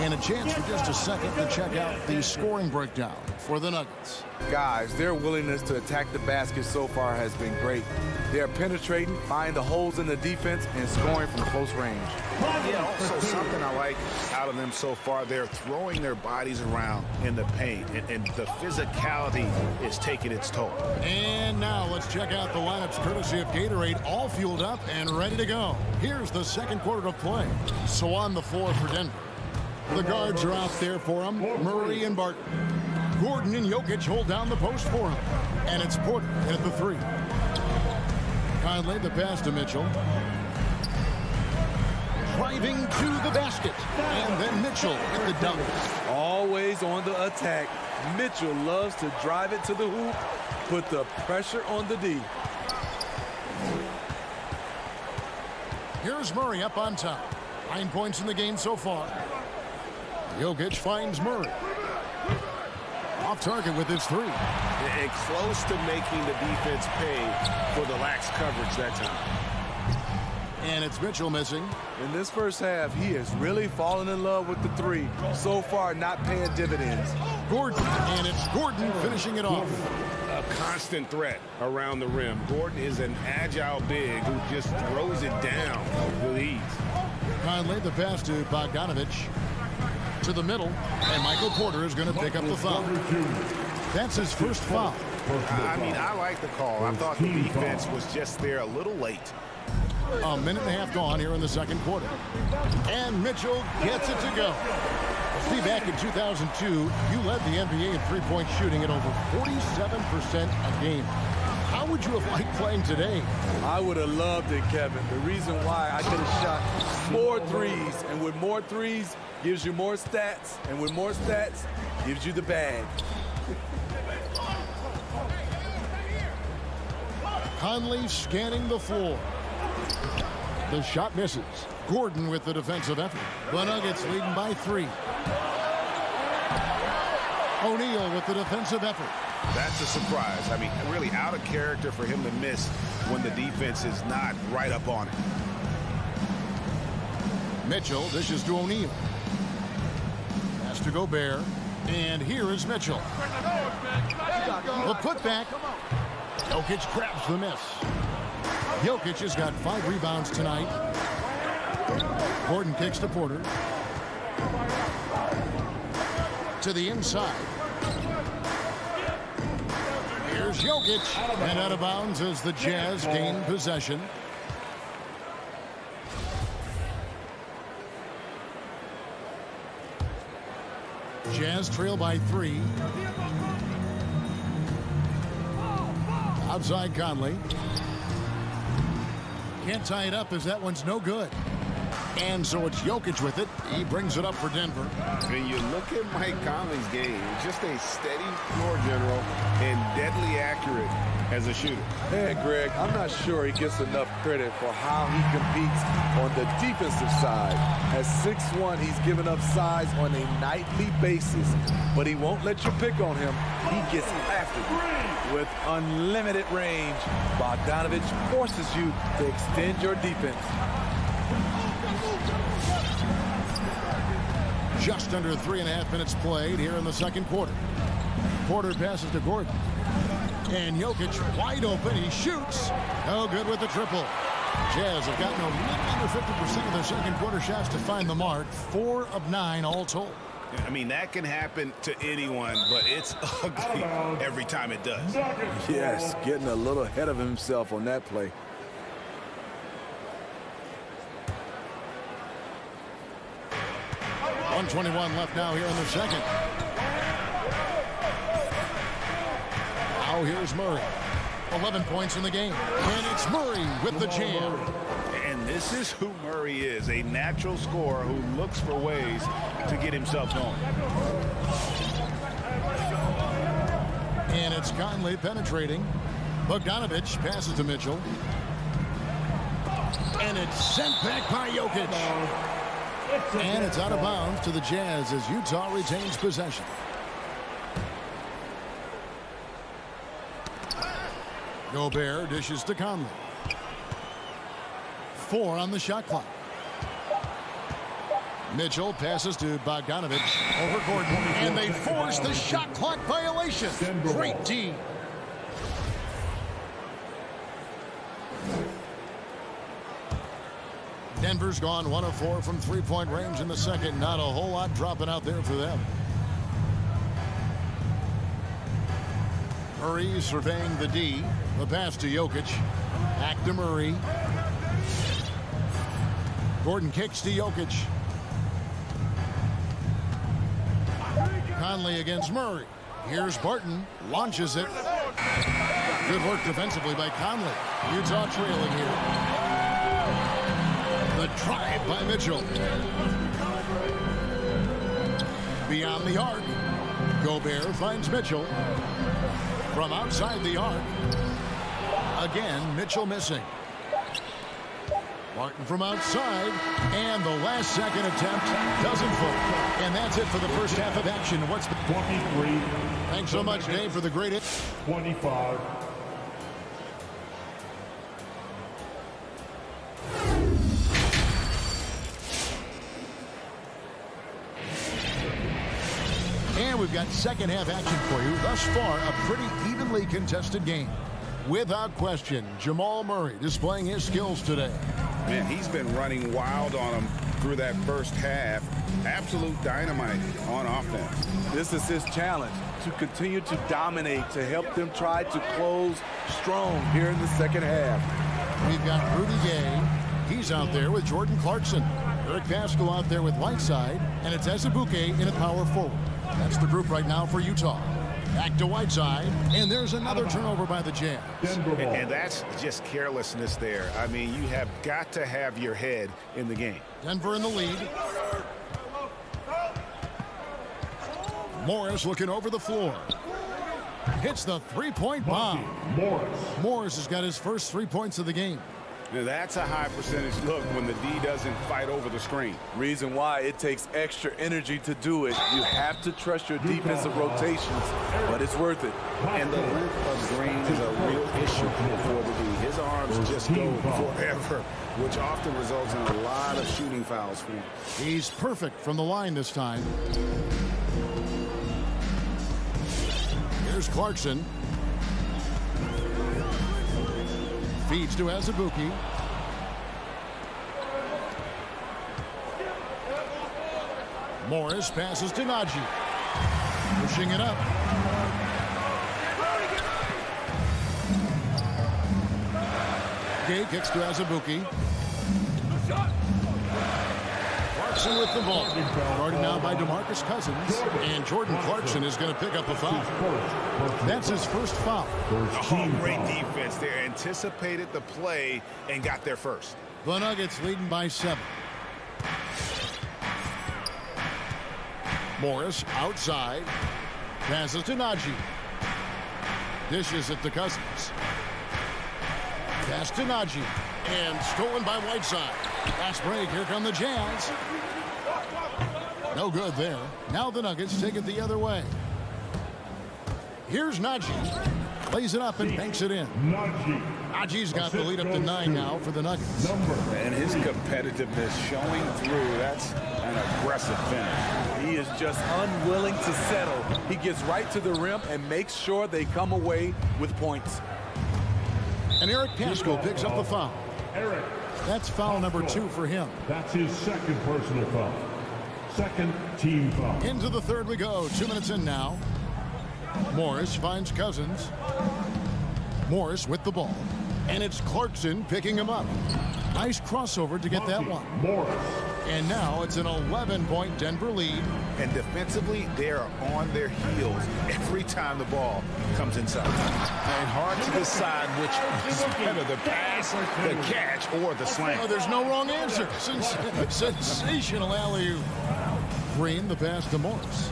And a chance for just a second to check out the scoring breakdown for the Nuggets. Guys, their willingness to attack the basket so far has been great. They're penetrating, finding the holes in the defense, and scoring from close range. Yeah, also something I like out of them so far, they're throwing their bodies around in the paint, and the physicality is taking its toll. And now let's check out the lineups courtesy of Gatorade, all fueled up and ready to go. Here's the second quarter of play. So on the floor for Denver. The guards are out there for him, Murray and Barton. Gordon and Jokic hold down the post for him. And it's Porter at the three. Conley the pass to Mitchell. Driving to the basket. And then Mitchell at the dunk. Always on the attack. Mitchell loves to drive it to the hoop, put the pressure on the D. Here's Murray up on top. 9 points in the game so far. Jokic finds Murray. Off target with his three. And close to making the defense pay for the lax coverage that time. And it's Mitchell missing. In this first half, he has really fallen in love with the three. So far, not paying dividends. Gordon, and it's Gordon finishing it off. A constant threat around the rim. Gordon is an agile big who just throws it down with ease. Conley the pass to Bogdanovich. To the middle, and Michael Porter is going to pick up the foul. That's his first foul. I mean, I like the call. I thought the defense was just there a little late. A minute and a half gone here in the second quarter. And Mitchell gets it to go. See, back in 2002, you led the NBA in three-point shooting at over 47% a game. How would you have liked playing today? I would have loved it, Kevin. The reason why I could have shot more threes, and with more threes, gives you more stats, and with more stats, gives you the bag. Conley scanning the floor. The shot misses. Gordon with the defensive effort. The Nuggets leading by 3. O'Neal with the defensive effort. That's a surprise. I mean, really out of character for him to miss when the defense is not right up on it. Mitchell dishes to O'Neal. Pass to Gobert. And here is Mitchell. The putback. Jokic grabs the miss. Jokic has got 5 rebounds tonight. Gordon kicks to Porter. To the inside. Here's Jokic. And out of bounds as the Jazz gain possession. Jazz trail by 3. Outside Conley. Can't tie it up as that one's no good. And so it's Jokic with it. He brings it up for Denver. When you look at Mike Conley's game, just a steady floor general and deadly accurate as a shooter. Hey, Greg, I'm not sure he gets enough credit for how he competes on the defensive side. At 6'1", he's given up size on a nightly basis, but he won't let you pick on him. He gets after you. With unlimited range, Bogdanovic forces you to extend your defense. Just under 3.5 minutes played here in the second quarter. Porter passes to Gordon. And Jokic wide open. He shoots. No good with the triple. Jazz have gotten a little under 50% of their second quarter shots to find the mark. 4 of 9 all told. I mean, that can happen to anyone, but it's ugly every time it does. Yes, getting a little ahead of himself on that play. .121 left now here in the second. Now here's Murray. 11 points in the game. And it's Murray with the jam. And this is who Murray is, a natural scorer who looks for ways to get himself going. And it's Conley penetrating. Bogdanovic passes to Mitchell. And it's sent back by Jokic. And it's out of bounds to the Jazz as Utah retains possession. Gobert dishes to Conley. 4 on the shot clock. Mitchell passes to Bogdanovic over Gordon. And they force the shot clock violation. Great D. Denver's gone 1 of 4 from three-point range in the second. Not a whole lot dropping out there for them. Murray surveying the D. The pass to Jokic. Back to Murray. Gordon kicks to Jokic. Conley against Murray. Here's Barton. Launches it. Good work defensively by Conley. Utah trailing here. The drive by Mitchell. Beyond the arc. Gobert finds Mitchell. From outside the arc. Again, Mitchell missing. Martin from outside. And the last second attempt doesn't fall. And that's it for the first half of action. What's the 23? Thanks so much, Dave, for the great hit. 25. And we've got second half action for you. Thus far, a pretty evenly contested game. Without question, Jamal Murray displaying his skills today. Man, he's been running wild on him through that first half. Absolute dynamite on offense. This is his challenge, to continue to dominate, to help them try to close strong here in the second half. We've got Rudy Gay. He's out there with Jordan Clarkson. Eric Paschall out there with Whiteside. And it's Azubuike in a power forward. That's the group right now for Utah. Back to Whiteside, and there's another turnover by the Jazz. And that's just carelessness there. I mean, you have got to have your head in the game. Denver in the lead. Morris looking over the floor. Hits the three-point bomb. Morris has got his first 3 points of the game. Now that's a high percentage look when the D doesn't fight over the screen. Reason why it takes extra energy to do it. You have to trust your defensive rotations, but it's worth it. And the length of range is a real issue for the D. His arms just go forever, which often results in a lot of shooting fouls for him. He's perfect from the line this time. Here's Clarkson. Feeds to Azubuike. Morris passes to Naji. Pushing it up. Gay kicks to Azubuike. Clarkson with the ball. Guarded now by DeMarcus Cousins. And Jordan Clarkson is going to pick up a foul. That's his first foul. Oh, great defense there. Anticipated the play and got there first. The Nuggets leading by 7. Morris outside. Passes to Najee. Dishes it to Cousins. Pass to Najee. And stolen by Whiteside. Last break. Here come the Jazz. No good there. Now the Nuggets take it the other way. Here's Najee. Lays it up and banks it in. Najee's got the lead up to 9 now for the Nuggets. And his competitiveness showing through. That's an aggressive finish. He is just unwilling to settle. He gets right to the rim and makes sure they come away with points. And Eric Paschall picks up the foul. That's foul number 2 for him. That's his second personal foul. Second team foul. Into the third we go. 2 minutes in now. Morris finds Cousins. Morris with the ball. And it's Clarkson picking him up. Nice crossover to get that one. Morris. And now it's an 11-point Denver lead. And defensively, they are on their heels every time the ball comes inside. And hard to decide which is better, the pass, the catch, or the slam. Oh, there's no wrong answer. Sensational alley-oop. Green, the pass to Morris.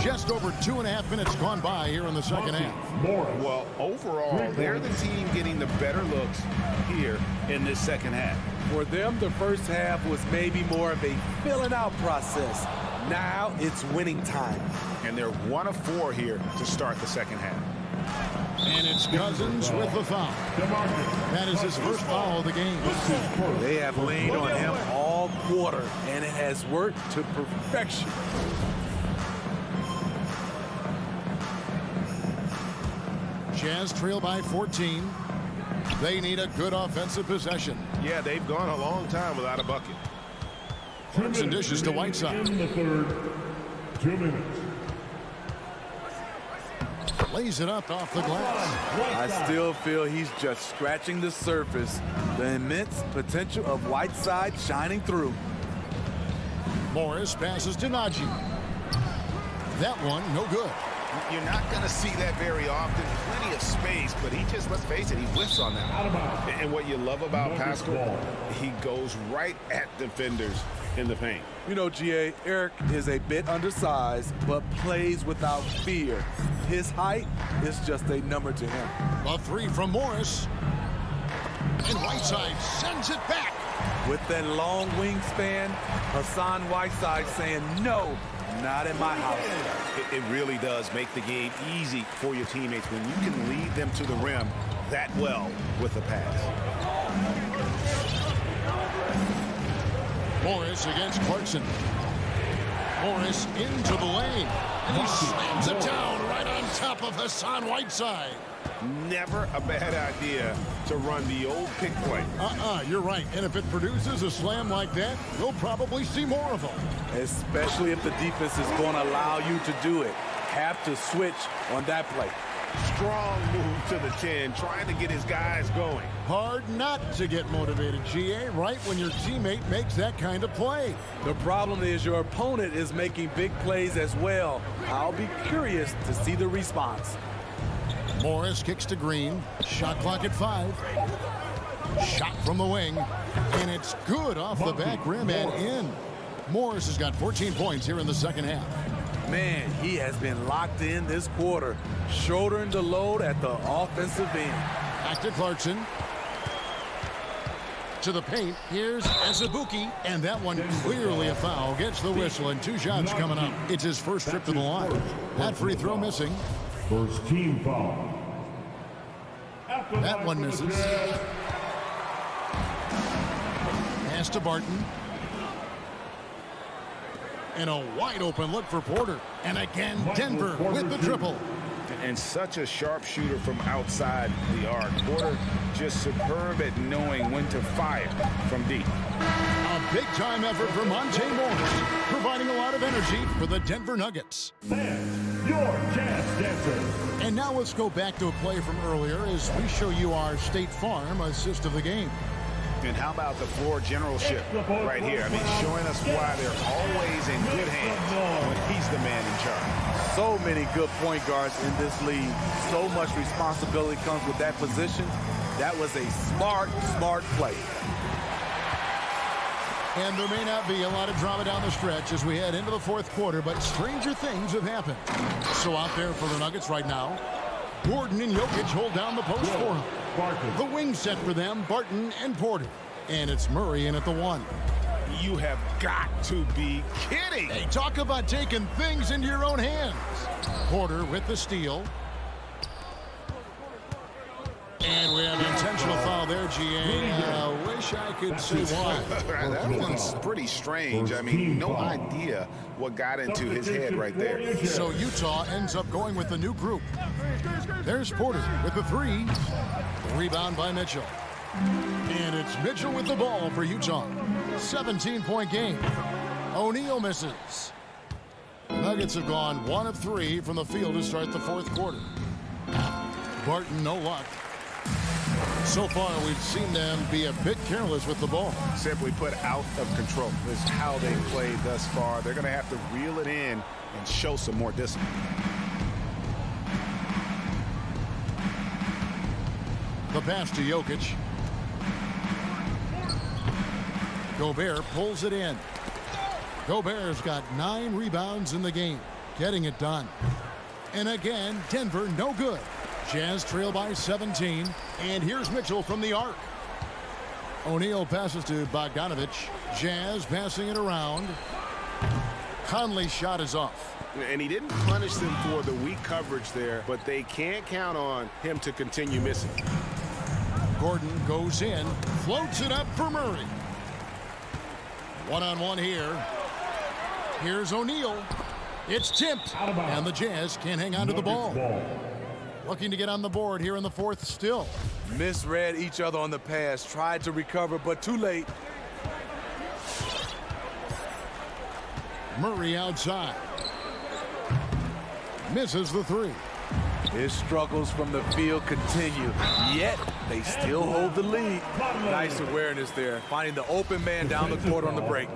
Just over 2.5 minutes gone by here in the second half. Well, overall, they're the team getting the better looks here in this second half. For them, the first half was maybe more of a filling out process. Now it's winning time. And they're 1 of 4 here to start the second half. And it's Cousins with the foul. That is his first foul of the game. They have leaned on him all quarter, and it has worked to perfection. Jazz trail by 14. They need a good offensive possession. Yeah, they've gone a long time without a bucket. Clarkson dishes to Whiteside. In the third, 2 minutes. Lays it up off the glass. I still feel he's just scratching the surface. The immense potential of Whiteside shining through. Morris passes to Najee. That one, no good. You're not going to see that very often. Plenty of space, but he just, let's face it, he whiffs on that. And what you love about Paschall, he goes right at defenders in the paint. You know, GA, Eric is a bit undersized, but plays without fear. His height is just a number to him. A 3 from Morris. And Whiteside sends it back. With that long wingspan, Hassan Whiteside saying, no, not in my house. It really does make the game easy for your teammates when you can lead them to the rim that well with a pass. Morris against Clarkson. Morris into the lane. And he slams it down right on top of Hassan Whiteside. Never a bad idea to run the old pick play. You're right. And if it produces a slam like that, we'll probably see more of them. Especially if the defense is going to allow you to do it. Have to switch on that play. Strong move to the 10, trying to get his guys going. Hard not to get motivated, GA, right when your teammate makes that kind of play. The problem is your opponent is making big plays as well. I'll be curious to see the response. Morris kicks to Green. Shot clock at 5. Shot from the wing. And it's good off the back rim and in. Morris has got 14 points here in the second half. Man, he has been locked in this quarter, shouldering the load at the offensive end. Back to Clarkson. To the paint. Here's Azubuike. And that one clearly a foul. Gets the whistle and 2 shots coming up. It's his first trip to the line. That free throw missing. First team foul. That one misses. Pass to Barton. And a wide open look for Porter. And again, Denver with the triple. And such a sharp shooter from outside the arc. Porter just superb at knowing when to fire from deep. A big-time effort from Monte Morris, providing a lot of energy for the Denver Nuggets. Fans, your Jazz Dancers. And now let's go back to a play from earlier as we show you our State Farm assist of the game. And how about the floor generalship right here? I mean, showing us why they're always in good hands when he's the man in charge. So many good point guards in this league. So much responsibility comes with that position. That was a smart play. And there may not be a lot of drama down the stretch as we head into the fourth quarter, but stranger things have happened. So out there for the Nuggets right now, Gordon and Jokic hold down the post for him. The wing set for them, Barton and Porter. And it's Murray in at the 1. You have got to be kidding. Hey, talk about taking things into your own hands. Porter with the steal. And we have an intentional foul there, GA. Wish I could see why. That one's pretty strange. I mean, no idea what got into his head right there. So Utah ends up going with the new group. There's Porter with the 3. Rebound by Mitchell. And it's Mitchell with the ball for Utah. 17-point game. O'Neal misses. The Nuggets have gone 1 of 3 from the field to start the fourth quarter. Barton, no luck. So far, we've seen them be a bit careless with the ball. Simply put, out of control is how they played thus far. They're going to have to reel it in and show some more discipline. The pass to Jokic. Gobert pulls it in. Gobert's got 9 rebounds in the game, getting it done. And again, Denver no good. Jazz trail by 17, and here's Mitchell from the arc. O'Neal passes to Bogdanovic. Jazz passing it around. Conley's shot is off. And he didn't punish them for the weak coverage there, but they can't count on him to continue missing. Gordon goes in, floats it up for Murray. One-on-one here. Here's O'Neal. It's tipped, and the Jazz can't hang on to the ball. Looking to get on the board here in the fourth still. Misread each other on the pass, tried to recover, but too late. Murray outside. Misses the 3. His struggles from the field continue, yet they still hold the lead. Nice awareness there, finding the open man down the court on the break.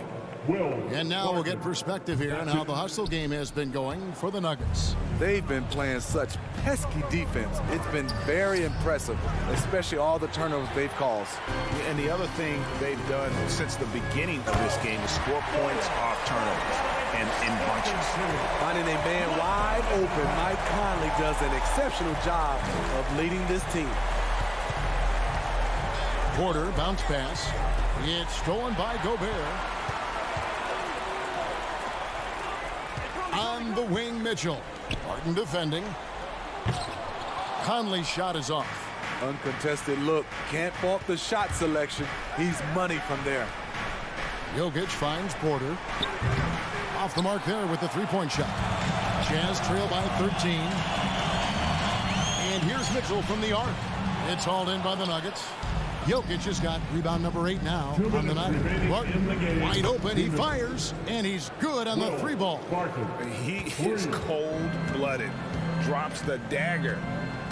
And now we'll get perspective here on how the hustle game has been going for the Nuggets. They've been playing such pesky defense. It's been very impressive, especially all the turnovers they've caused. And the other thing they've done since the beginning of this game is score points off turnovers and in bunches. Finding a man wide open, Mike Conley does an exceptional job of leading this team. Porter bounce pass. It's stolen by Gobert. On the wing, Mitchell. Barton defending. Conley's shot is off. Uncontested look. Can't fault the shot selection. He's money from there. Jokic finds Porter. Off the mark there with the three-point shot. Jazz trail by 13. And here's Mitchell from the arc. It's hauled in by the Nuggets. Jokic has got rebound number 8 now on the night. Barton wide open. He fires, and he's good on the 3-ball. He is cold-blooded. Drops the dagger.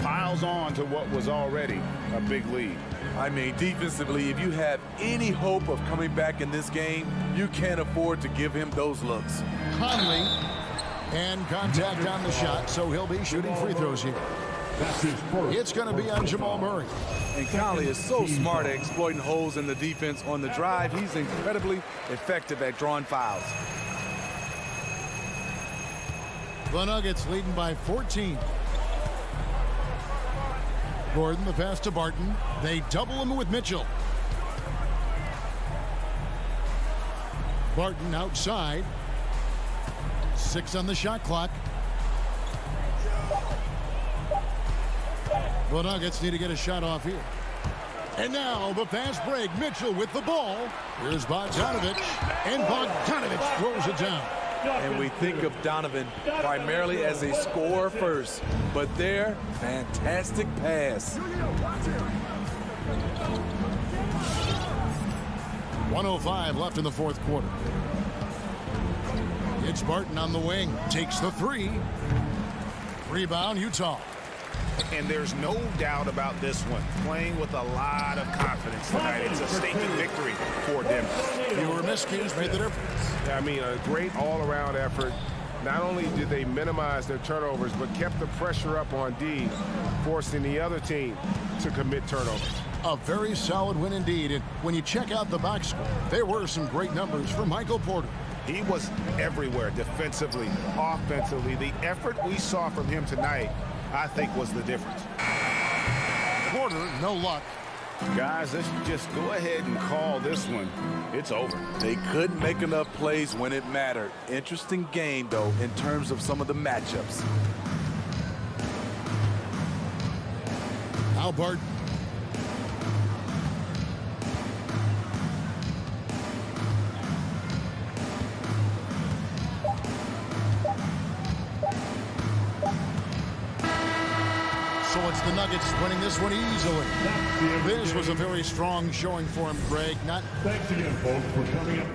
Piles on to what was already a big lead. I mean, defensively, if you have any hope of coming back in this game, you can't afford to give him those looks. Conley, and contact on the shot, so he'll be shooting free throws here. It's going to be on Jamal Murray. And Conley is so smart at exploiting holes in the defense on the drive. He's incredibly effective at drawing fouls. The Nuggets leading by 14. Gordon, the pass to Barton. They double him with Mitchell. Barton outside. 6 on the shot clock. The Nuggets need to get a shot off here. And now the fast break. Mitchell with the ball. Here's Bogdanovic. And Bogdanovic throws it down. And we think of Donovan primarily as a scorer first. But there, fantastic pass. 1:05 left in the fourth quarter. It's Barton on the wing. Takes the 3. Rebound, Utah. And there's no doubt about this one. Playing with a lot of confidence tonight. It's a statement victory for Denver. Fewer miscues made the difference. I mean, a great all-around effort. Not only did they minimize their turnovers, but kept the pressure up on D, forcing the other team to commit turnovers. A very solid win indeed. And when you check out the box score, there were some great numbers from Michael Porter. He was everywhere, defensively, offensively. The effort we saw from him tonight, I think, was the difference. Porter, no luck. Guys, let's just go ahead and call this one. It's over. They couldn't make enough plays when it mattered. Interesting game, though, in terms of some of the matchups. Albert. So it's the Nuggets winning this one easily. This was a very strong showing for him, Greg. Thanks again, folks, for coming up.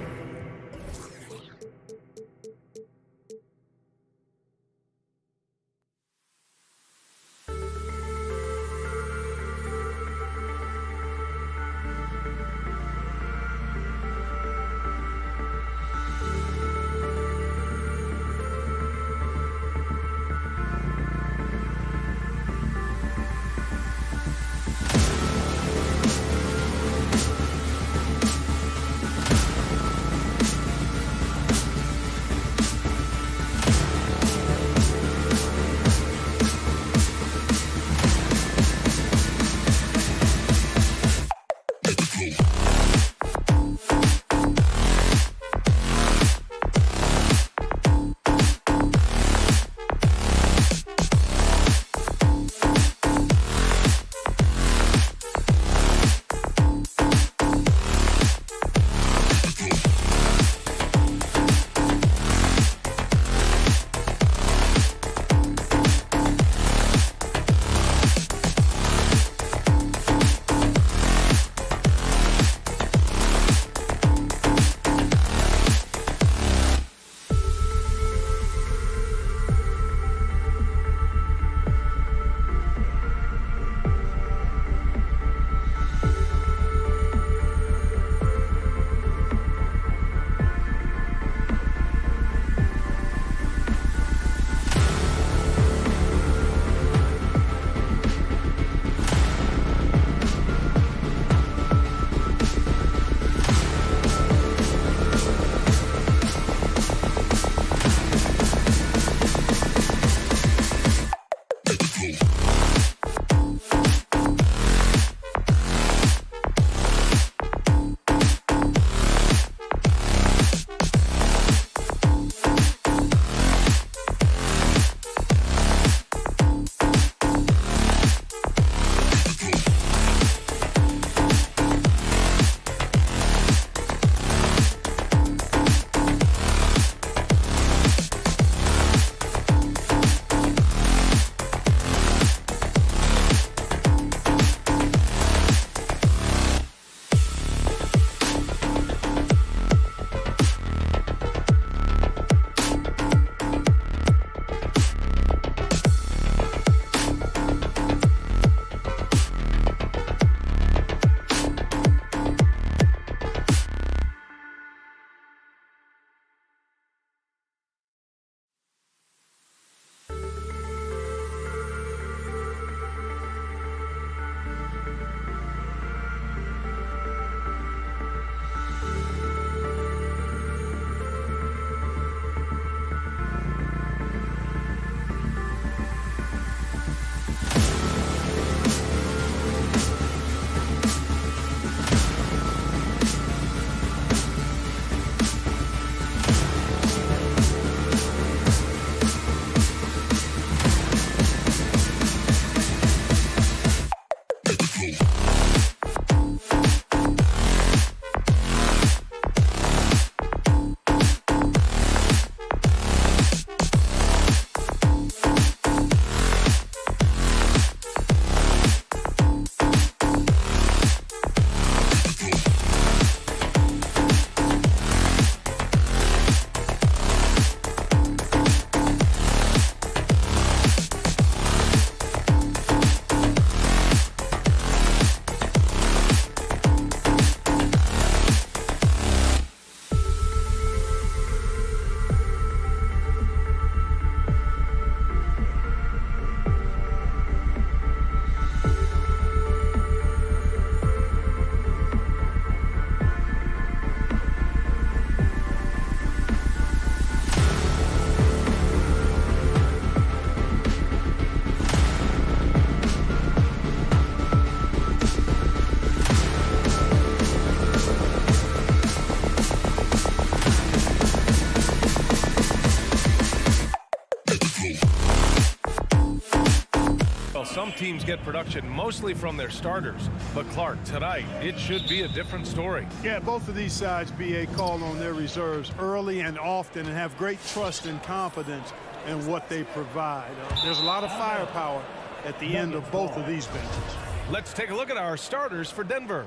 some teams get production mostly from their starters. But Clark, tonight, it should be a different story. Yeah, both of these sides, BA, call on their reserves early and often and have great trust and confidence in what they provide. There's a lot of firepower at the end of both of these benches. Let's take a look at our starters for Denver.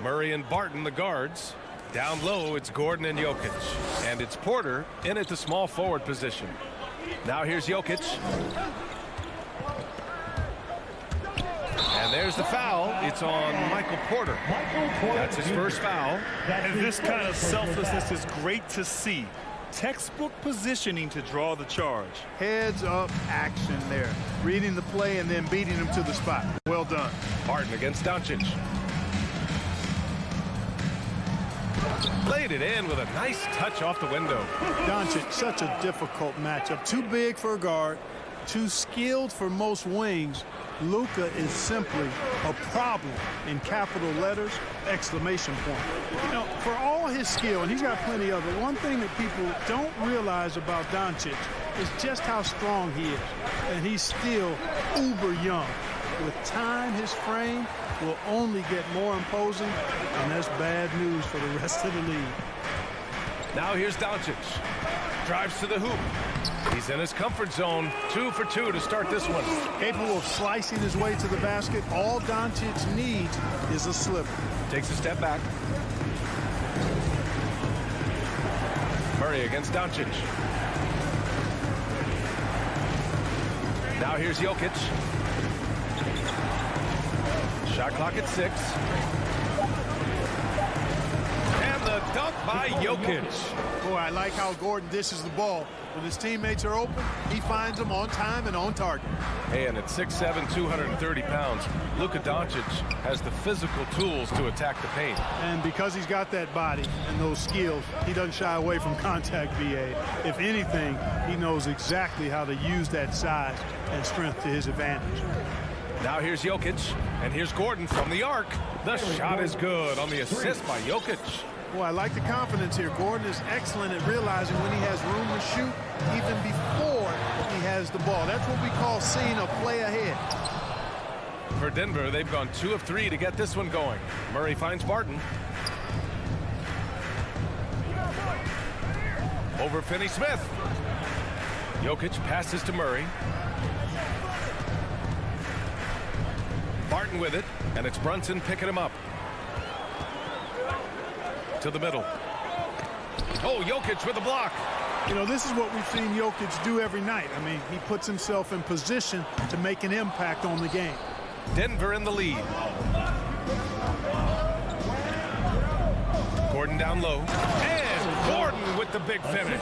Murray and Barton, the guards. Down low, it's Gordon and Jokic. And it's Porter in at the small forward position. Now here's Jokic. And there's the foul. It's on Michael Porter. That's his first foul. And this kind of selflessness is great to see. Textbook positioning to draw the charge. Heads up action there. Reading the play and then beating him to the spot. Well done. Barton against Doncic. Played it in with a nice touch off the window. Doncic, such a difficult matchup. Too big for a guard, too skilled for most wings. Luka is simply a problem in capital letters, exclamation point. You know, for all his skill, and he's got plenty of it, one thing that people don't realize about Doncic is just how strong he is. And he's still uber young. With time, his frame will only get more imposing, and that's bad news for the rest of the league. Now here's Doncic. Drives to the hoop. He's in his comfort zone. 2 for 2 to start this one. Capable of slicing his way to the basket. All Doncic needs is a slipper. Takes a step back. Murray against Doncic. Now here's Jokic. Shot clock at 6. And the dunk by Jokic. Boy, I like how Gordon dishes the ball. When his teammates are open, he finds them on time and on target. Hey, and at 6'7", 230 pounds, Luka Doncic has the physical tools to attack the paint. And because he's got that body and those skills, he doesn't shy away from contact, VA. If anything, he knows exactly how to use that size and strength to his advantage. Now here's Jokic, and here's Gordon from the arc. The shot is good on the assist by Jokic. Boy, I like the confidence here. Gordon is excellent at realizing when he has room to shoot even before he has the ball. That's what we call seeing a play ahead. For Denver, they've gone 2 of 3 to get this one going. Murray finds Barton. Over Finney-Smith. Jokic passes to Murray. Barton with it, and it's Brunson picking him up. To the middle. Oh, Jokic with a block. You know, this is what we've seen Jokic do every night. I mean, he puts himself in position to make an impact on the game. Denver in the lead. Gordon down low. And Gordon with the big finish.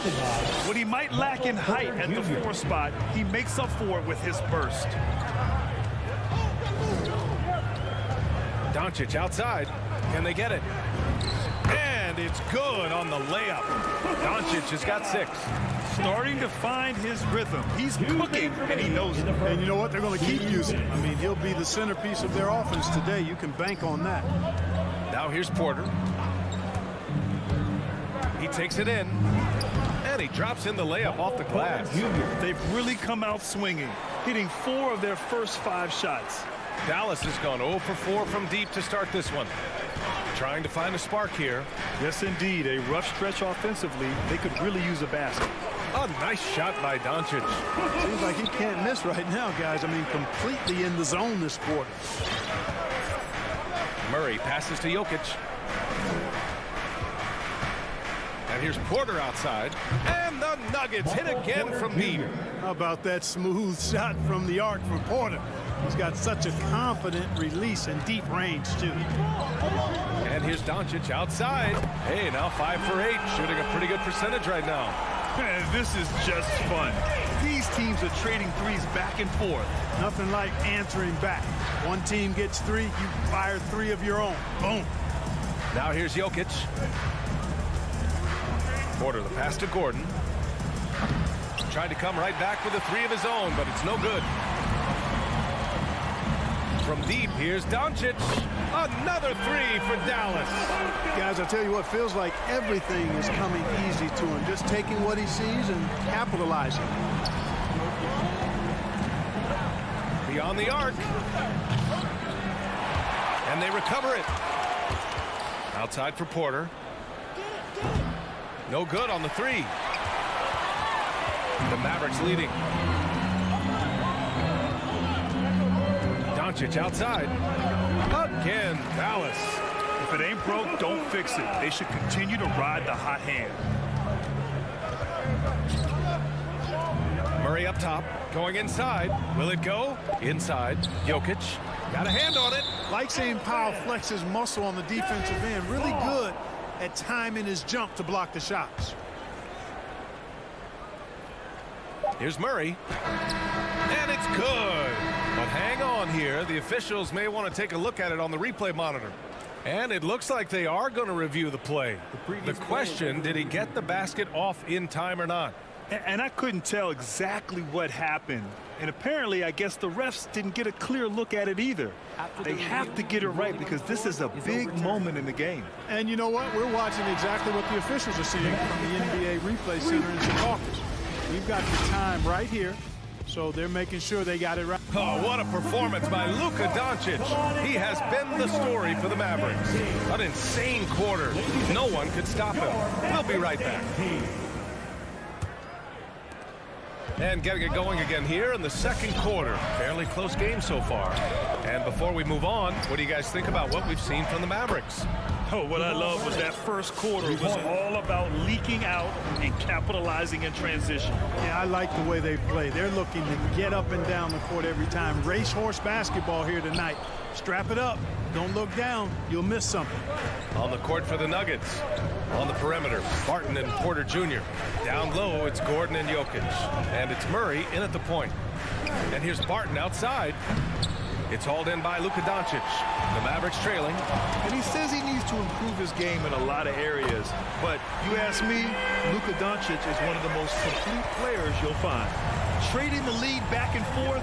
What he might lack in height at the 4 spot, he makes up for it with his burst. Doncic outside. Can they get it? And it's good on the layup. Doncic has got 6. Starting to find his rhythm. He's cooking, and he knows it. And you know what? They're going to keep using him. I mean, he'll be the centerpiece of their offense today. You can bank on that. Now here's Porter. He takes it in. And he drops in the layup off the glass. They've really come out swinging, hitting 4 of their first 5 shots. Dallas has gone 0 for 4 from deep to start this one. Trying to find a spark here. Yes, indeed. A rough stretch offensively. They could really use a basket. A nice shot by Doncic. Seems like he can't miss right now, guys. I mean, completely in the zone this quarter. Murray passes to Jokic. And here's Porter outside. And the Nuggets hit again from deep. How about that smooth shot from the arc for Porter? He's got such a confident release and deep range, too. And here's Doncic outside. Hey, now 5 for 8, shooting a pretty good percentage right now. Man, this is just fun. These teams are trading threes back and forth. Nothing like answering back. One team gets 3, you fire 3 of your own. Boom. Now here's Jokic. Porter, the pass to Gordon. Tried to come right back with a 3 of his own, but it's no good. From deep, here's Doncic. Another 3 for Dallas. Guys, I tell you what, feels like everything is coming easy to him. Just taking what he sees and capitalizing. beyond the arc. And they recover it. Outside for Porter. No good on the three. The Mavericks leading. Doncic outside. Again, Dallas. If it ain't broke, don't fix it. They should continue to ride the hot hand. Murray up top, going inside. Will it go? Inside. Jokic got a hand on it. Like seeing Powell flex his muscle on the defensive end. Really good at timing his jump to block the shots. Here's Murray. And it's good. But hang on here. The officials may want to take a look at it on the replay monitor. And it looks like they are going to review the play. The question, did he get the basket off in time or not? And I couldn't tell exactly what happened. And apparently, I guess the refs didn't get a clear look at it either. They have to get it right because this is a big moment in the game. And you know what? We're watching exactly what the officials are seeing from the NBA Replay Center in Secaucus. We've got the time right here, so they're making sure they got it right. Oh, what a performance by Luka Doncic. He has been the story for the Mavericks. An insane quarter. No one could stop him. We'll be right back. And getting it going again here in the second quarter. Fairly close game so far. And before we move on, what do you guys think about what we've seen from the Mavericks? Oh, what I love was that first quarter was all about leaking out and capitalizing in transition. Yeah, I like the way they play. They're looking to get up and down the court every time. Racehorse basketball here tonight. Strap it up. Don't look down. You'll miss something. On the court for the Nuggets. On the perimeter, Barton and Porter Jr. Down low, it's Gordon and Jokic. And it's Murray in at the point. And here's Barton outside. It's hauled in by Luka Doncic. The Mavericks trailing. And he says he needs to improve his game in a lot of areas. But you ask me, Luka Doncic is one of the most complete players you'll find. Trading the lead back and forth,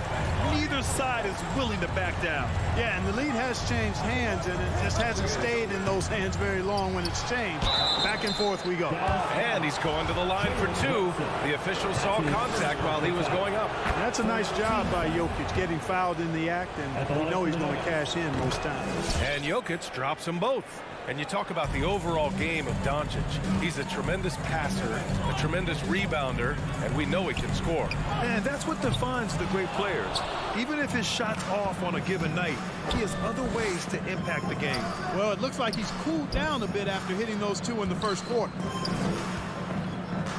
neither side is willing to back down. Yeah, and the lead has changed hands, and it just hasn't stayed in those hands very long when it's changed. Back and forth we go. And he's going to the line for two. The official saw contact while he was going up. That's a nice job by Jokic, getting fouled in the act, and we know he's going to cash in most times. And Jokic drops them both. And you talk about the overall game of Doncic. He's a tremendous passer, a tremendous rebounder, and we know he can score. And that's what defines the great players. Even if his shot's off on a given night, he has other ways to impact the game. Well, it looks like he's cooled down a bit after hitting those two in the first quarter.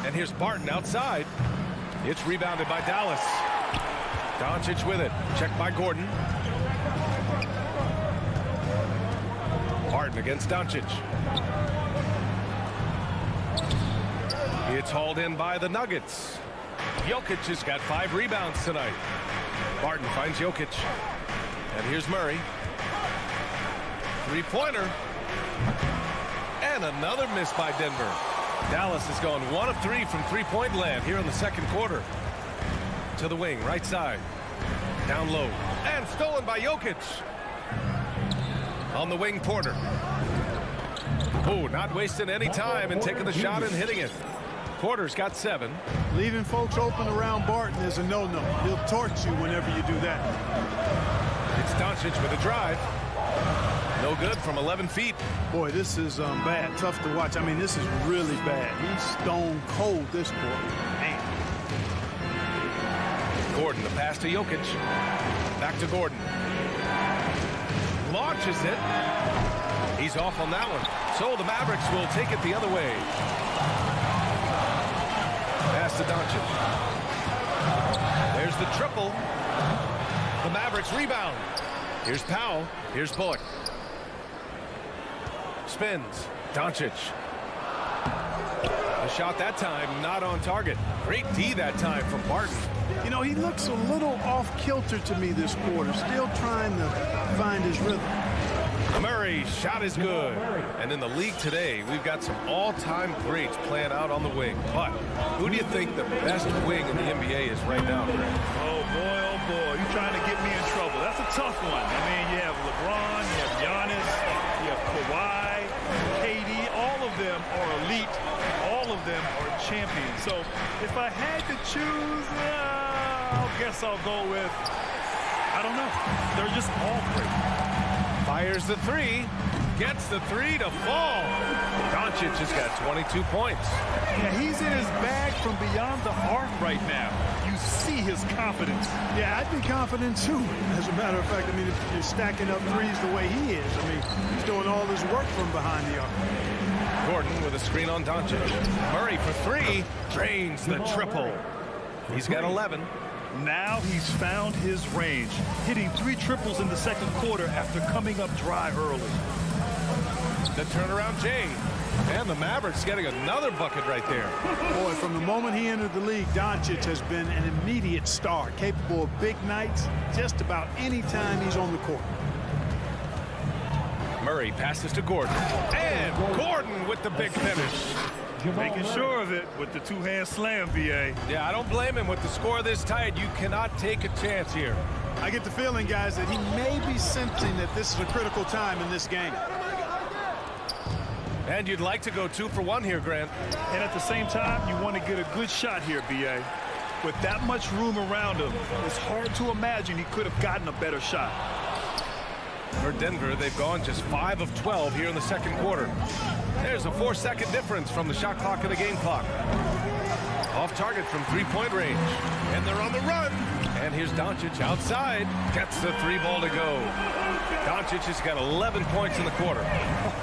And here's Barton outside. It's rebounded by Dallas. Doncic with it. Checked by Gordon. Barton against Doncic. It's hauled in by the Nuggets. Jokic has got 5 rebounds tonight. Barton finds Jokic. And here's Murray. Three-pointer. And another miss by Denver. Dallas has gone 1 of 3 from three-point land here in the second quarter. To the wing, right side. Down low. And stolen by Jokic. On the wing, Porter. Oh, not wasting any time and taking the shot and hitting it. Porter's got 7. Leaving folks open around Barton is a no-no. He'll torch you whenever you do that. It's Doncic with a drive. No good from 11 feet. Boy, this is bad. Tough to watch. I mean, this is really bad. He's stone cold this quarter. Man. Gordon, the pass to Jokic. Back to Gordon. Launches it. He's off on that one. So the Mavericks will take it the other way. Pass to Doncic. There's the triple. The Mavericks rebound. Here's Powell. Here's Bullock. Spins. Doncic. The shot that time not on target. Great D that time from Barton. You know, he looks a little off-kilter to me this quarter. Still trying to find his rhythm. Murray, shot is good. And in the league today, we've got some all-time greats playing out on the wing. But who do you think the best wing in the NBA is right now, Greg? Oh, boy, you're trying to get me in trouble. That's a tough one. I mean, you have LeBron, you have Giannis, you have Kawhi, KD. All of them are elite. All of them are champions. So if I had to choose, I guess I'll go with I don't know. They're just all great. Fires the three. Gets the three to fall. Doncic has got 22 points. Yeah, he's in his bag from beyond the arc right now. You see his confidence. Yeah, I'd be confident too. As a matter of fact, I mean, if you're stacking up threes the way he is, I mean, he's doing all his work from behind the arc. Gordon with a screen on Doncic. Murray for three. Drains the triple. He's got 11. Now he's found his range, hitting 3 triples in the second quarter after coming up dry early. The turnaround Jay. And the Mavericks getting another bucket right there. Boy, from the moment he entered the league, Doncic has been an immediate star, capable of big nights just about any time he's on the court. Murray passes to Gordon. And Gordon with the big finish. Making sure of it with the two-hand slam, VA. Yeah, I don't blame him. With the score this tight, you cannot take a chance here. I get the feeling, guys, that he may be sensing that this is a critical time in this game. And you'd like to go 2 for 1 here, Grant. And at the same time, you want to get a good shot here, BA. With that much room around him, it's hard to imagine he could have gotten a better shot. For Denver, they've gone just 5 of 12 here in the second quarter. There's a 4-second difference from the shot clock and the game clock. Off target from 3-point range. And they're on the run. And here's Doncic outside. Gets the 3 ball to go. Doncic has got 11 points in the quarter.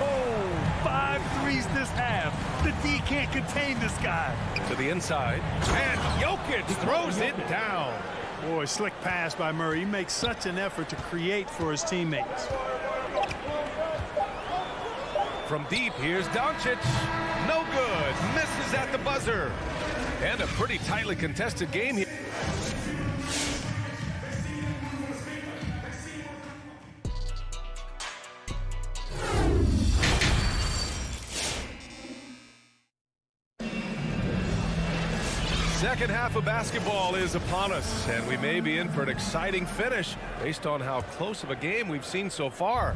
Oh, 5 threes this half. The D can't contain this guy. To the inside. And Jokic throws it down. Boy, slick pass by Murray. He makes such an effort to create for his teammates. From deep, here's Doncic. No good. Misses at the buzzer. And a pretty tightly contested game here. Second half of basketball is upon us, and we may be in for an exciting finish based on how close of a game we've seen so far.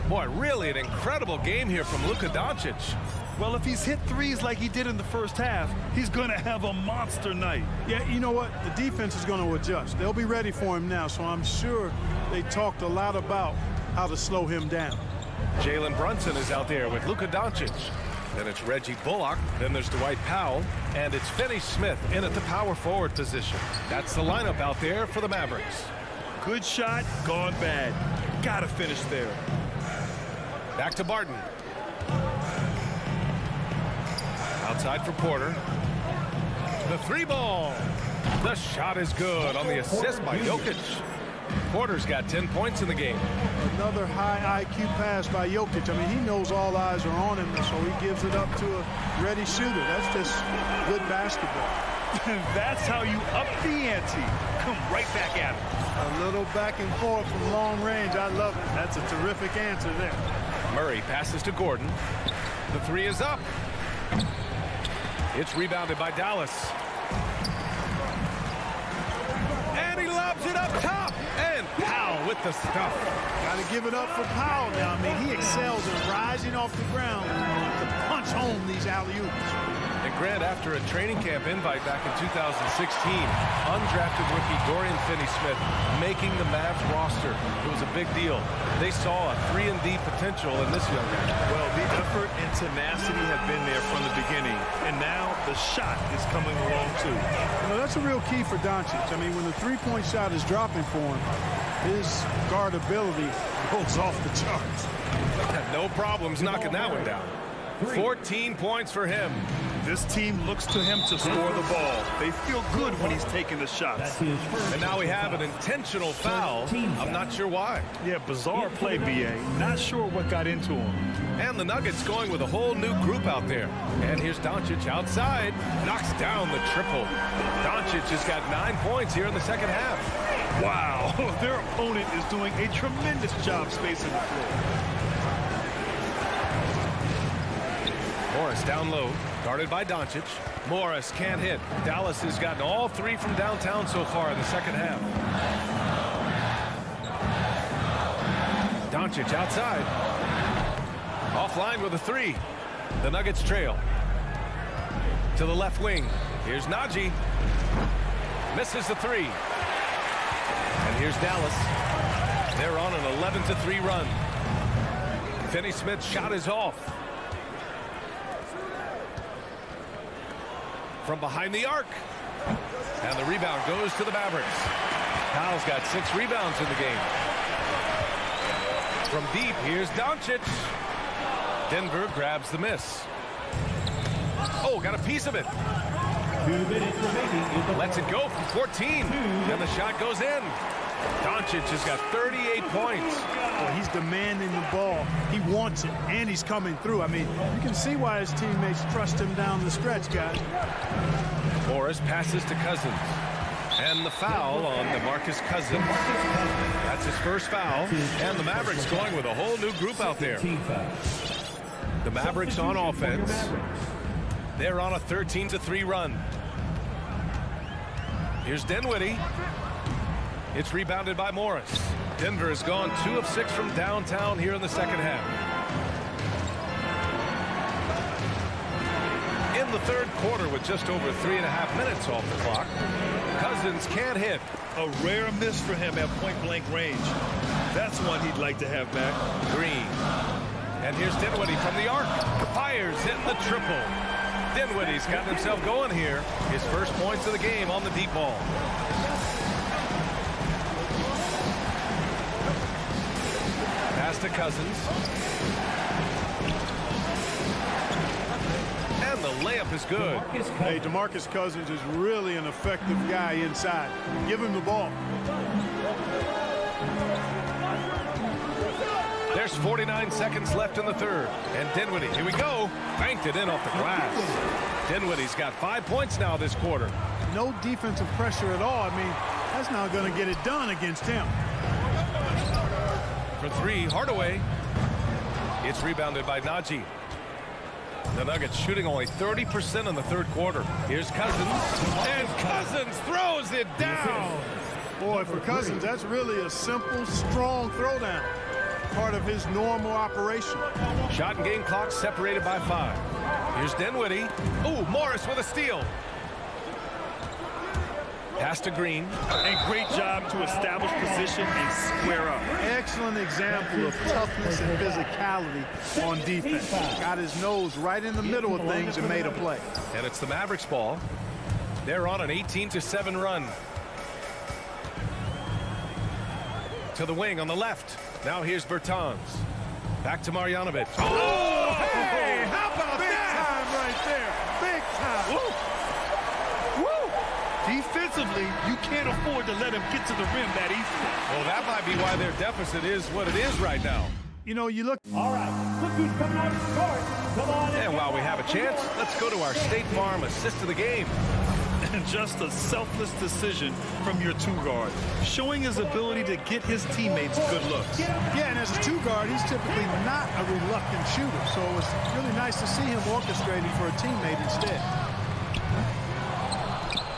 Boy, really an incredible game here from Luka Doncic. Well, if he's hit threes like he did in the first half, he's going to have a monster night. Yeah, you know what? The defense is going to adjust. They'll be ready for him now, so I'm sure they talked a lot about how to slow him down. Jalen Brunson is out there with Luka Doncic. Then it's Reggie Bullock. Then there's Dwight Powell. And it's Finney Smith in at the power forward position. That's the lineup out there for the Mavericks. Good shot, gone bad. Got to finish there. Back to Barton. Outside for Porter. The 3 ball. The shot is good on the assist by Jokic. Porter's got 10 points in the game. Another high IQ pass by Jokic. I mean, he knows all eyes are on him, so he gives it up to a ready shooter. That's just good basketball. And that's how you up the ante. Come right back at him. A little back and forth from long range. I love it. That's a terrific answer there. Murray passes to Gordon. The 3 is up. It's rebounded by Dallas. And he lobs it up top. And Powell with the stuff. Got to give it up for Powell now. I mean, he excels in rising off the ground to punch home these alley-oops. And Grant, after a training camp invite back in 2016, undrafted rookie Dorian Finney-Smith making the Mavs roster. It was a big deal. They saw a 3-and-D potential in this young man. Well, the effort and tenacity have been there from the beginning, and now the shot is coming along too. You know, that's a real key for Doncic. I mean, when the three-point shot is dropping for him, his guardability goes off the charts. No problems knocking that one down. 14 points for him. This team looks to him to score the ball. They feel good when he's taking the shots. And now we have an intentional foul. I'm not sure why. Yeah, bizarre play, BA. Not sure what got into him. And the Nuggets going with a whole new group out there. And here's Doncic outside. Knocks down the triple. Doncic has got 9 points here in the second half. Wow, their opponent is doing a tremendous job spacing the floor. Morris down low, guarded by Doncic. Morris can't hit. Dallas has gotten all 3 from downtown so far in the second half. Doncic outside. Offline with a 3. The Nuggets trail. To the left wing. Here's Najee. Misses the 3. And here's Dallas. They're on an 11-3 run. Finney Smith's shot is off. From behind the arc. And the rebound goes to the Mavericks. Powell's got 6 rebounds in the game. From deep, here's Doncic. Denver grabs the miss. Oh, got a piece of it. 2 minutes remaining. Lets it go from 14. And the shot goes in. Doncic has got 38 points. Well, he's demanding the ball. He wants it, and he's coming through. I mean, you can see why his teammates trust him down the stretch, guys. Morris passes to Cousins. And the foul on DeMarcus Cousins. That's his first foul. And the Mavericks going with a whole new group out there. The Mavericks on offense. They're on a 13-3 run. Here's Dinwiddie. It's rebounded by Morris. Denver has gone 2 of 6 from downtown here in the second half. In the third quarter with just over 3.5 minutes off the clock, Cousins can't hit. A rare miss for him at point-blank range. That's one he'd like to have back. Green. And here's Dinwiddie from the arc. Fires, hitting the triple. Dinwiddie's gotten himself going here. His first points of the game on the deep ball. Pass to Cousins. And the layup is good. Hey, DeMarcus Cousins is really an effective guy inside. Give him the ball. There's 49 seconds left in the third. And Dinwiddie, here we go. Banked it in off the glass. Dinwiddie's got 5 points now this quarter. No defensive pressure at all. I mean, that's not going to get it done against him. For 3, Hardaway. It's rebounded by Najee. The Nuggets shooting only 30% in the third quarter. Here's Cousins. And Cousins throws it down. Boy, for Cousins, that's really a simple, strong throwdown. Part of his normal operation. Shot and game clock separated by 5. Here's Dinwiddie. Ooh, Morris with a steal. Pass to Green. And great job to establish position and square up. Excellent example of toughness and physicality on defense. Got his nose right in the middle of things and made a play. And it's the Mavericks ball. They're on an 18-7 run. To the wing on the left. Now here's Bertans. Back to Marjanovic. Oh, hey, how about that? Big time right there. Big time. Woo. Woo. Defensively, you can't afford to let him get to the rim that easily. Well, that might be why their deficit is what it is right now. You know, you look. All right, look who's coming out to start. Come on. And while we have a chance, let's go to our State Farm assist of the game. And just a selfless decision from your 2-guard, showing his ability to get his teammates good looks. Yeah, and as a 2-guard, he's typically not a reluctant shooter, so it was really nice to see him orchestrating for a teammate instead.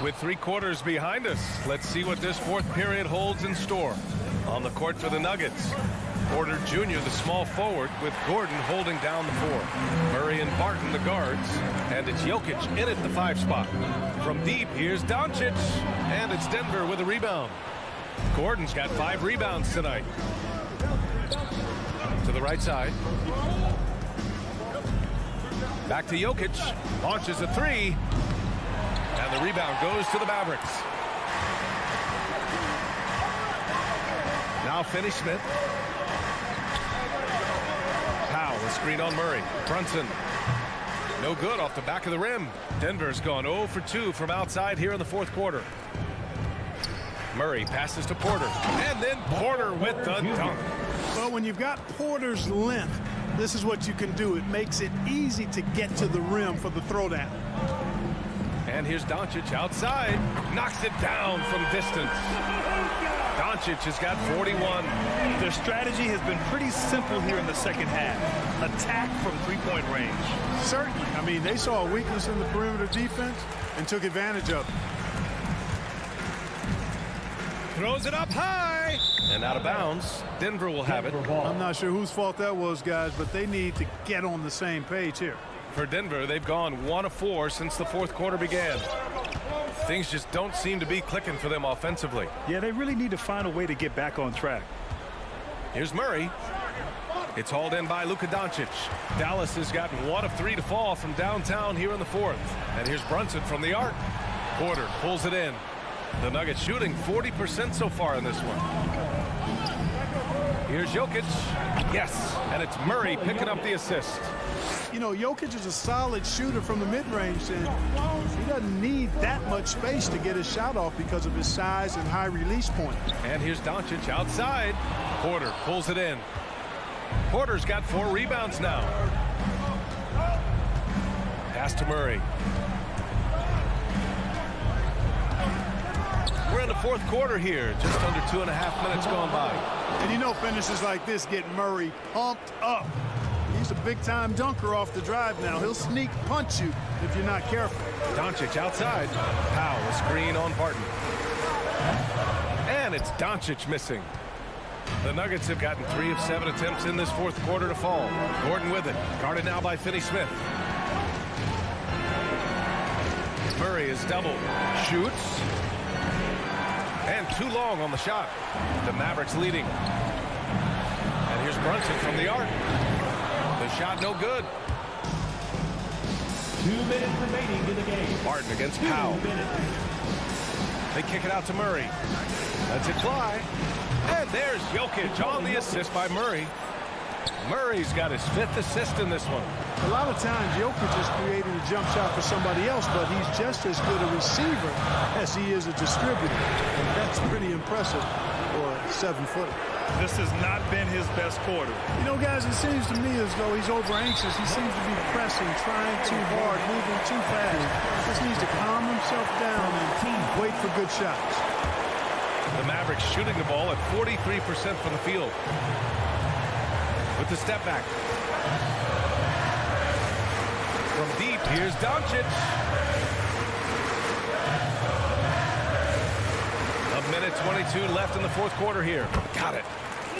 With 3 quarters behind us, let's see what this fourth period holds in store. On the court for the Nuggets, Porter Jr., the small forward, with Gordon holding down the 4. Murray and Barton, the guards. And it's Jokic in at the 5 spot. From deep, here's Doncic. And it's Denver with a rebound. Gordon's got 5 rebounds tonight. To the right side. Back to Jokic. Launches a 3. And the rebound goes to the Mavericks. Now Finney Smith. Powell, a screen on Murray. Brunson. No good off the back of the rim. Denver's gone 0 for 2 from outside here in the fourth quarter. Murray passes to Porter. And then Porter with the dunk. Well, when you've got Porter's length, this is what you can do. It makes it easy to get to the rim for the throwdown. And here's Doncic outside. Knocks it down from distance. Doncic has got 41. Their strategy has been pretty simple here in the second half. Attack from 3-point range. Certainly. I mean, they saw a weakness in the perimeter defense and took advantage of it. Throws it up high. And out of bounds. Denver will have it. I'm not sure whose fault that was, guys, but they need to get on the same page here. For Denver, they've gone 1 of 4 since the fourth quarter began. Things just don't seem to be clicking for them offensively. Yeah, they really need to find a way to get back on track. Here's Murray. It's hauled in by Luka Doncic. Dallas has gotten 1 of 3 to fall from downtown here in the fourth. And here's Brunson from the arc. Porter pulls it in. The Nuggets shooting 40% so far in this one. Here's Jokic. Yes, and it's Murray picking up the assist. You know, Jokic is a solid shooter from the mid-range, and he doesn't need that much space to get his shot off because of his size and high release point. And here's Doncic outside. Porter pulls it in. Porter's got 4 rebounds now. Pass to Murray. We're in the fourth quarter here. Just under 2.5 minutes gone by. And you know finishes like this get Murray pumped up. He's a big-time dunker off the drive now. He'll sneak punch you if you're not careful. Doncic outside. Powell, a screen on Barton. And it's Doncic missing. The Nuggets have gotten 3 of 7 attempts in this fourth quarter to fall. Gordon with it. Guarded now by Finney-Smith. Murray is doubled. Shoots. And too long on the shot. The Mavericks leading. And here's Brunson from the arc. The shot no good. 2 minutes remaining in the game. Barton against Powell. They kick it out to Murray. Lets it fly. And there's Jokic on the assist by Murray. Murray's got his 5th assist in this one. A lot of times Jokic is creating a jump shot for somebody else, but he's just as good a receiver as he is a distributor. And that's pretty impressive for a 7-footer. This has not been his best quarter. You know, guys, it seems to me as though he's over anxious. He seems to be pressing, trying too hard, moving too fast. Just needs to calm himself down and wait for good shots. The Mavericks shooting the ball at 43% from the field. With the step back. From deep, here's Doncic. A minute 22 left in the fourth quarter here. Got it.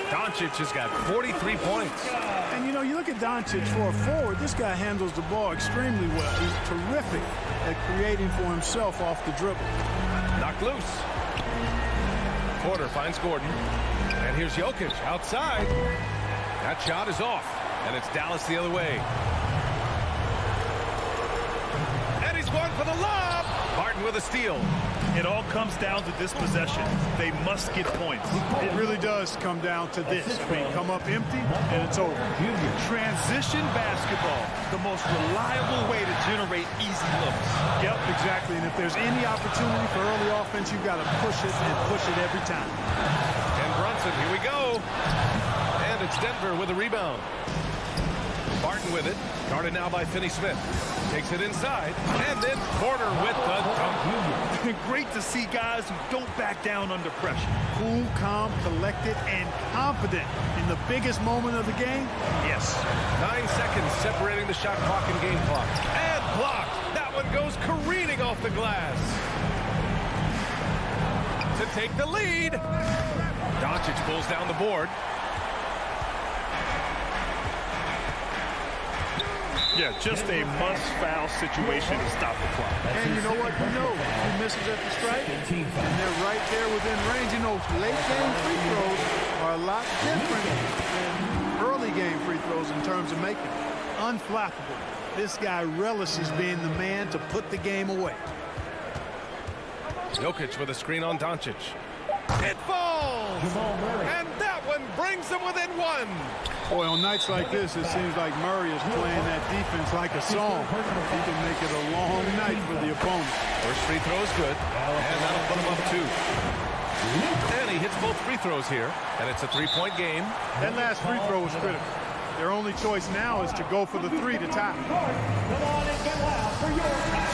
Doncic has got 43 points. And, you know, you look at Doncic for a forward, this guy handles the ball extremely well. He's terrific at creating for himself off the dribble. Knocked loose. Porter finds Gordon. And here's Jokic outside. That shot is off. And it's Dallas the other way. And he's going for the lob. Barton with a steal. It all comes down to this possession. They must get points. It really does come down to this. I mean, come up empty, and it's over. Transition basketball, the most reliable way to generate easy looks. Yep, exactly. And if there's any opportunity for early offense, you've got to push it and push it every time. And Brunson, here we go. And it's Denver with a rebound. Barton with it. Guarded now by Finney-Smith. Takes it inside. And then Porter with the dunk. Great to see guys who don't back down under pressure. Cool, calm, collected, and confident in the biggest moment of the game. Yes. 9 seconds separating the shot clock and game clock. And blocked. That one goes careening off the glass. To take the lead. Doncic pulls down the board. Yeah, just a must-foul situation to stop the clock. And you know what? You know, he misses at the stripe, and they're right there within range. You know, late-game free throws are a lot different than early-game free throws in terms of making them. Unflappable. This guy relishes being the man to put the game away. Jokic with a screen on Doncic. It falls! And that one brings them within 1. Boy, on nights like this, it seems like Murray is playing that defense like a song. He can make it a long night for the opponent. First free throw is good, and that'll put him up 2. And he hits both free throws here, and it's a 3-point game. That last free throw was critical. Their only choice now is to go for the 3 to tie. Come on and get loud for your team.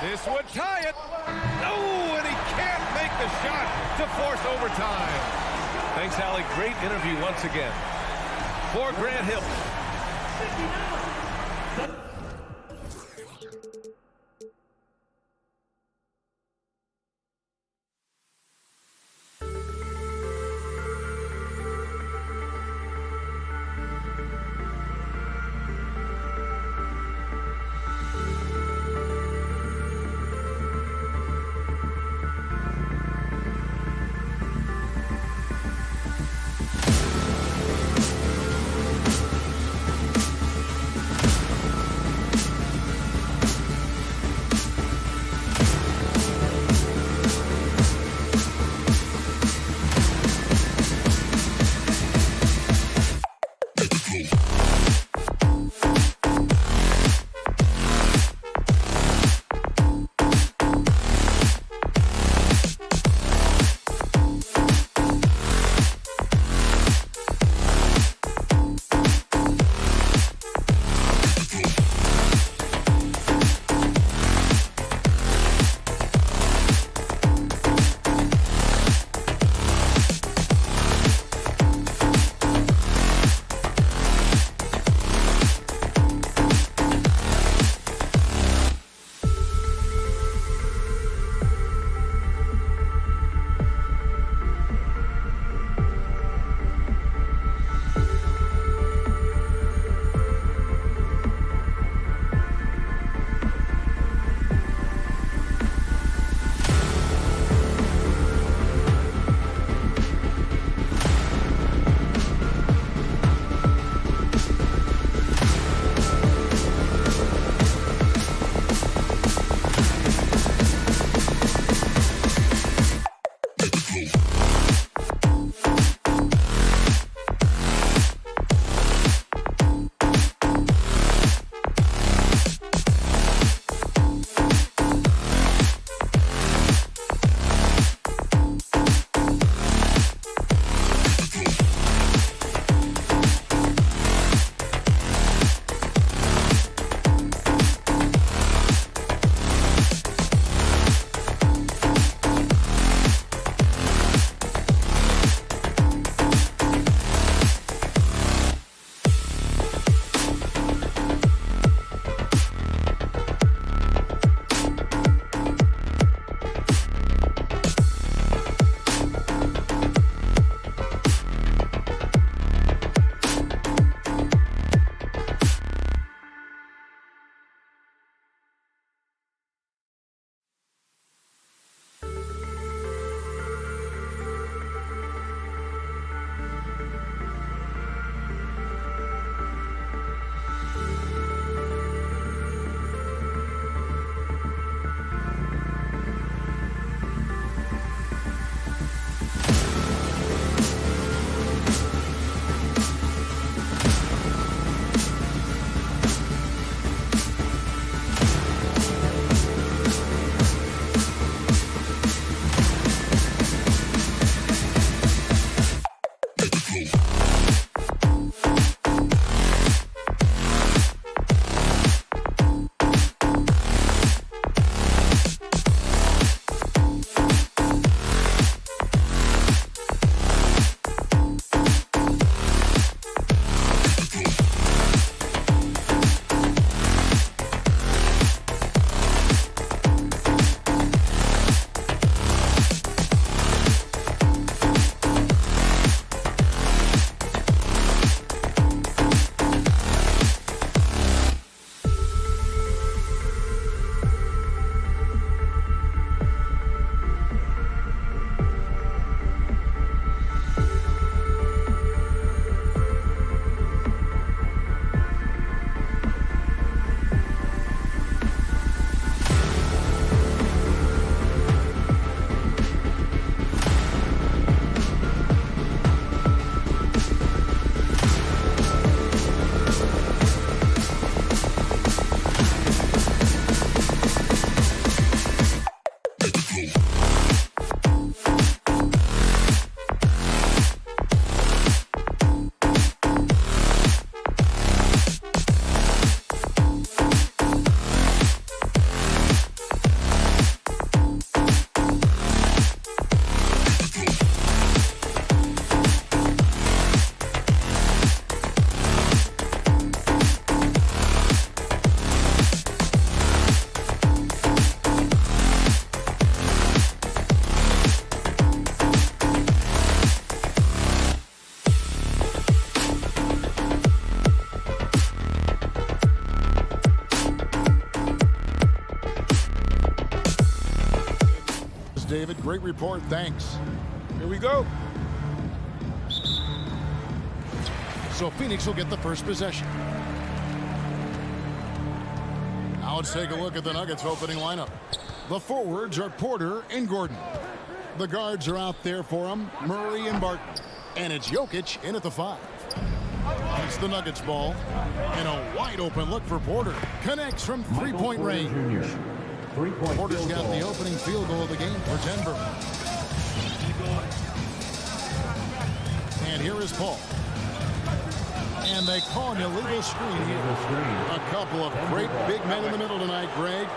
This would tie it. Oh, and he can't make the shot to force overtime. Thanks, Allie. Great interview once again. For Grant Hill. David. Great report. Thanks. Here we go. So Phoenix will get the first possession. Now let's take a look at the Nuggets opening lineup. The forwards are Porter and Gordon. The guards are out there for them, Murray and Barton. And it's Jokic in at the 5. It's the Nuggets ball. And a wide open look for Porter. Connects from three-point range. Porter's got the opening field goal of the game for Denver. And here is Paul. And they call an illegal screen here. A couple of great big men in the middle tonight, Greg.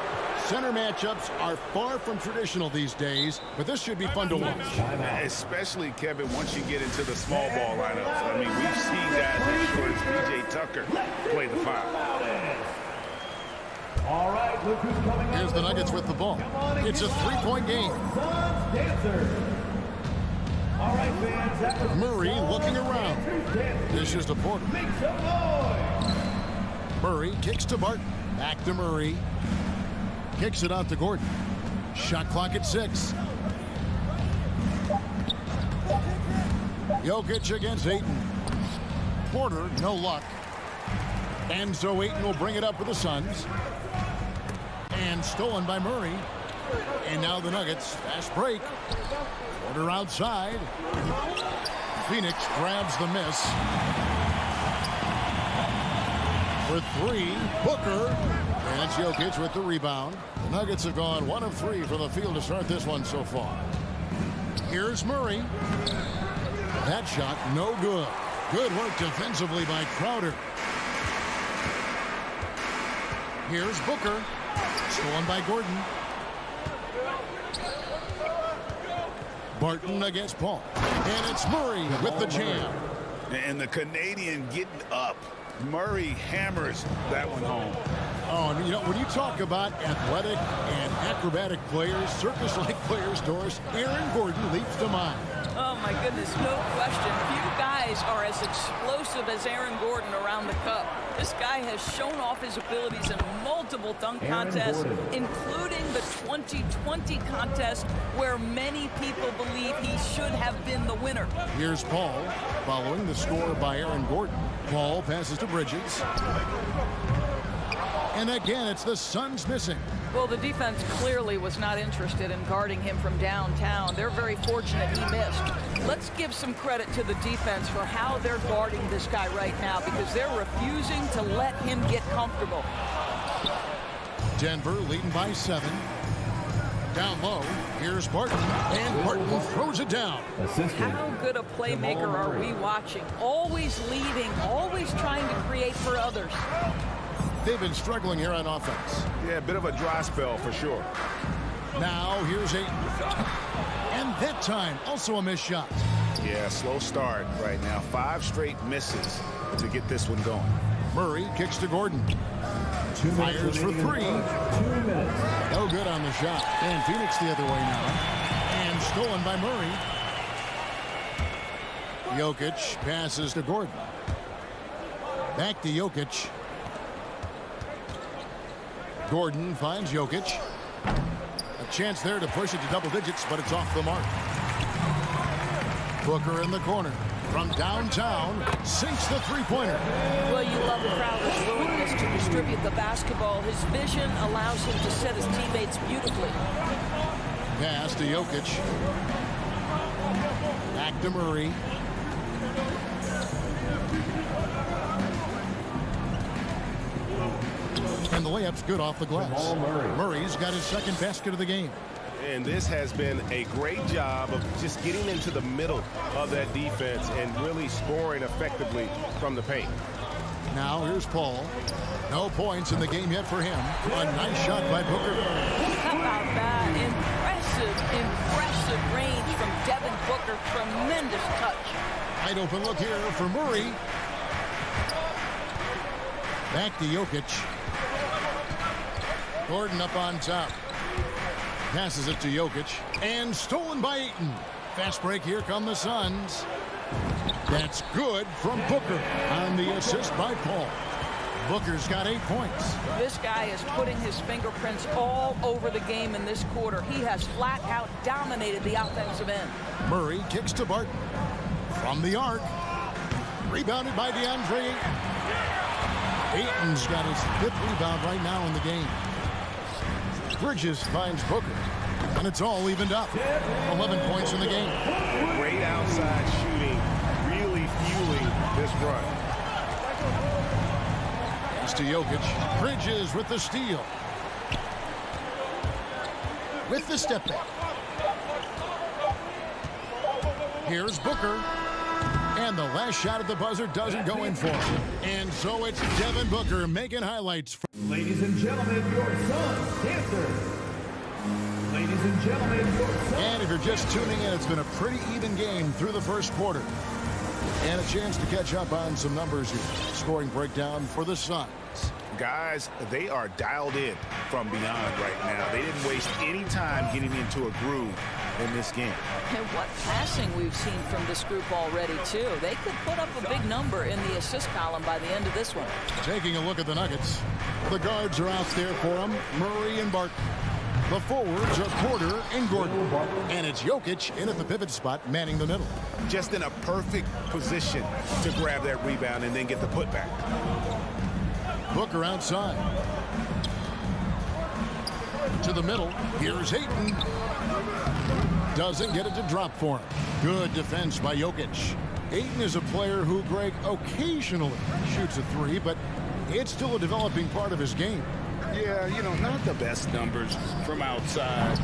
Center matchups are far from traditional these days, but this should be fun to watch. Especially, Kevin, once you get into the small ball lineups. I mean, we've seen guys as short as P.J. Tucker play the 5. All right, look who's coming Here's the Nuggets with the ball. It's a three-point game. All right, fans, that was Murray looking around. Dishes to Porter. Murray kicks to Barton. Back to Murray. Kicks it out to Gordon. Shot clock at 6. Jokic against Ayton. Porter, no luck. And so Ayton will bring it up for the Suns. And stolen by Murray. And now the Nuggets. Fast break. Porter outside. Phoenix grabs the miss. For 3, Booker. And it's Jokic with the rebound. The Nuggets have gone 1 of 3 from the field to start this one so far. Here's Murray. That shot, no good. Good work defensively by Crowder. Here's Booker. Stolen by Gordon. Barton against Paul. And it's Murray with the jam. And the Canadian getting up. Murray hammers that one home. Oh, and you know, when you talk about athletic and acrobatic players, circus-like players, Doris, Aaron Gordon leaps to mind. Oh, my goodness, no question. Few guys are as explosive as Aaron Gordon around the cup. This guy has shown off his abilities in multiple dunk contests, including the 2020 contest where many people believe he should have been the winner. Here's Paul, following the score by Aaron Gordon. Paul passes to Bridges. And again, it's the Suns missing. Well, the defense clearly was not interested in guarding him from downtown. They're very fortunate he missed. Let's give some credit to the defense for how they're guarding this guy right now because they're refusing to let him get comfortable. Denver leading by 7. Down low, here's Barton, and Barton throws it down. How good a playmaker are we watching? Always leading, always trying to create for others. They've been struggling here on offense. Yeah, a bit of a dry spell for sure. Now here's Ayton. And that time, also a missed shot. Yeah, slow start right now. 5 straight misses to get this one going. Murray kicks to Gordon. Fires for 3. 2 minutes. No good on the shot. And Phoenix the other way now. And stolen by Murray. Jokic passes to Gordon. Back to Jokic. Gordon finds Jokic. A chance there to push it to double digits, but it's off the mark. Booker in the corner. From downtown, sinks the three-pointer. Well, you love Crowder's willingness to distribute the basketball. His vision allows him to set his teammates beautifully. Pass to Jokic. Back to Murray. And the layup's good off the glass. Murray's got his second basket of the game. And this has been a great job of just getting into the middle of that defense and really scoring effectively from the paint. Now here's Paul. No points in the game yet for him. A nice shot by Booker. How about that? Impressive range from Devin Booker. Tremendous touch. Wide open look here for Murray. Back to Jokic. Gordon up on top. Passes it to Jokic. And stolen by Ayton. Fast break. Here come the Suns. That's good from Booker on the assist by Paul. Booker's got 8 points. This guy is putting his fingerprints all over the game in this quarter. He has flat out dominated the offensive end. Murray kicks to Barton. From the arc. Rebounded by DeAndre Ayton. Ayton's got his 5th rebound right now in the game. Bridges finds Booker. And it's all evened up. 11 points in the game. Great outside shooting, really fueling this run. It's to Jokic. Bridges with the steal. With the step back. Here's Booker. And the last shot at the buzzer doesn't go in for him. And so it's Devin Booker making highlights. Ladies and gentlemen, your Suns Dancer. Ladies and gentlemen, your Suns. And if you're just tuning in, it's been a pretty even game through the first quarter. And a chance to catch up on some numbers here. Scoring breakdown for the Suns. Guys, they are dialed in from beyond right now. They didn't waste any time getting into a groove in this game. And what passing we've seen from this group already, too. They could put up a big number in the assist column by the end of this one. Taking a look at the Nuggets. The guards are out there for them, Murray and Barton. The forwards are Porter and Gordon. And it's Jokic in at the pivot spot, manning the middle. Just in a perfect position to grab that rebound and then get the putback. Booker outside. To the middle. Here's Ayton. Doesn't get it to drop for him. Good defense by Jokic. Ayton is a player who, Greg, occasionally shoots a 3, but it's still a developing part of his game. Yeah, you know, not the best numbers from outside.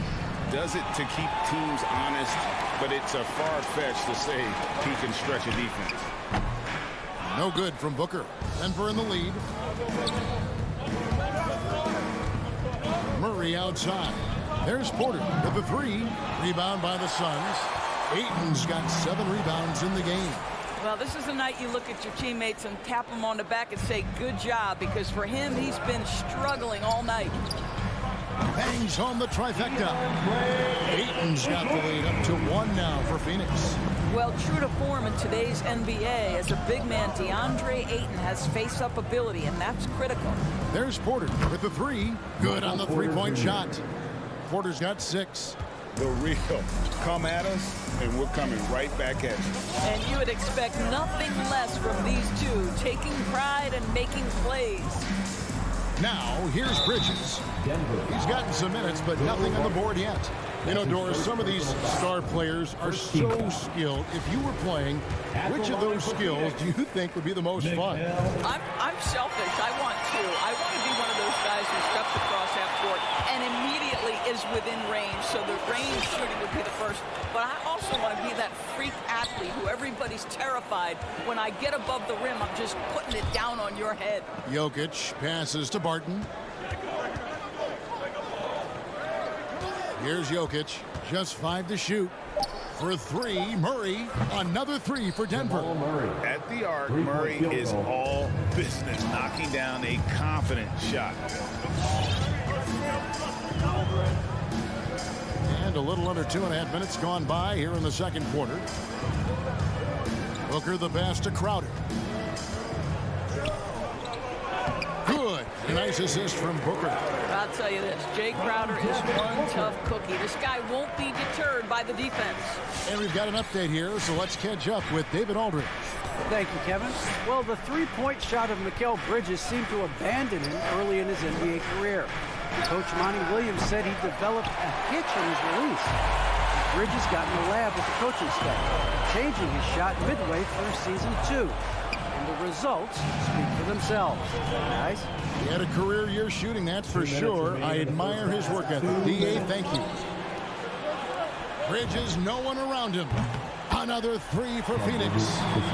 Does it to keep teams honest, but it's a far-fetched to say he can stretch a defense. No good from Booker. Denver in the lead. Murray outside. There's Porter with the 3. Rebound by the Suns. Ayton's got 7 rebounds in the game. Well, this is the night you look at your teammates and tap them on the back and say, good job, because for him, he's been struggling all night. Bangs home the trifecta. Ayton's got the lead up to 1 now for Phoenix. Well, true to form in today's NBA, as a big man, DeAndre Ayton has face-up ability, and that's critical. There's Porter with the 3. Good on the 3-point shot. Porter's got 6. The real. Come at us, and we're coming right back at you. And you would expect nothing less from these two, taking pride and making plays. Now, here's Bridges. He's gotten some minutes, but nothing on the board yet. You know, Doris, some of these star players are so skilled. If you were playing, which of those skills do you think would be the most fun? I'm selfish. I want to be one of those guys who steps across half court and immediately is within range, so the range shooting would be the first. But I also want to be that freak athlete who everybody's terrified. When I get above the rim, I'm just putting it down on your head. Jokic passes to Barton. Here's Jokic, just 5 to shoot. For 3, Murray, another 3 for Denver. At the arc, Murray is all business, knocking down a confident shot. And a little under 2.5 minutes gone by here in the second quarter. Booker the pass to Crowder. Good. A nice assist from Booker. I'll tell you this, Jay Crowder is one tough cookie. This guy won't be deterred by the defense. And we've got an update here, so let's catch up with David Aldridge. Thank you, Kevin. Well, the 3-point shot of Mikal Bridges seemed to abandon him early in his NBA career. Coach Monty Williams said he developed a hitch in his release. Bridges got in the lab with the coaching staff, changing his shot midway through season 2. And the results speak for themselves. Guys? He had a career year shooting, that's for sure. I admire his work ethic. D.A., thank you. Bridges, no one around him. Another 3 for Phoenix.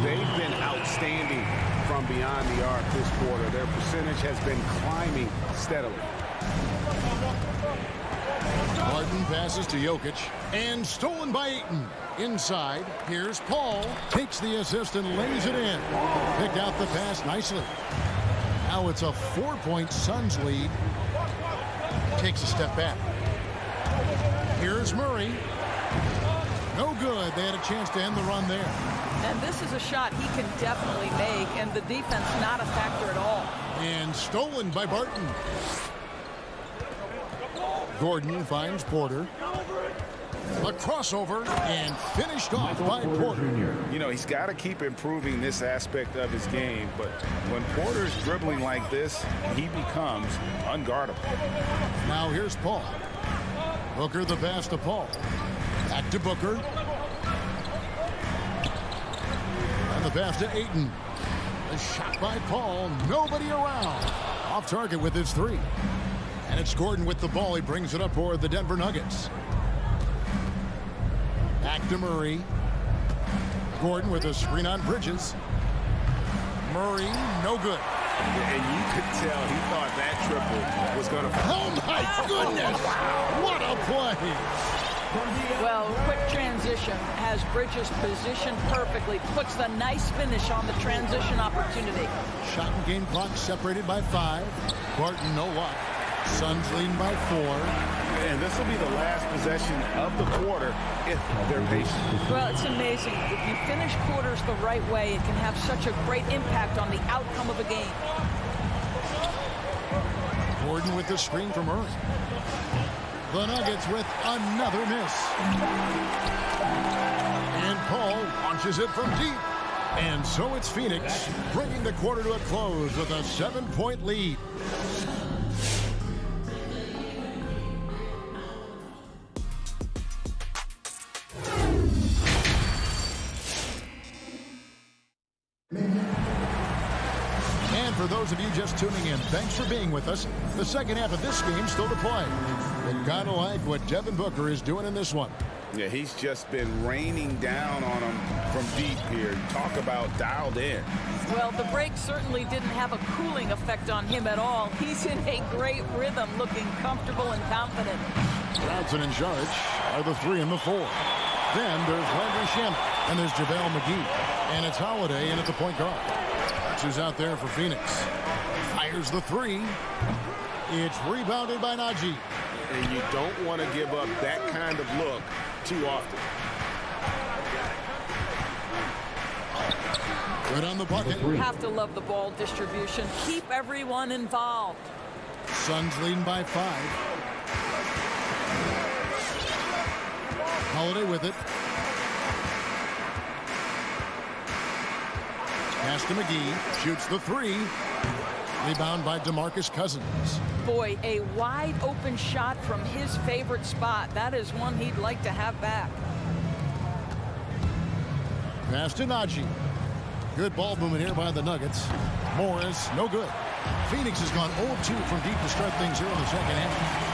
They've been outstanding from beyond the arc this quarter. Their percentage has been climbing steadily. Barton passes to Jokic. And stolen by Ayton. Inside, here's Paul. Takes the assist and lays it in. Picked out the pass nicely. Now it's a 4-point Suns lead. Takes a step back. Here's Murray. No good. They had a chance to end the run there. And this is a shot he can definitely make, and the defense not a factor at all. And stolen by Barton. Gordon finds Porter. A crossover and finished off by Porter. You know, he's got to keep improving this aspect of his game, but when Porter's dribbling like this, he becomes unguardable. Now here's Paul. Booker the pass to Paul. Back to Booker. And the pass to Ayton. The shot by Paul. Nobody around. Off target with his three. And it's Gordon with the ball. He brings it up for the Denver Nuggets. Back to Murray. Gordon with a screen on Bridges. Murray, no good. And you could tell he thought that triple was going to... Oh, my goodness! What a play! Well, quick transition has Bridges positioned perfectly. Puts the nice finish on the transition opportunity. Shot and game clock separated by 5. Barton, no luck. Suns leading by 4. And this will be the last possession of the quarter if they're patient. Well, it's amazing. If you finish quarters the right way, it can have such a great impact on the outcome of a game. Gordon with the screen from Murray. The Nuggets with another miss. And Paul launches it from deep. And so it's Phoenix bringing the quarter to a close with a 7-point lead. For those of you just tuning in, thanks for being with us. The second half of this game still to play. And kind of like what Devin Booker is doing in this one. Yeah, he's just been raining down on him from deep here. Talk about dialed in. Well, the break certainly didn't have a cooling effect on him at all. He's in a great rhythm, looking comfortable and confident. Johnson in charge are the 3 and the 4. Then there's Landry Shamet, and there's JaVale McGee. And it's Holiday in at the point guard. Who's out there for Phoenix. Fires the 3. It's rebounded by Najee. And you don't want to give up that kind of look too often. Good on the bucket. You have to love the ball distribution. Keep everyone involved. Suns leading by 5. Holiday with it. Pass to McGee, shoots the 3. Rebound by DeMarcus Cousins. Boy, a wide open shot from his favorite spot. That is one he'd like to have back. Pass to Najee. Good ball movement here by the Nuggets. Morris, no good. Phoenix has gone 0-2 from deep to start things here in the second half.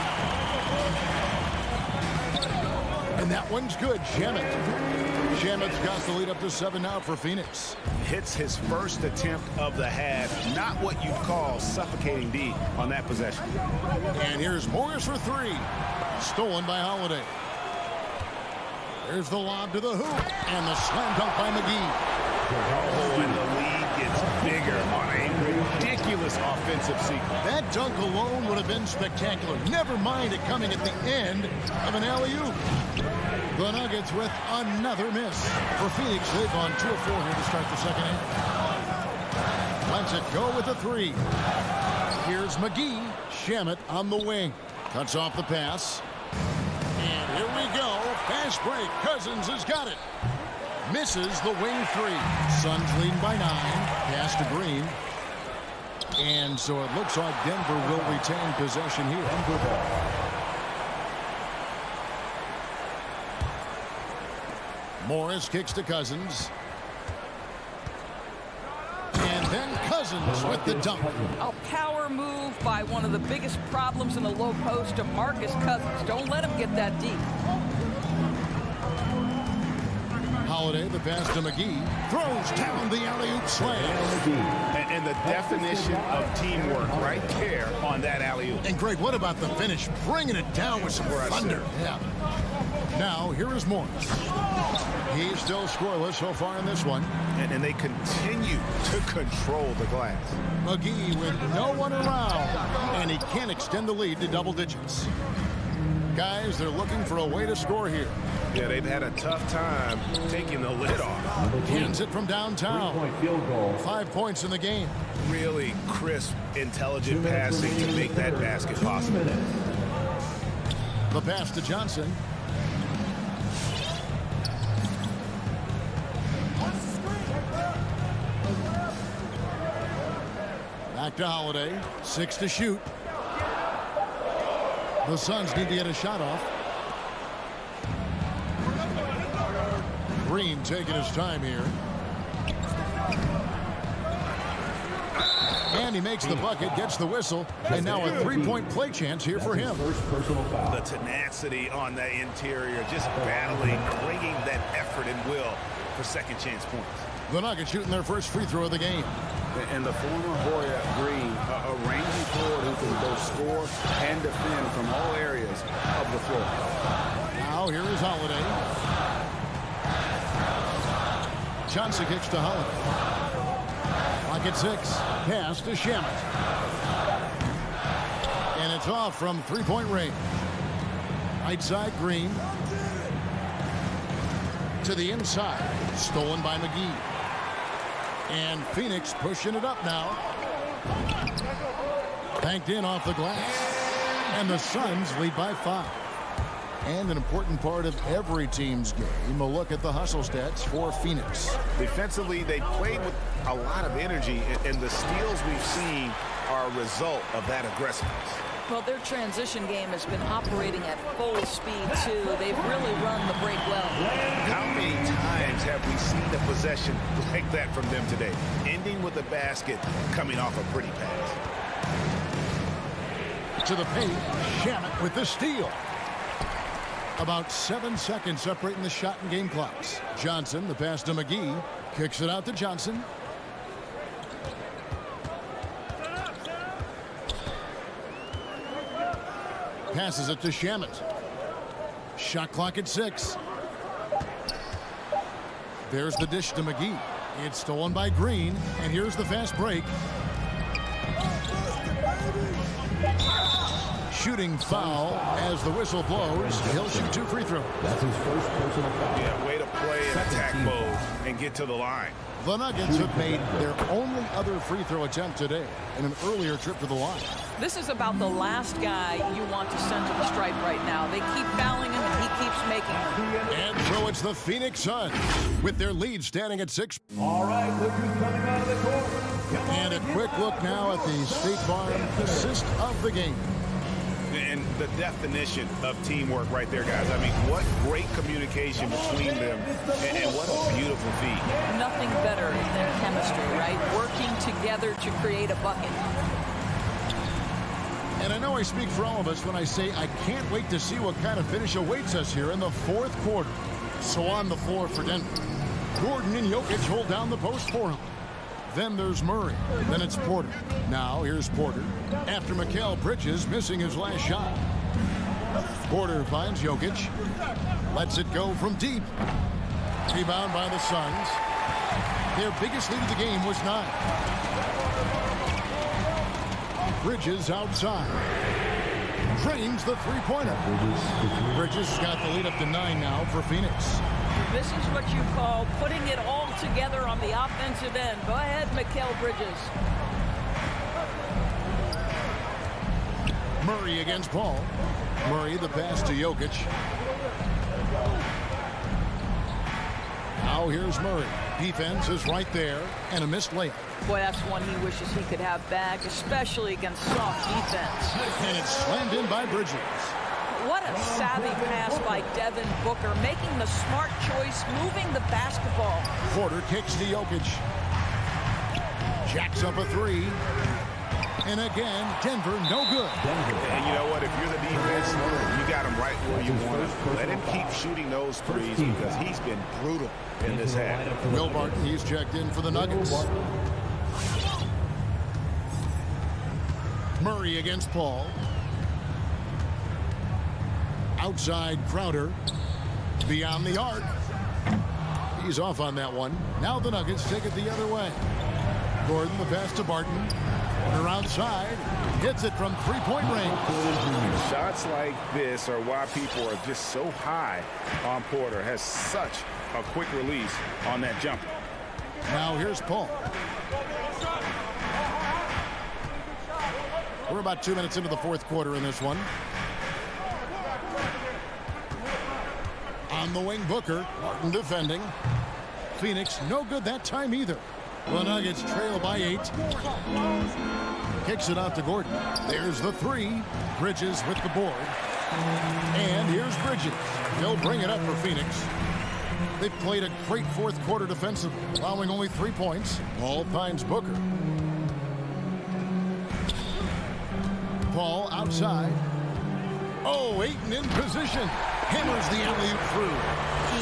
And that one's good. Shamet's got the lead up to 7 now for Phoenix. Hits his first attempt of the half. Not what you'd call suffocating D on that possession. And here's Morris for 3. Stolen by Holiday. There's the lob to the hoop. And the slam dunk by McGee. Oh, and the lead gets bigger on a ridiculous offensive sequence. That dunk alone would have been spectacular. Never mind it coming at the end of an alley-oop. The Nuggets with another miss. For Phoenix, they've gone 2 of 4 here to start the second half. Lets it go with the 3. Here's McGee. Shamet on the wing. Cuts off the pass. And here we go. Fast break. Cousins has got it. Misses the wing 3. Suns leading by 9. Pass to Green. And so it looks like Denver will retain possession here. Morris kicks to Cousins. And then Cousins with the dunk. A power move by one of the biggest problems in the low post, DeMarcus Cousins. Don't let him get that deep. Holiday, the pass to McGee. Throws down the alley-oop slam. And the definition of teamwork right there on that alley-oop. And Greg, what about the finish? Bringing it down with some thunder. Yeah. Now, here is Morris. He's still scoreless so far in this one. And they continue to control the glass. McGee with no one around. And he can't extend the lead to double digits. Guys, they're looking for a way to score here. Yeah, they've had a tough time taking the lid off. Hands it from downtown. 5 points in the game. Really crisp, intelligent passing to make that basket possible. The pass to Johnson. Back to Holiday. 6 to shoot. The Suns need to get a shot off. Green taking his time here. And he makes the bucket, gets the whistle, and now a three-point play chance here for him. The tenacity on the interior, just battling, bringing that effort and will for second chance points. The Nuggets shooting their first free throw of the game. And the former Hoya Green, a rangy forward who can both score and defend from all areas of the floor. Now here is Holiday. Johnson kicks to Holiday. Clock at 6. Pass to Shamet. And it's off from three-point range. Right side, Green. To the inside. Stolen by McGee. And Phoenix pushing it up now. Banked in off the glass. And the Suns lead by 5. And an important part of every team's game, a look at the hustle stats for Phoenix. Defensively, they played with a lot of energy, and the steals we've seen are a result of that aggressiveness. Well, their transition game has been operating at full speed, too. They've really run the break well. How many times have we seen a possession like that from them today? Ending with a basket, coming off a pretty pass. To the paint, Shamet with the steal. About 7 seconds separating the shot and game clocks. Johnson, the pass to McGee, kicks it out to Johnson. Passes it to Shamet. Shot clock at 6. There's the dish to McGee. It's stolen by Green, and here's the fast break. Shooting foul as the whistle blows. He'll shoot 2 free throws. That's his first personal foul. Yeah, way to play in attack mode and get to the line. The Nuggets have made their only other free throw attempt today in an earlier trip to the line. This is about the last guy you want to send to the stripe right now. They keep fouling him, and he keeps making them. And so it's the Phoenix Suns with their lead standing at 6. All right, look who's coming out of the court. And a quick look now at the State Farm assist of the game. And the definition of teamwork right there, guys. I mean, what great communication between them, and what a beautiful feat. Nothing better than chemistry, right? Working together to create a bucket. And I know I speak for all of us when I say I can't wait to see what kind of finish awaits us here in the fourth quarter. So on the floor for Denver, Gordon and Jokic hold down the post for him. Then there's Murray. Then it's Porter. Now here's Porter after Mikal Bridges missing his last shot. Porter finds Jokic. Lets it go from deep. Rebound by the Suns. Their biggest lead of the game was 9. Bridges outside. Drains the three-pointer. Bridges got the lead up to 9 now for Phoenix. This is what you call putting it all together on the offensive end. Go ahead, Mikal Bridges. Murray against Paul. Murray the pass to Jokic. Now here's Murray. Defense is right there, and a missed layup. Boy, that's one he wishes he could have back, especially against soft defense. And it's slammed in by Bridges. What a savvy pass by Devin Booker, making the smart choice, moving the basketball. Porter kicks to Jokic. Jacks up a 3. And again, Denver no good. And you know what? If you're the defense, you got him right where you want him. Let him keep shooting those threes because he's been brutal in this half. Will Barton, he's checked in for the Nuggets. Murray against Paul. Outside Crowder. Beyond the arc. He's off on that one. Now the Nuggets take it the other way. Gordon, the pass to Barton. Porter outside. Hits it from three-point range. Shots like this are why people are just so high on Porter. Has such a quick release on that jumper. Now here's Paul. We're about 2 minutes into the fourth quarter in this one. On the wing, Booker. Martin defending. Phoenix no good that time either. The Nuggets trail by 8. Kicks it out to Gordon. There's the three. Bridges with the board. And here's Bridges. They'll bring it up for Phoenix. They've played a great fourth quarter defensively, allowing only 3 points. Paul finds Booker. Paul outside. Oh, Ayton in position. Hammers the alley-oop through.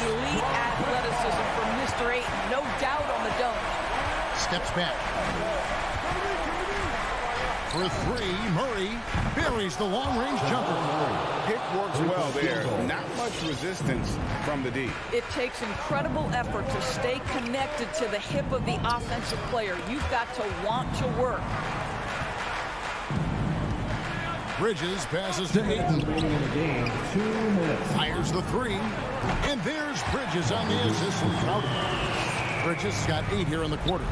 Elite athleticism from Mr. Ayton. No doubt on the dunk. Steps back. For three, Murray buries the long-range jumper. Pick works well there. Not much resistance from the D. It takes incredible effort to stay connected to the hip of the offensive player. You've got to want to work. Bridges passes to Ayton. Fires the three. And there's Bridges on the assist from Crowder. Bridges got 8 here in the quarter.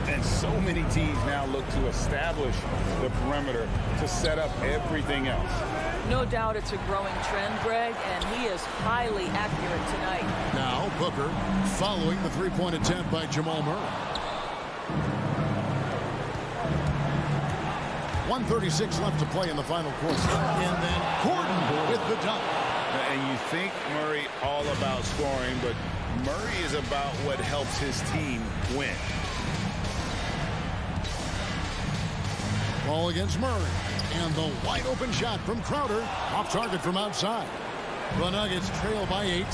And so many teams now look to establish the perimeter to set up everything else. No doubt it's a growing trend, Greg, and he is highly accurate tonight. Now Booker following the three-point attempt by Jamal Murray. 1:36 left to play in the final quarter. And then Gordon with the dunk. And you think Murray all about scoring, but Murray is about what helps his team win. Ball against Murray. And the wide open shot from Crowder. Off target from outside. The Nuggets trail by 8.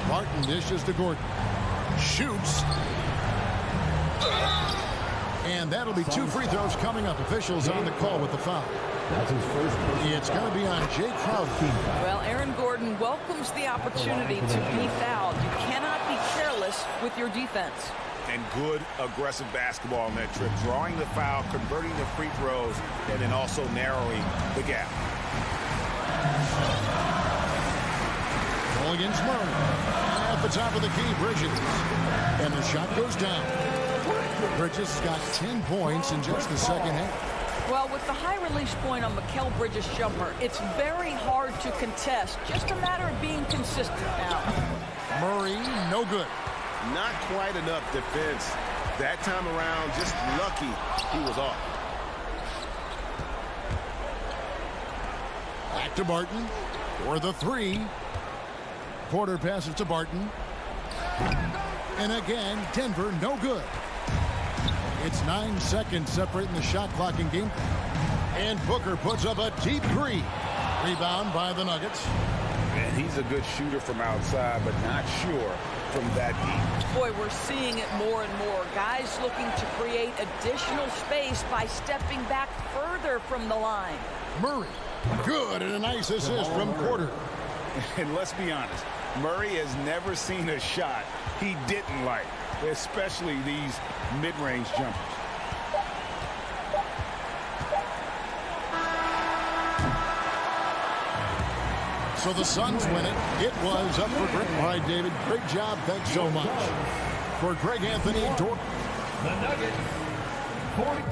Barton dishes to Gordon. Shoots. And that'll be 2 free throws coming up. Officials on the call with the foul. That's his first. It's going to be on Jay Crowder. Well, Aaron Gordon welcomes the opportunity to be fouled. You cannot be careless with your defense. And good aggressive basketball on that trip. Drawing the foul, converting the free throws, and then also narrowing the gap. Ball against Murray. At the top of the key, Bridges. And the shot goes down. Bridges got 10 points in just the second half. Well, with the high release point on Mikal Bridges' jumper, it's very hard to contest. Just a matter of being consistent now. Murray, no good. Not quite enough defense. That time around, just lucky he was off. Back to Barton for the three. Porter passes to Barton. And again, Denver, no good. It's 9 seconds separating the shot clock in game. And Booker puts up a deep three. Rebound by the Nuggets. And he's a good shooter from outside, but not sure from that deep. Boy, we're seeing it more and more. Guys looking to create additional space by stepping back further from the line. Murray, good, and a nice assist from Porter. And let's be honest, Murray has never seen a shot he didn't like, especially these mid-range jumpers. So the Suns win it. It was up for Greg. All right, David, great job. Thanks so much. For Greg Anthony, The Nuggets, 40.